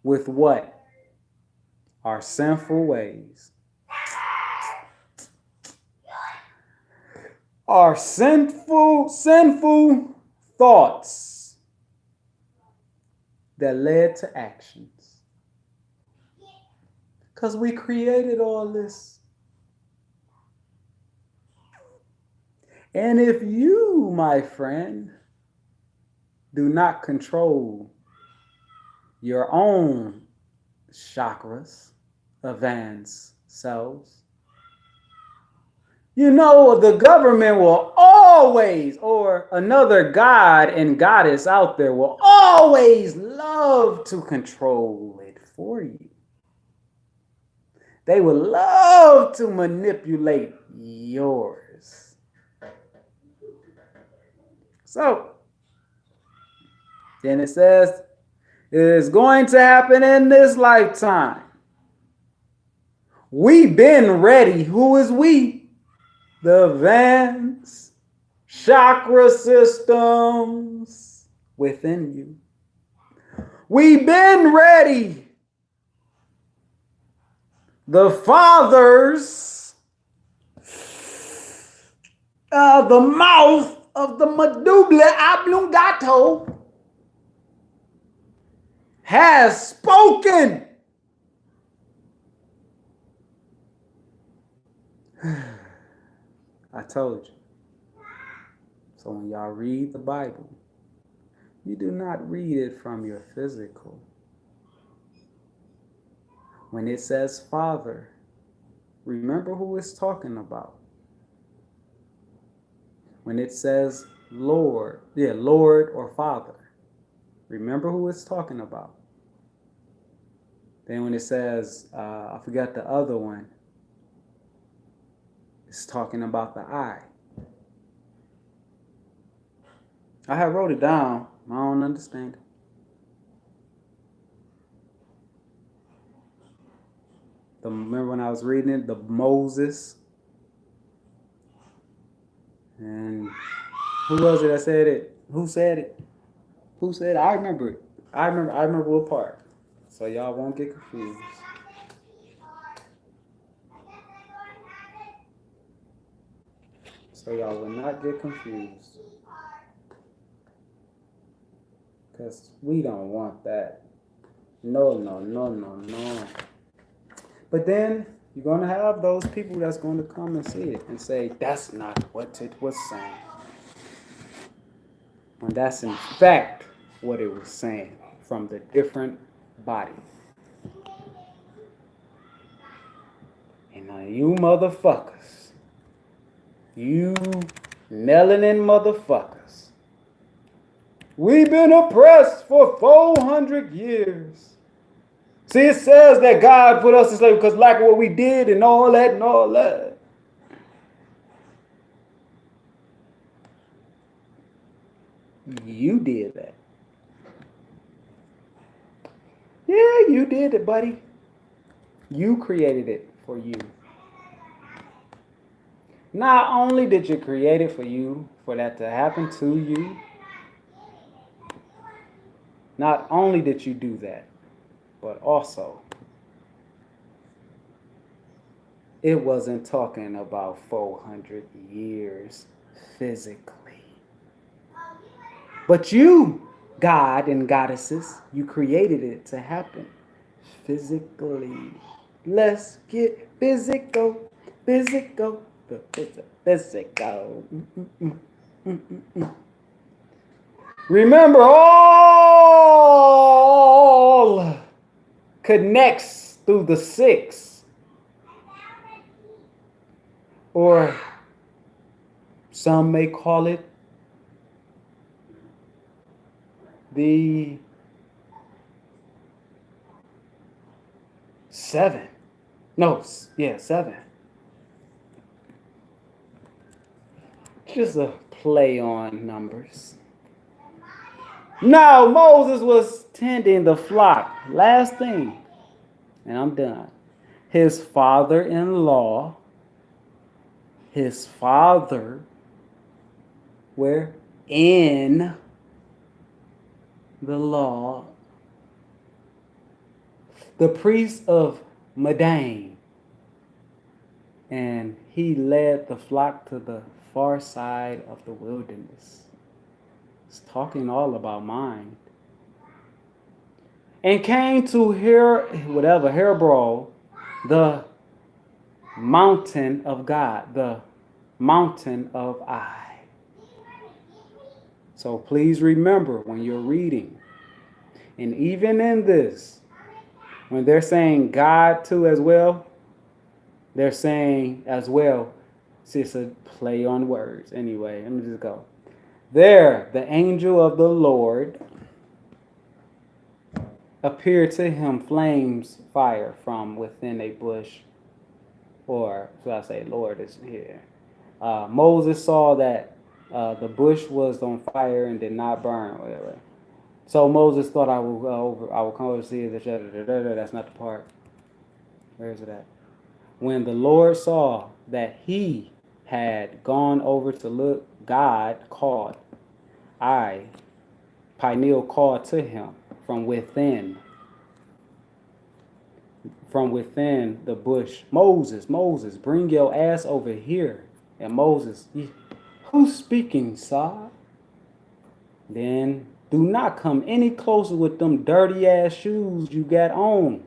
With what? Our sinful ways. Our sinful thoughts that led to actions. Because we created all this. And if you, my friend, do not control your own chakras, advanced selves, you know the government will always, or another god and goddess out there will always love to control it for you. They will love to manipulate yours. So, then it says, it is going to happen in this lifetime. We've been ready. Who is we? The advanced chakra systems within you. We've been ready. The fathers, the mouth of the medulla oblongata has spoken. I told you. So when y'all read the Bible, you do not read it from your physical. When it says Father, remember who it's talking about. When it says Lord, Lord or Father, remember who it's talking about. Then when it says, I forgot the other one, it's talking about the I. I had wrote it down. I don't understand it. Remember when I was reading it, the Moses, and who was it that said it? Who said it? Who said it? I remember it. I remember what part. So y'all won't get confused. So y'all will not get confused. Because we don't want that. No, no, no, no, no. But then you're going to have those people that's going to come and see it and say, that's not what it was saying. And that's in fact what it was saying from the different body. And now you motherfuckers, you melanin motherfuckers, we've been oppressed for 400 years. See, it says that God put us in slavery because like what we did and all that and all that. You did that. Yeah, you did it, buddy. You created it for you. Not only did you create it for you, for that to happen to you, not only did you do that, but also, it wasn't talking about 400 years physically. But you, God and goddesses, you created it to happen physically. Let's get physical, physical, physical. Remember, all connects through the six. Or some may call it the 7. No, yeah, 7. Just a play on numbers. Now Moses was tending the flock. Last thing, and I'm done. His father-in-law, his father, where? In the law, the priest of Midian, and he led the flock to the far side of the wilderness. It's talking all about mind. And came to Herbron, the mountain of God, the mountain of I. So please remember when you're reading, and even in this, when they're saying God too as well, they're saying as well, see, it's a play on words. Anyway, let me just go. There, the angel of the Lord appeared to him flames fire from within a bush, or should I say Lord is here. Moses saw that the bush was on fire and did not burn, whatever. So Moses thought, I will come over to see it. That's not the part. Where is it at? When the Lord saw that he had gone over to look, God called. Peniel called to him from within the bush. Moses, bring your ass over here. And Moses, who's speaking, sir? Then do not come any closer with them dirty ass shoes you got on.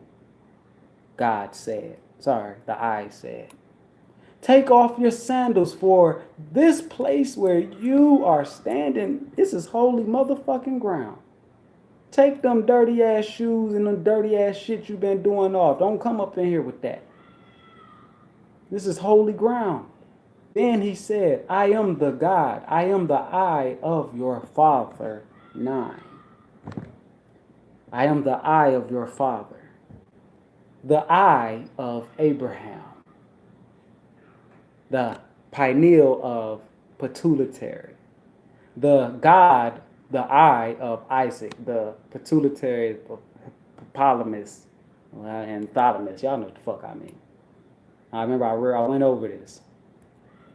God said. Sorry, the I said. Take off your sandals, for this place where you are standing, this is holy motherfucking ground. Take them dirty ass shoes and them dirty ass shit you've been doing off. Don't come up in here with that. This is holy ground. Then he said, I am the God. I am the I of your father. 9. I am the I of your father. The I of Abraham. The pineal of pituitary. the God, the eye of Isaac, the pituitary hypothalamus and thalamus. Y'all know what the fuck I mean. I remember I went over this.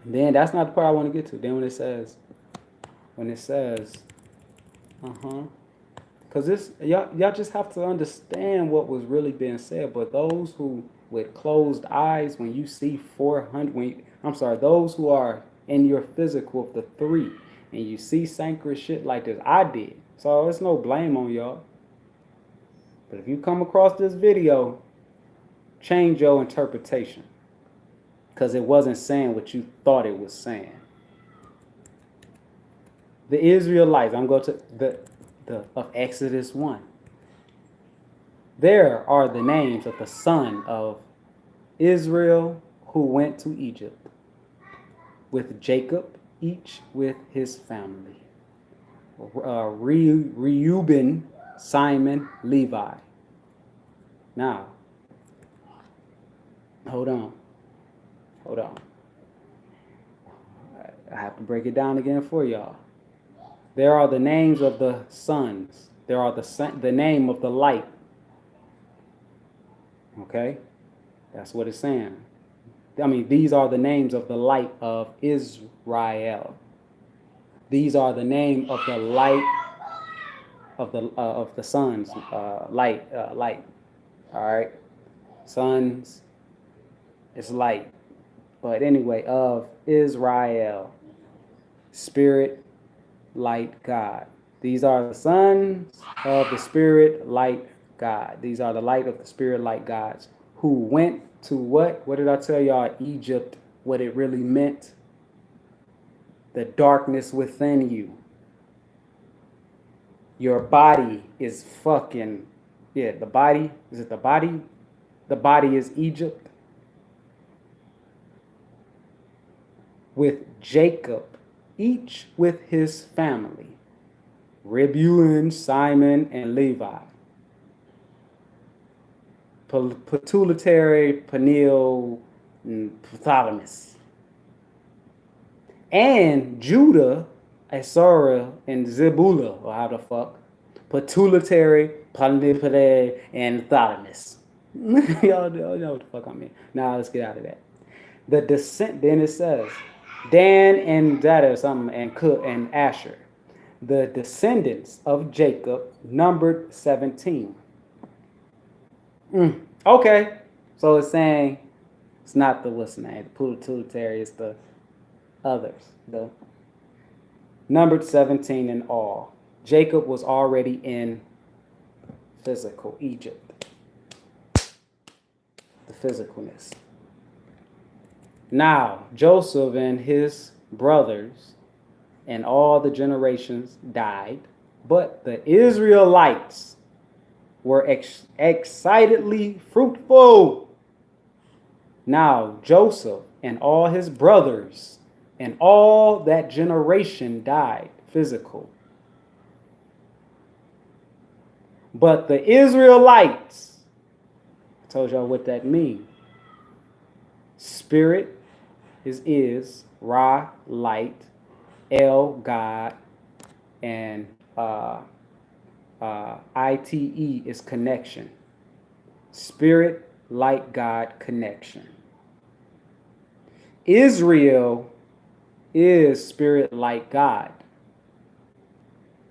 And then that's not the part I want to get to. Then when it says, because this y'all just have to understand what was really being said. But those who with closed eyes, when you see 400, those who are in your physical of the three, and you see sacred shit like this, I did. So it's no blame on y'all. But if you come across this video, change your interpretation, because it wasn't saying what you thought it was saying. The Israelites, I'm going to the of Exodus 1. There are the names of the son of Israel who went to Egypt with Jacob, each with his family. Reuben, Simon, Levi. Now, hold on. I have to break it down again for y'all. There are the names of the sons. There are the name of the light. Okay? That's what it's saying. I mean, these are the names of the light of Israel. These are the name of the light of the sons. Light. All right? Sons is light. But anyway, of Israel. Spirit, light, God. These are the sons of the Spirit, light, God. These are the light of the Spirit, light, gods, who went to what? What did I tell y'all? Egypt, what it really meant? The darkness within you. Your body is fucking, the body, is it the body? The body is Egypt. With Jacob, each with his family. Reuben, Simon, and Levi. Pituitary, pineal, and hypothalamus. And Judah, Asara, and Zebulun, or how the fuck. Pituitary, pineal, and thalamus. Y'all know what the fuck I mean. Now let's get out of that. The descent, then it says, Dan and Zada, something, and Cook and Asher. The descendants of Jacob numbered 17. Okay. So it's saying it's not the what's the name, the pituitary, it's the others. The numbered 17 in all. Jacob was already in physical Egypt. The physicalness. Now, Joseph and his brothers and all the generations died, but the Israelites were excitedly fruitful. Now, Joseph and all his brothers and all that generation died, physical. But the Israelites, I told y'all what that means. Spirit is Ra, light, El, God, and ITE is connection. Spirit, light, God, connection. Israel is spirit, light, God.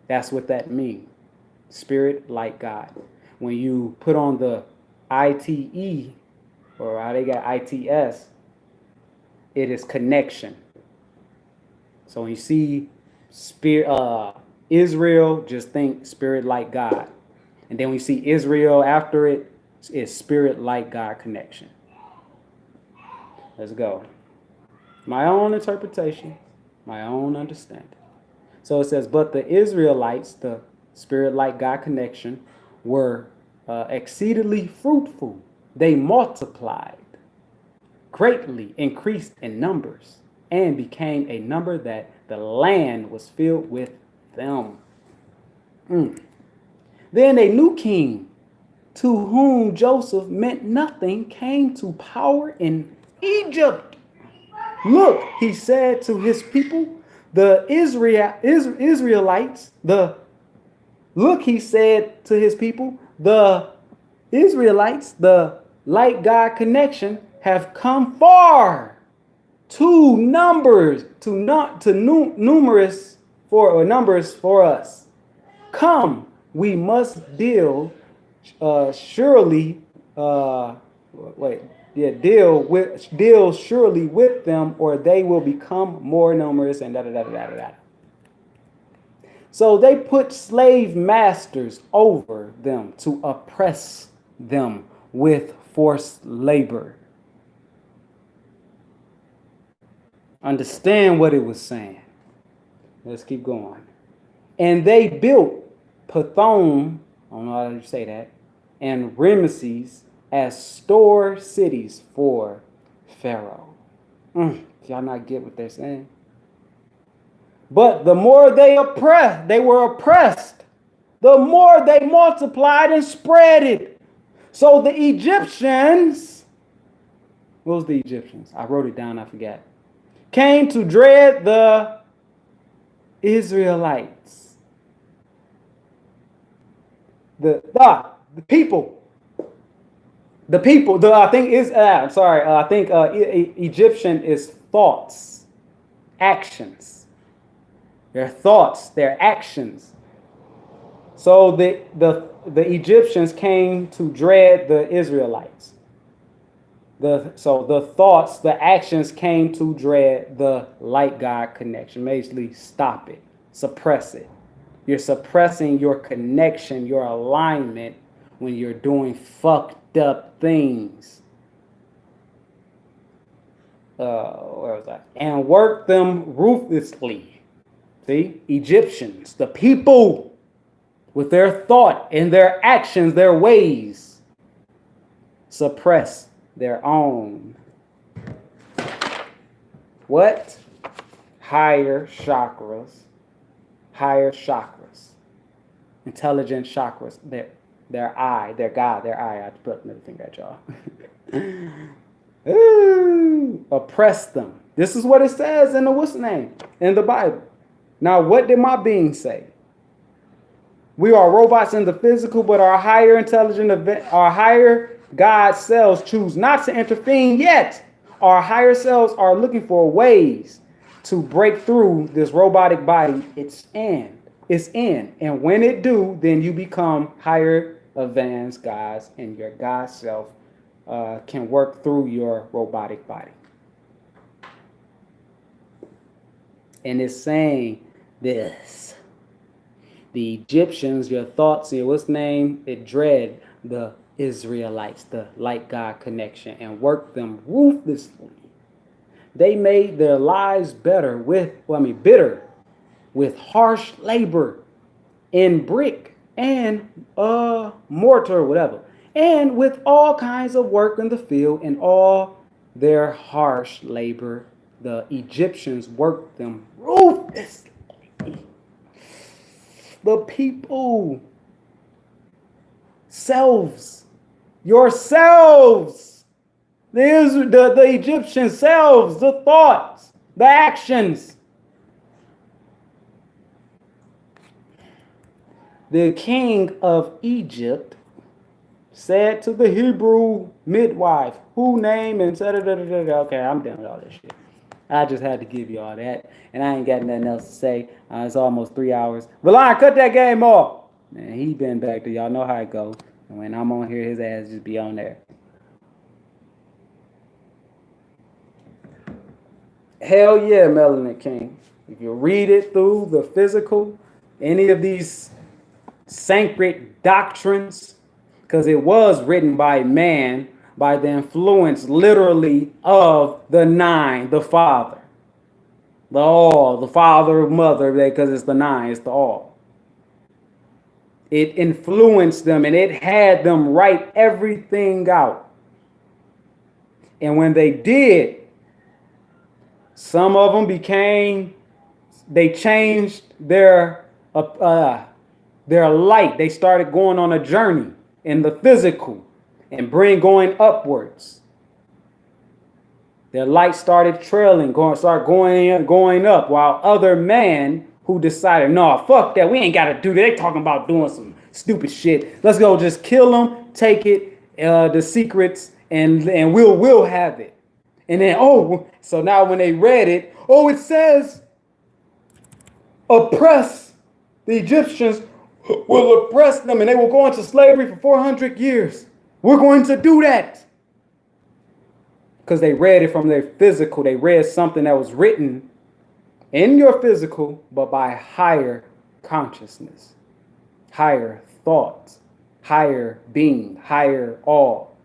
That's what that means. Spirit, light, God. When you put on the ITE, or how they got ITS, it is connection. So when you see spirit, Israel, just think spirit, light, God. And then we see Israel after it, is spirit, light, God connection. Let's go. My own interpretation, my own understanding. So it says, but the Israelites, the spirit, light, God connection, were exceedingly fruitful. They multiplied, greatly increased in numbers, and became a number that the land was filled with them. Then a new king, to whom Joseph meant nothing, came to power in Egypt. Look, he said to his people, The Israelites, look, he said to his people, the Israelites, the light God connection, have come far, too numerous for us. Come, we must deal surely. Deal surely with them, or they will become more numerous, and da da da da da da. So they put slave masters over them to oppress them with forced labor. Understand what it was saying. Let's keep going. And they built Pithom, I don't know how you say that, and Ramesses as store cities for Pharaoh. Y'all not get what they're saying? But the more they were oppressed, the more they multiplied and spread it. So the Egyptians, what was the Egyptians? I wrote it down, I forgot. Came to dread the Israelites. The people. Egyptian is thoughts, actions. Their thoughts, their actions. So the Egyptians came to dread the Israelites. The thoughts, the actions came to dread the light God connection. Basically, stop it, suppress it. You're suppressing your connection, your alignment when you're doing fucked up things. Where was I? And work them ruthlessly. See, Egyptians, the people, with their thought and their actions, their ways, suppress their own. What? Higher chakras, intelligent chakras, their eye, their God, their eye. I have to put another finger at y'all. Ooh, oppress them. This is what it says in the Bible. Now, what did my being say? We are robots in the physical, but our higher God selves choose not to intervene yet. Our higher selves are looking for ways to break through this robotic body it's in. And when it do, then you become higher advanced gods, and your God self can work through your robotic body. And it's saying this. The Egyptians, your thoughts, it dread the Israelites, the light God connection, and worked them ruthlessly. They made their lives bitter with harsh labor in brick and mortar, whatever, and with all kinds of work in the field. And all their harsh labor, the Egyptians worked them ruthlessly. The people, yourselves, the Egyptian selves, the thoughts, the actions. The king of Egypt said to the Hebrew midwife, who named and said, okay, I'm done with all this shit. I just had to give you all that, and I ain't got nothing else to say. It's almost 3 hours. Valon, cut that game off. Man, he been back there. Y'all know how it goes. And when I'm on here, his ass just be on there. Hell yeah, Melanin King. If you read it through the physical, any of these sacred doctrines, because it was written by man, by the influence literally of the nine, the Father. The all, the Father, Mother, because it's the nine, it's the all. It influenced them, and it had them write everything out. And when they did, some of them they changed their light. They started going on a journey in the physical and going upwards. Their light started trailing, going up, while other man who decided, no, fuck that, we ain't got to do that. They talking about doing some stupid shit. Let's go, just kill them, take it, the secrets, and we'll have it. And then so now when they read it, it says, oppress the Egyptians will oppress them, and they will go into slavery for 400 years. We're going to do that. Because they read it from their physical. They read something that was written in your physical, but by higher consciousness, higher thoughts, higher being, higher all,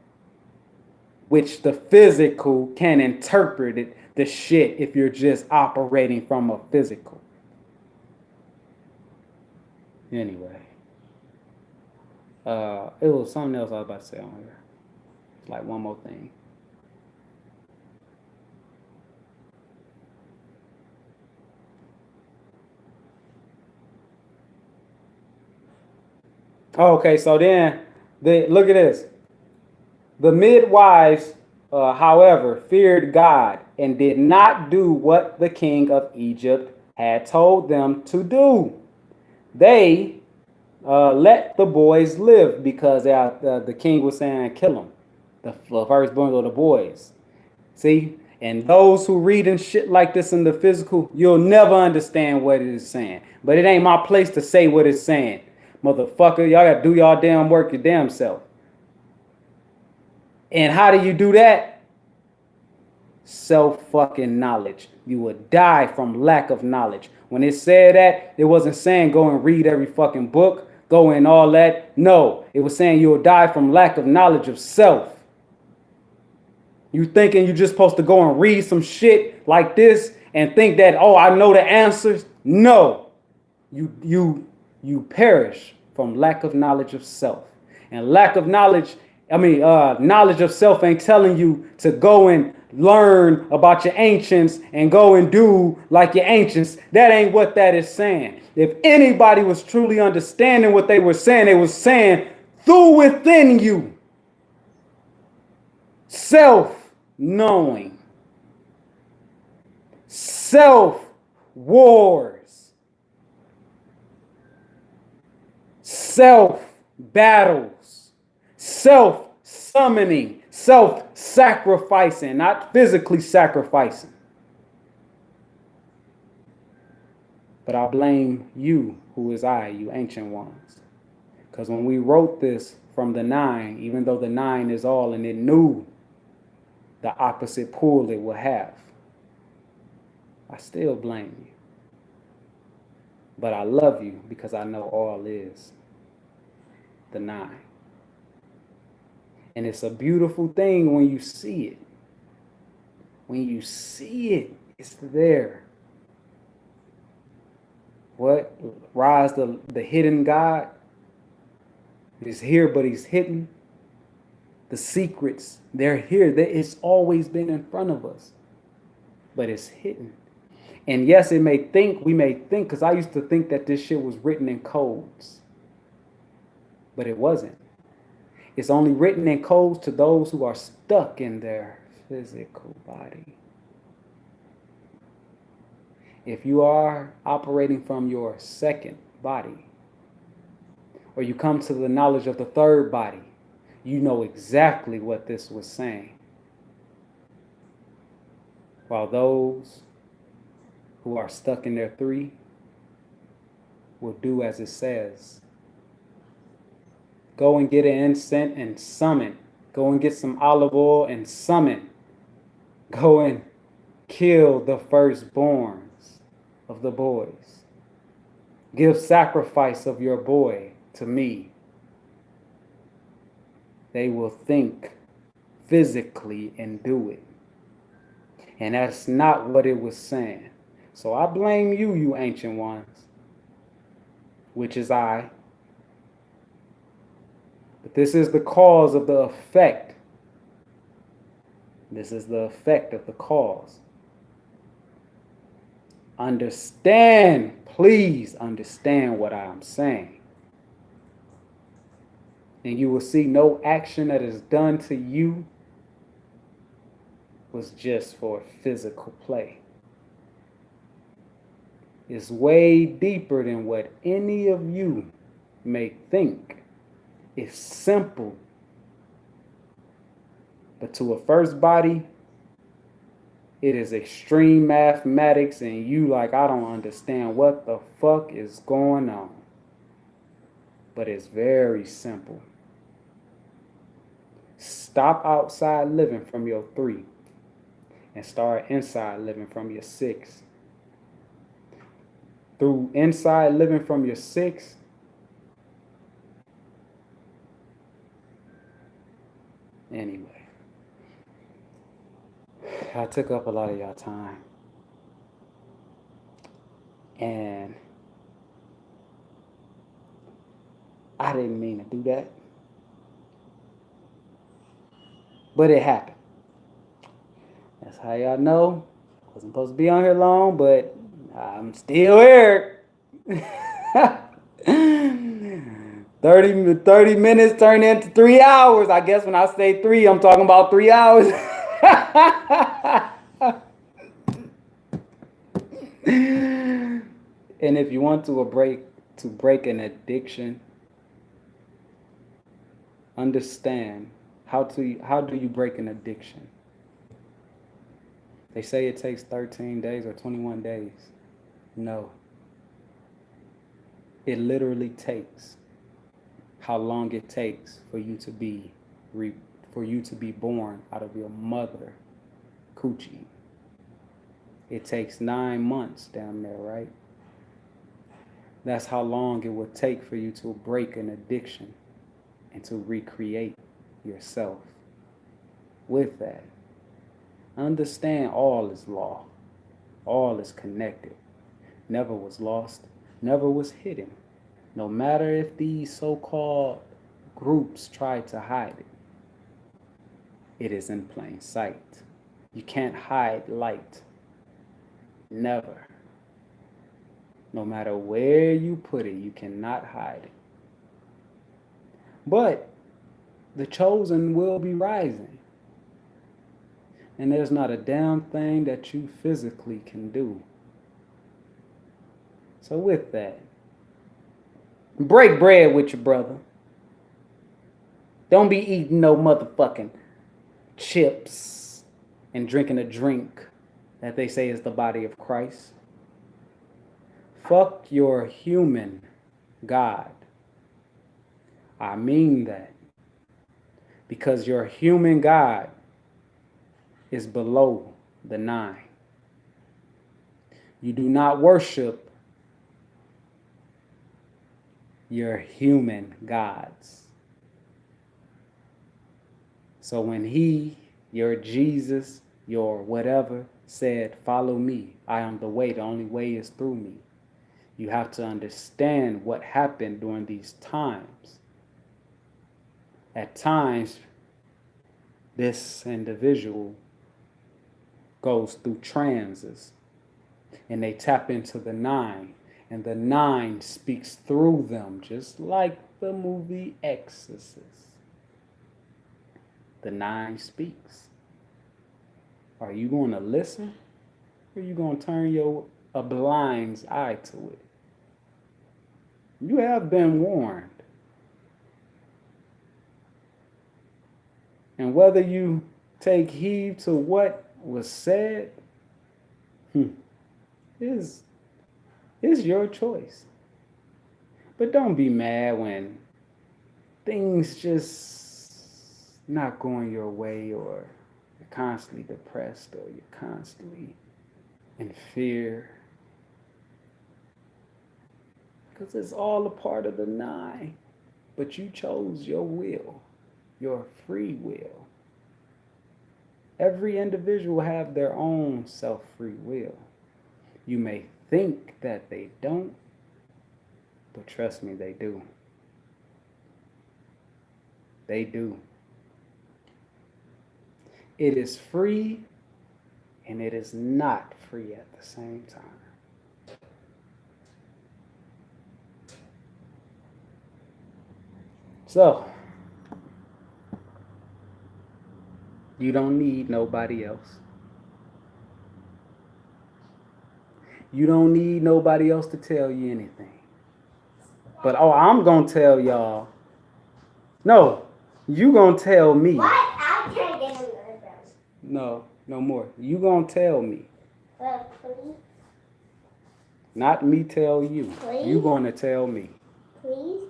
which the physical can interpret it, the shit, if you're just operating from a physical. Anyway, it was something else I was about to say on here. It's like one more thing. Okay, so then look at this. The midwives, however, feared God and did not do what the king of Egypt had told them to do. They let the boys live because the king was saying kill them, the firstborn of the boys. See? And those who read and shit like this in the physical, you'll never understand what it is saying. But it ain't my place to say what it's saying. Motherfucker, y'all got to do y'all damn work your damn self. And how do you do that? Self-fucking knowledge. You would die from lack of knowledge. When it said that, it wasn't saying go and read every fucking book, go and all that. No, it was saying you'll die from lack of knowledge of self. You thinking you're just supposed to go and read some shit like this and think that, I know the answers? No. You perish from lack of knowledge of self. And lack of knowledge, knowledge of self ain't telling you to go and learn about your ancients and go and do like your ancients. That ain't what that is saying. If anybody was truly understanding what they were saying through within you, self-knowing, self-wars, self-battles, self-summoning, self-sacrificing, not physically sacrificing. But I blame you, who is I, you ancient ones. Because when we wrote this from the 9, even though the 9 is all and it knew the opposite pull it will have, I still blame you. But I love you because I know all is the 9. And it's a beautiful thing when you see it. When you see it, it's there. What? Rise the hidden God? He's here, but he's hidden. The secrets, they're here. It's always been in front of us, but it's hidden. And yes, we may think, because I used to think that this shit was written in codes, but it wasn't. It's only written in codes to those who are stuck in their physical body. If you are operating from your second body, or you come to the knowledge of the third body, you know exactly what this was saying. While those who are stuck in their 3 will do as it says. Go and get an incense and summon. Go and get some olive oil and summon. Go and kill the firstborns of the boys. Give sacrifice of your boy to me. They will think physically and do it. And that's not what it was saying. So I blame you, you ancient ones, which is I. But this is the cause of the effect. This is the effect of the cause. Understand, please understand what I'm saying. And you will see no action that is done to you was just for physical play. It's way deeper than what any of you may think. It's simple. But to a first body, it is extreme mathematics, and you like, I don't understand what the fuck is going on. But it's very simple. Stop outside living from your 3 and start inside living from your 6. Through inside living from your 6, anyway, I took up a lot of y'all time. And I didn't mean to do that. But it happened. That's how y'all know. Wasn't supposed to be on here long, but I'm still here. 30 minutes turned into 3 hours. I guess when I say 3, I'm talking about 3 hours. And if you want to break an addiction, understand how do you break an addiction? They say it takes 13 days or 21 days. No. It literally takes how long it takes for you to be born out of your mother coochie. It takes 9 months down there, right? That's how long it would take for you to break an addiction and to recreate yourself. With that, understand all is law. All is connected. Never was lost. Never was hidden. No matter if these so-called groups try to hide it, it is in plain sight. You can't hide light. Never. No matter where you put it, you cannot hide it. But the chosen will be rising. And there's not a damn thing that you physically can do. So with that, break bread with your brother. Don't be eating no motherfucking chips and drinking a drink that they say is the body of Christ. Fuck your human God. I mean that. Because your human God is below the 9. You do not worship your human gods. So when your Jesus, your whatever, said, follow me, I am the way, the only way is through me. You have to understand what happened during these times. At times, this individual goes through trances and they tap into the 9, and the 9 speaks through them, just like the movie Exorcist. The 9 speaks. Are you going to listen, or are you going to turn a blind eye to it? You have been warned. And whether you take heed to what was said, is your choice. But don't be mad when things just not going your way, or you're constantly depressed, or you're constantly in fear. Because it's all a part of the 9. But you chose your will, your free will. Every individual have their own self-free will. You may think that they don't, but trust me, they do. They do. It is free, and it is not free at the same time. So, you don't need nobody else. You don't need nobody else to tell you anything. But I'm gonna tell y'all. No, you gonna tell me. What? I can't get another brownie. No more. You gonna tell me. Please, Not me tell you. Please? You gonna tell me please.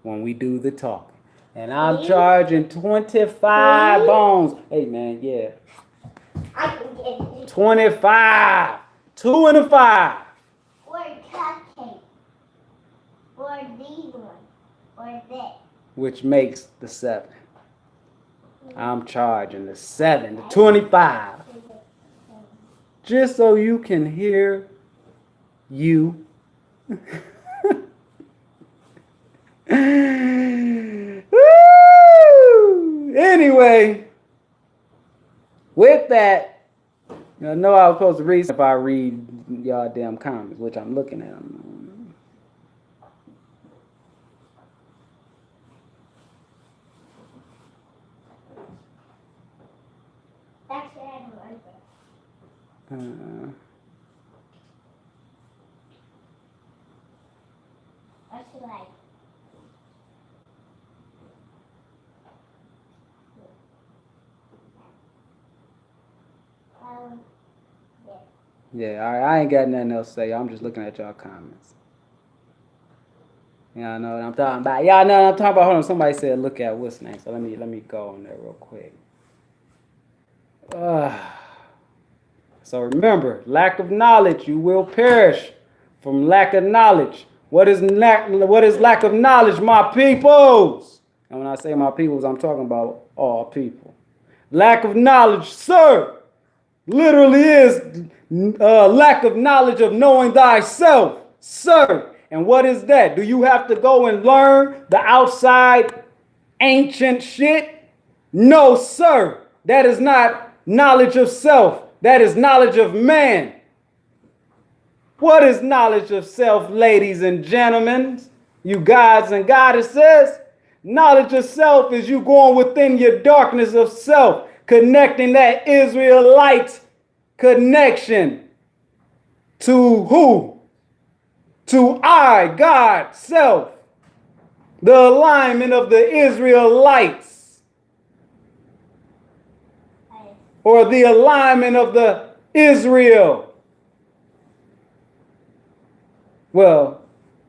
when we do the talking. And I'm Please? charging 25 Please? bones. Hey man, yeah. I can get it. 25. 2 and a 5. Or cupcake. Or these one. Or that. Which makes the 7. I'm charging the 7, the 25. Just so you can hear you. Woo! Anyway, with that, I know I was supposed to read if I read y'all damn comments, which I'm looking at them. Actually, I don't like it. What's it like? Yeah, all right, I ain't got nothing else to say. I'm just looking at y'all comments. Y'all know what I'm talking about. Y'all know what I'm talking about. Hold on, somebody said look at what's name. So let me go on there real quick. So remember, lack of knowledge, you will perish from lack of knowledge. What is lack of knowledge, my peoples? And when I say my peoples, I'm talking about all people. Lack of knowledge, sir, literally is lack of knowledge of knowing thyself, sir. And what is that? Do you have to go and learn the outside ancient shit? No, sir. That is not knowledge of self. That is knowledge of man. What is knowledge of self, ladies and gentlemen? You gods and goddesses? Knowledge of self is you going within your darkness of self, connecting that Israelite connection to who? To I, God, self. The alignment of the Israelites. Or the alignment of the Israel. Well,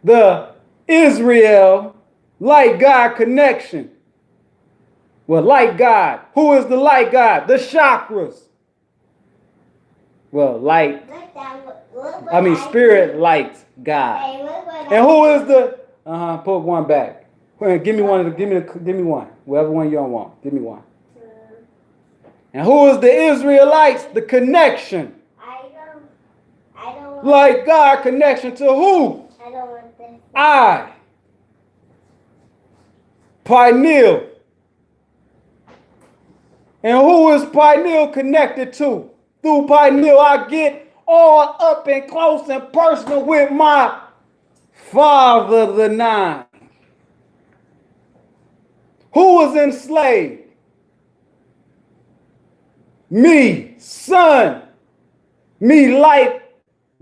the Israel light God connection. Well, light God. Who is the light God? The chakras. Well, light. Spirit light God. Hey, look what And who is the? Put one back. Give me one. Give me one. Whatever one you don't want. Give me one. And who is the Israelites? The connection. I don't want, Like God connection to who? I don't want this. I. Pineal. And who is pineal connected to? Through pineal, I get all up and close and personal with my Father, the Nine. Who was enslaved? Me, son. Me, light,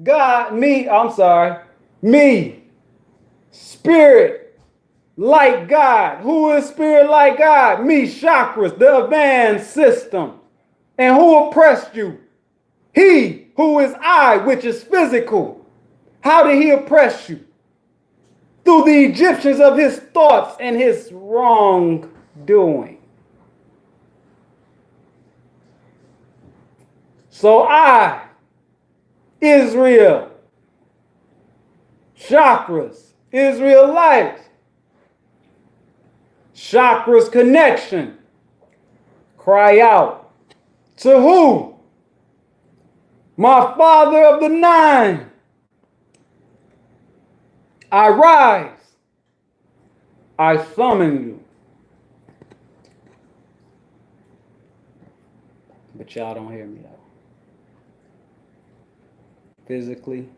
God. Me, spirit, light, God. Who is spirit, light, God? Me, chakras, the advanced system. And who oppressed you? He, who is I, which is physical. How did he oppress you? Through the Egyptians of his thoughts and his wrongdoing. So I, Israel, chakras, Israelites, chakras connection, cry out to who? My Father of the Nine. I rise. I summon you. But y'all don't hear me though. Physically,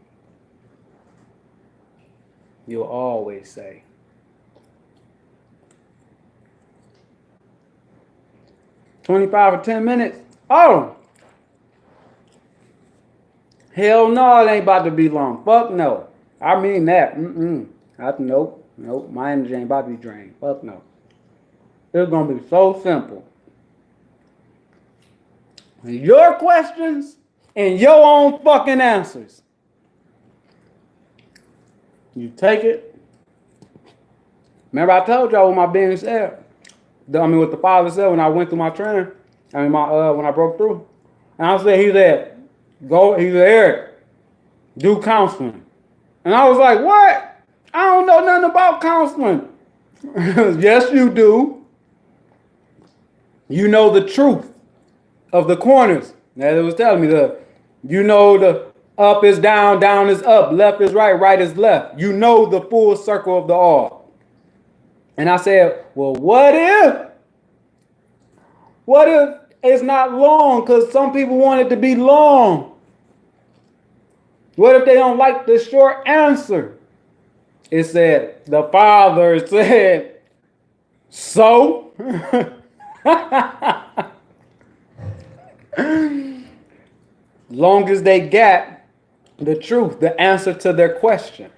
you'll always say, "25 or 10 minutes." Oh, Hell no, it ain't about to be long. Fuck no. I mean that. Nope. My energy ain't about to be drained. Fuck no. It's gonna be so simple. Your questions and your own fucking answers. You take it. Remember I told y'all what my being said. What the Father said when I went through my training. When I broke through. And I said, he said, Eric, do counseling. And I was like, what? I don't know nothing about counseling. Yes, you do. You know the truth of the corners. As it was telling me, the up is down, down is up, left is right, right is left. You know the full circle of the all. And I said, well, what if it's not long? Because some people want it to be long. What if they don't like the short answer? It said, the Father said, so? Long as they got the truth, the answer to their question.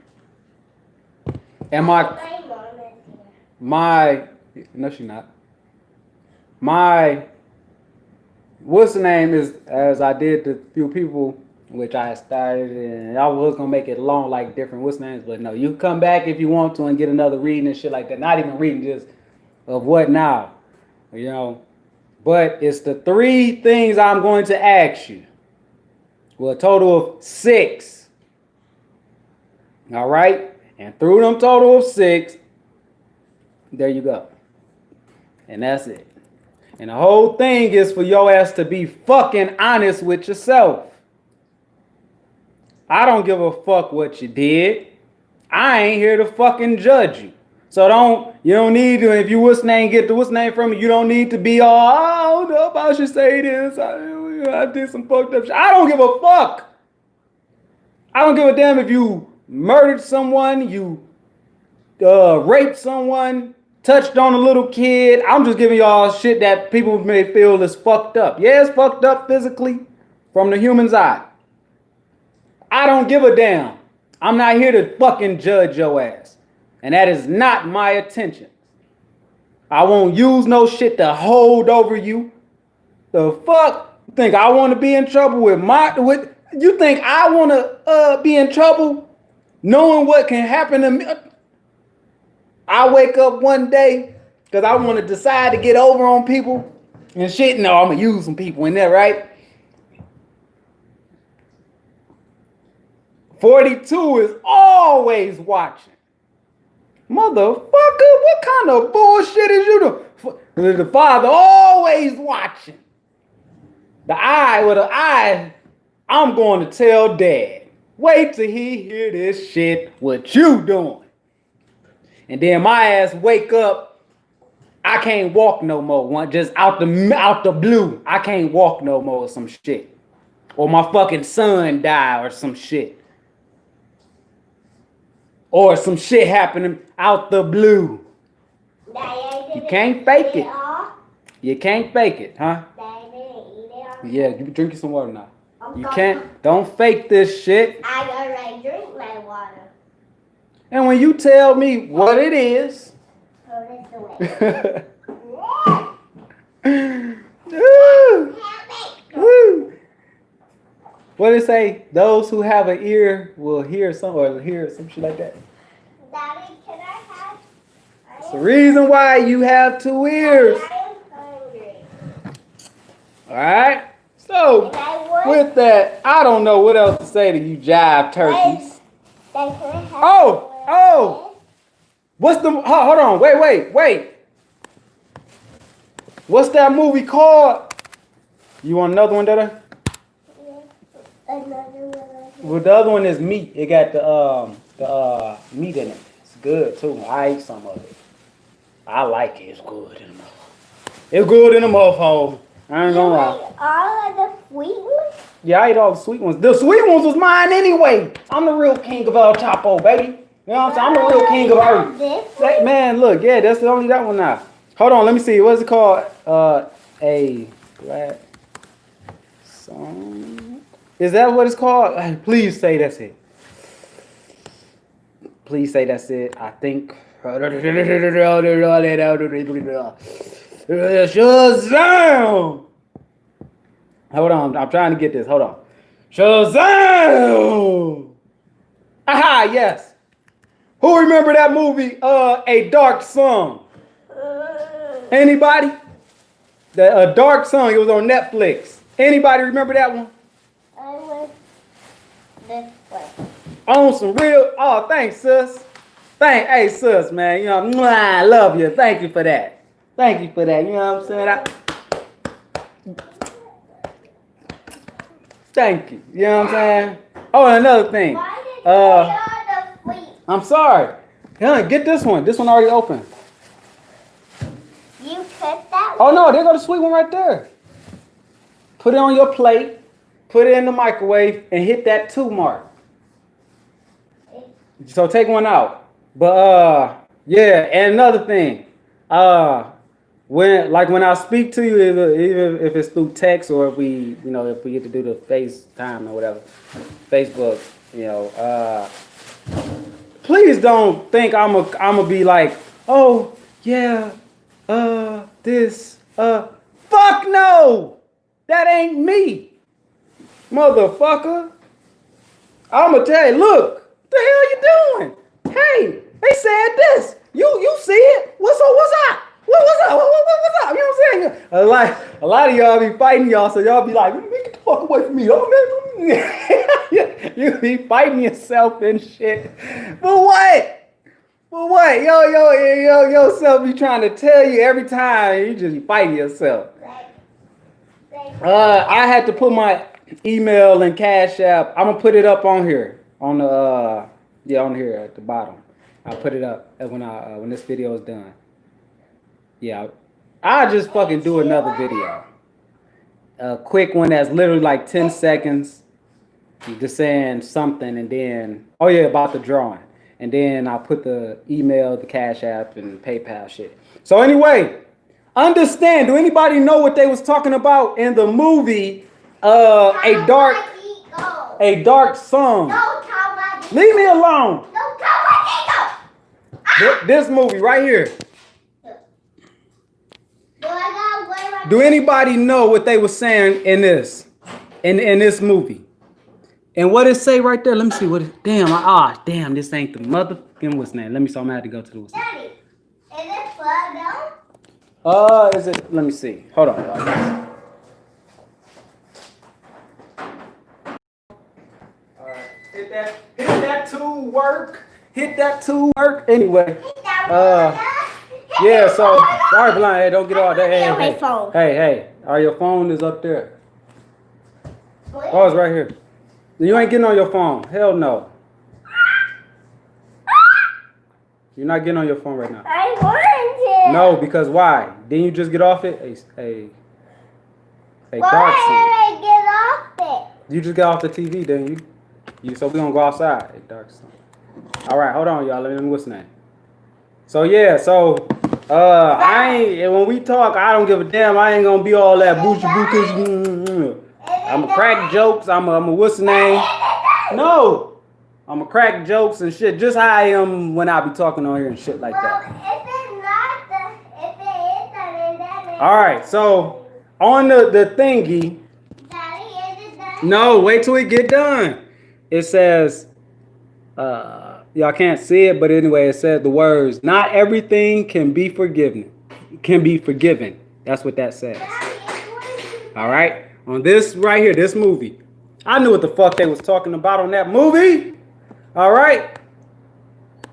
And no, she's not. What's the name is, as I did to few people, which I started, and I was gonna make it long like different what's names, but no, you come back if you want to and get another reading and shit like that. Not even reading, just of what now, you know. But it's the 3 things I'm going to ask you. Well, a total of 6. All right, and through them total of 6, there you go, and that's it. And the whole thing is for your ass to be fucking honest with yourself. I don't give a fuck what you did. I ain't here to fucking judge you. So you don't need to, if you get the what's name from me, you don't need to be all, I don't know if I should say this. I did some fucked up shit. I don't give a fuck. I don't give a damn if you murdered someone, you raped someone, touched on a little kid. I'm just giving y'all shit that people may feel is fucked up. Yeah, it's fucked up physically from the human's eye. I don't give a damn. I'm not here to fucking judge your ass. And that is not my attention. I won't use no shit to hold over you. The fuck? You think I want to be in trouble you think I want to be in trouble knowing what can happen to me? I wake up one day because I want to decide to get over on people and shit. No, I'm going to use some people in there, right? 42 is always watching. Motherfucker, what kind of bullshit is you doing? The Father always watching. The eye, I'm going to tell Dad. Wait till he hear this shit, what you doing. And then my ass wake up, I can't walk no more. Just out the blue, I can't walk no more or some shit. Or my fucking son die or some shit. Or some shit happening out the blue. You can't fake it. You can't fake it, huh? Yeah, you be drinking some water now. You can't, don't fake this shit. I already drink my water. And when you tell me what it is. Throw this away. What did it say? Those who have an ear will hear some shit like that. Daddy, can I have? It's the reason why you have 2 ears. I am hungry. All right. So with that, I don't know what else to say to you, jive turkeys. Oh. What's the? Hold on. Wait. What's that movie called? You want another one, Dada? Well, the other one is meat. It got the meat in it. It's good too. I ate some of it. I like it. It's good in the mouth. It's good in the mouth. I ain't gonna lie. All of the sweet ones? Yeah, I ate all the sweet ones. The sweet ones was mine anyway. I'm the real king of El Chapo, baby. You know what I'm saying? I'm the real king of Earth. Hey, man, look, yeah, that's only that one now. Hold on, let me see. What's it called? A black song. Is that what it's called? Please say that's it. Please say that's it. I think. Shazam! Hold on, I'm trying to get this. Hold on. Shazam! Aha, yes. Who remember that movie, A Dark Song? Anybody? A Dark Song, it was on Netflix. Anybody remember that one? I went this way. On some real, oh, thanks, sis. Hey, sis, man, you know, mwah, I love you. Thank you for that. Thank you for that, you know what I'm saying? Thank you, you know what I'm saying? Oh, and another thing. Why did you put on the sweet? I'm sorry. Get this one. This one already open. You put that Oh, no, there go the sweet one right there. Put it on your plate, put it in the microwave, and hit that 2 mark. So take one out. But yeah, and another thing, when I speak to you, even if it's through text or if we get to do the FaceTime or whatever, Facebook, please don't think I'm a be like, oh yeah, fuck no, that ain't me, motherfucker. I'ma tell you, look. The hell you doing? Hey, they said this. You see it? What's up? What's up? What's up? What's up? You know what I'm saying? A lot of y'all be fighting y'all, so y'all be like, get the fuck away from me. Oh, man. You be fighting yourself and shit. For what? For what? Yourself be trying to tell you every time. You just be fighting yourself. I had to put my email and Cash App. I'm gonna put it up on here. On the on here at the bottom. I'll put it up when this video is done. Yeah, I'll just fucking do another video. A quick one that's literally like 10 seconds. Just saying something and then about the drawing. And then I'll put the email, the Cash App, and PayPal shit. So anyway, understand, do anybody know what they was talking about in the movie A Dark Song? Leave me alone. This movie right here. Do anybody know what they were saying in this movie? And what it say right there? Let me see what it. Damn, this ain't the motherfucking what's name. Let me see. I'm gonna have to go to the what's name. Daddy, is it plugged out? Is it? Let me see. Hold on, y'all. Hit that to work. Hit that to work. Anyway. Yeah, so sorry, blind. Hey, don't get all that. Hey. Your phone is up there. Oh, it's right here. You ain't getting on your phone. Hell no. You're not getting on your phone right now. I want to. No, because why? Didn't you just get off it? A Why dark scene. did I get off it? You just got off the TV, didn't you? So we gonna go outside. A dark scene. All right, hold on, y'all. Let me what's the name. So yeah, when we talk, I don't give a damn. I ain't gonna be all that boochie bookish. I'ma crack jokes. I'ma what's the name? No, I'ma crack jokes and shit. Just how I am when I be talking on here and shit like that. If it is, then All right, so on the thingy. Daddy, is it done? No, wait till we get done. It says, y'all can't see it, but anyway, it says the words, not everything can be forgiven. That's what that says. All right. On this right here, this movie. I knew what the fuck they was talking about on that movie. All right.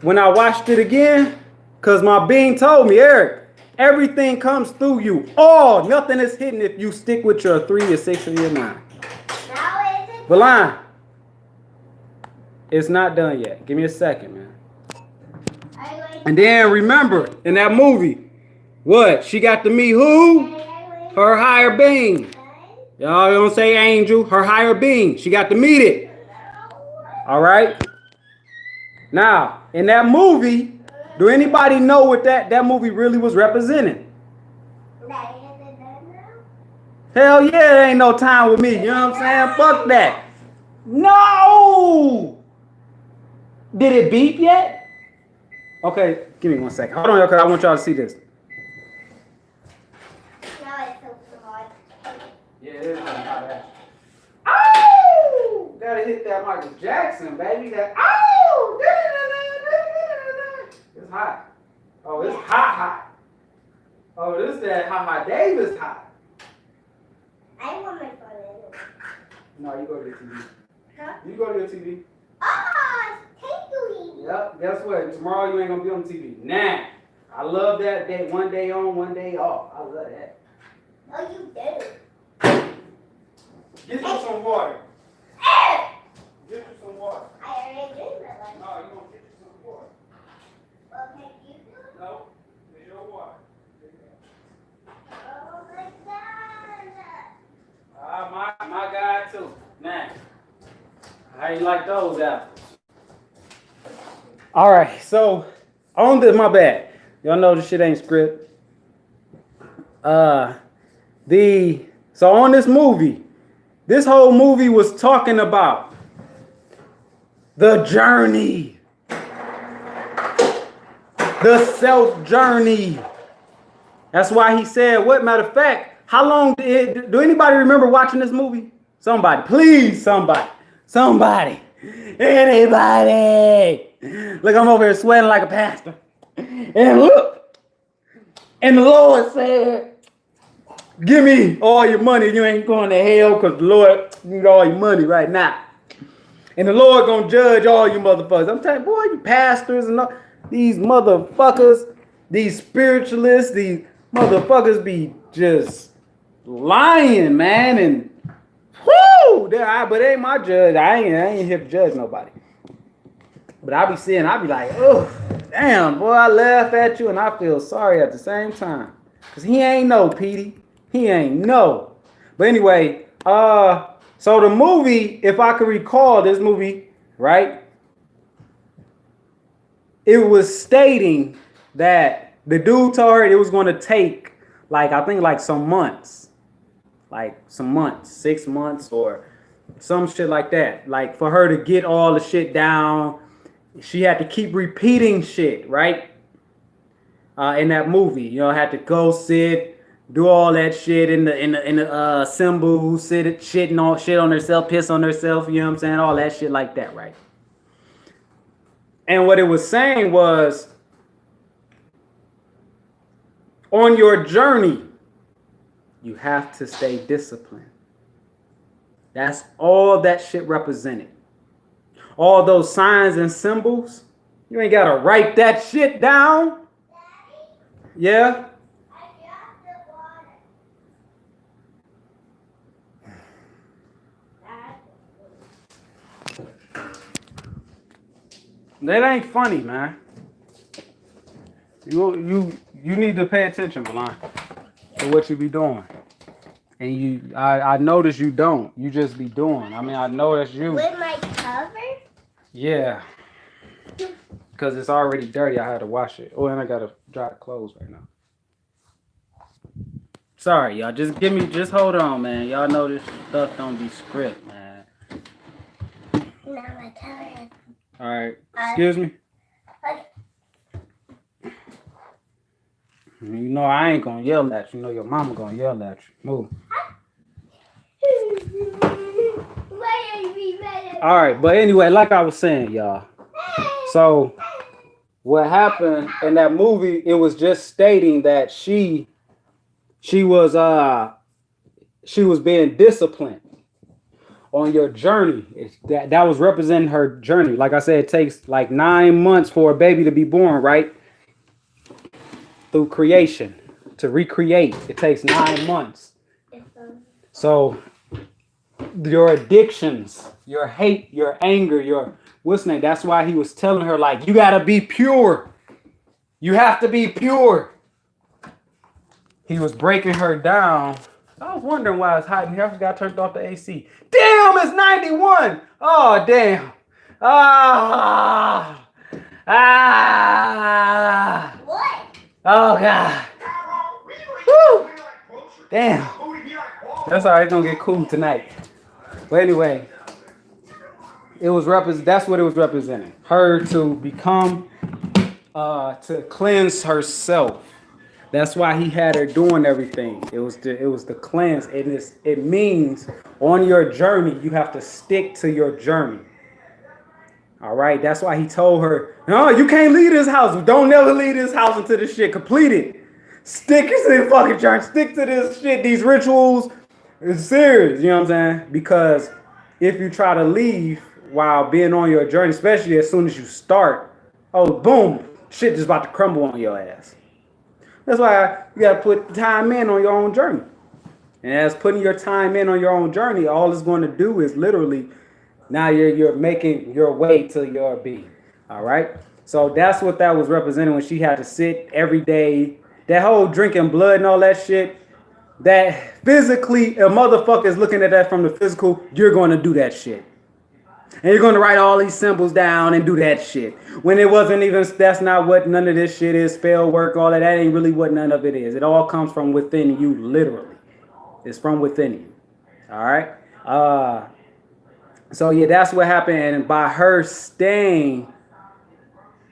When I watched it again, because my bean told me, Eric, everything comes through you. Nothing is hidden if you stick with your 3, your 6, or your 9. Now is it The line. It's not done yet. Give me a second, man. And then remember, in that movie, what? She got to meet who? Her higher being. Y'all don't say angel. Her higher being. She got to meet it. All right? Now, in that movie, do anybody know what that movie really was representing? Hell yeah, there ain't no time with me. You know what I'm saying? Fuck that. No! Did it beep yet? Okay, give me 1 second. Hold on, y'all, because I want y'all to see this. Now it's so hot. Yeah, it is hot. Oh! Gotta hit that Michael Jackson, baby. That oh! It's hot. Oh, it's hot. Oh, this is that hot Davis hot. I want my phone anyway. No, you go to the TV. Huh? You go to the TV. Oh, thank you. Yep, guess what? Tomorrow you ain't gonna be on TV. Nah. I love that day. 1 day on, 1 day off. I love that. Oh, you do. Get you some water. Get you some water. I already did my lunch. No, you gonna get you some water. Well, can you do it? No, it's your water. Oh my God. My guy too. Nah. I ain't like those apples. All right, so on this, my bad. Y'all know this shit ain't script. So on this movie, this whole movie was talking about the journey, the self journey. That's why he said, what matter of fact, how long do anybody remember watching this movie? Somebody, please, somebody, anybody. Look, I'm over here sweating like a pastor. And look, and the Lord said, give me all your money. You ain't going to hell because the Lord need all your money right now. And the Lord gonna judge all you motherfuckers. I'm telling you, boy, you pastors and all, these motherfuckers, these spiritualists, these motherfuckers be just lying, man. And whoo, but it ain't my judge. I ain't here to judge nobody. But I be seeing, I be like, oh, damn, boy, I laugh at you and I feel sorry at the same time. Because he ain't know, Petey. He ain't know. But anyway, so the movie, if I can recall this movie, right? It was stating that the dude told her it was going to take, like, I think like some months. Like some months, 6 months or some shit like that. Like for her to get all the shit down. She had to keep repeating shit, right? In that movie, you know, had to go sit, do all that shit in the symbol, shit on herself, piss on herself, you know what I'm saying? All that shit like that, right? And what it was saying was, on your journey, you have to stay disciplined. That's all that shit represented. All those signs and symbols, you ain't gotta write that shit down. Yeah? I got the water. That ain't funny, man. You need to pay attention, Milan, to what you be doing. And I notice you don't. You just be doing. I mean, I know that's you. With my cover? Yeah. Because it's already dirty. I had to wash it. Oh, and I got to dry the clothes right now. Sorry, y'all. Just hold on, man. Y'all know this stuff don't be script, man. Now my cover. All right. Excuse me? You know I ain't going to yell at you. You know your mama going to yell at you. Move. All right, but anyway, like I was saying, y'all. So what happened in that movie? It was just stating that she was being disciplined on your journey. That was representing her journey. Like I said, it takes like 9 months for a baby to be born, right? Through creation to recreate, it takes 9 months. So your addictions, your hate, your anger, your what's name? That's why he was telling her, like, you gotta be pure. You have to be pure. He was breaking her down. I was wondering why it's hot in here. I forgot I turned off the AC. Damn, it's 91. Oh, damn. What? Oh, God. Woo. Damn. That's all right. It's gonna get cool tonight. But anyway, That's what it was representing. Her to become to cleanse herself. That's why he had her doing everything. It was the cleanse. It means on your journey you have to stick to your journey. All right. That's why he told her, no, you can't leave this house. Don't never leave this house until this shit completed. Stick to the fucking journey. Stick to this shit. These rituals. It's serious. You know what I'm saying? Because if you try to leave while being on your journey, especially as soon as you start, oh boom, shit just about to crumble on your ass. That's why you gotta put time in on your own journey. And as putting your time in on your own journey, all it's going to do is literally now you're making your way to your being. All right. So that's what that was representing when she had to sit every day. That whole drinking blood and all that shit. That physically, a motherfucker is looking at that from the physical. You're going to do that shit. And you're going to write all these symbols down and do that shit. When it wasn't even, that's not what none of this shit is. Spell work, all that. That ain't really what none of it is. It all comes from within you, literally. It's from within you. All right. So yeah, that's what happened. And by her staying,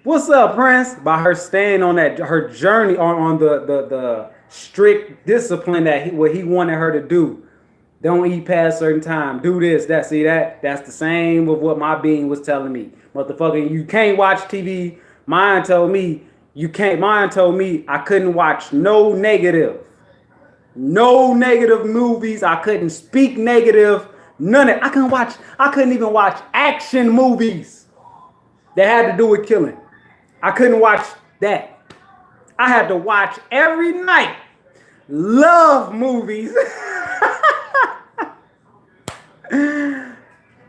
what's up, Prince? By her staying on that, her journey on the strict discipline that what he wanted her to do. Don't eat past certain time. Do this. That's the same with what my being was telling me. Motherfucker, you can't watch TV. Mine told me I couldn't watch no negative movies. I couldn't speak negative. None of it. I couldn't even watch action movies that had to do with killing. I couldn't watch that. I had to watch every night love movies.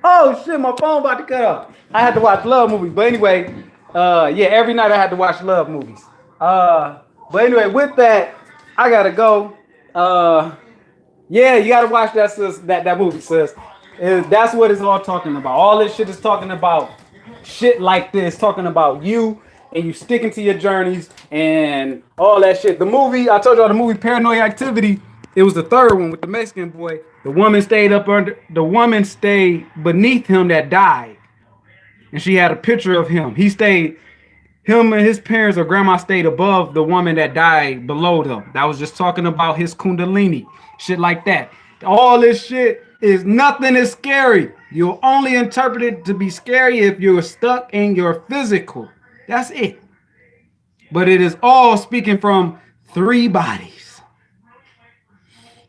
Oh shit, my phone about to cut off. I had to watch love movies. But anyway, yeah, every night I had to watch love movies. But anyway, with that, I gotta go. Yeah, you gotta watch that, sis, that movie, sis. That's what it's all talking about. All this shit is talking about shit like this, talking about you and you sticking to your journeys and all that shit. The movie, I told y'all the movie Paranoid Activity, it was the third one with the Mexican boy. The woman stayed beneath him that died. And she had a picture of him. Him and his parents or grandma stayed above the woman that died below them. That was just talking about his kundalini, shit like that. All this shit nothing is scary. You'll only interpret it to be scary if you're stuck in your physical. That's it. But it is all speaking from three bodies.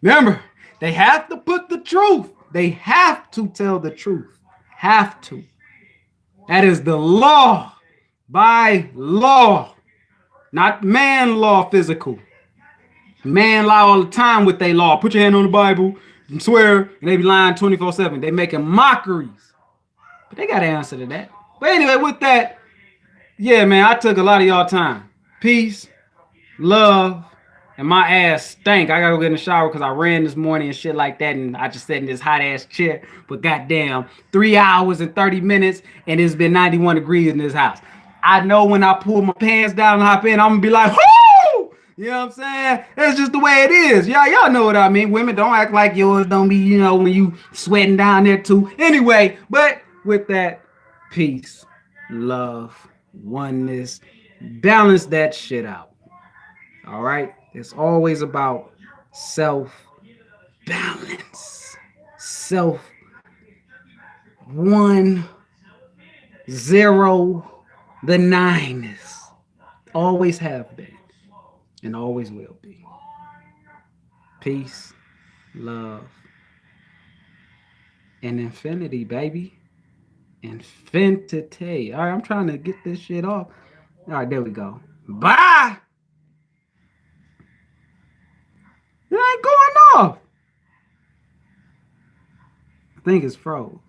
Remember, they have to put the truth. They have to tell the truth. Have to. That is the law. By law. Not man law physical. Man lie all the time with their law. Put your hand on the Bible and swear, and they be lying 24/7. They making mockeries. But they got to answer to that. But anyway, with that, yeah, man, I took a lot of y'all time. Peace, love, and my ass stank. I got to go get in the shower because I ran this morning and shit like that, and I just sat in this hot-ass chair. But goddamn, 3 hours and 30 minutes, and it's been 91 degrees in this house. I know when I pull my pants down and hop in, I'm going to be like, whoo! You know what I'm saying? That's just the way it is. Y'all know what I mean. Women, don't act like yours don't be, when you sweating down there too. Anyway, but with that, peace, love, oneness, balance that shit out. All right? It's always about self-balance. Self-1, 0, the 9s. Always have been. And always will be. Peace, love, and infinity, baby. Infinity. All right, I'm trying to get this shit off. All right, there we go. Bye. It ain't going off. I think it's froze.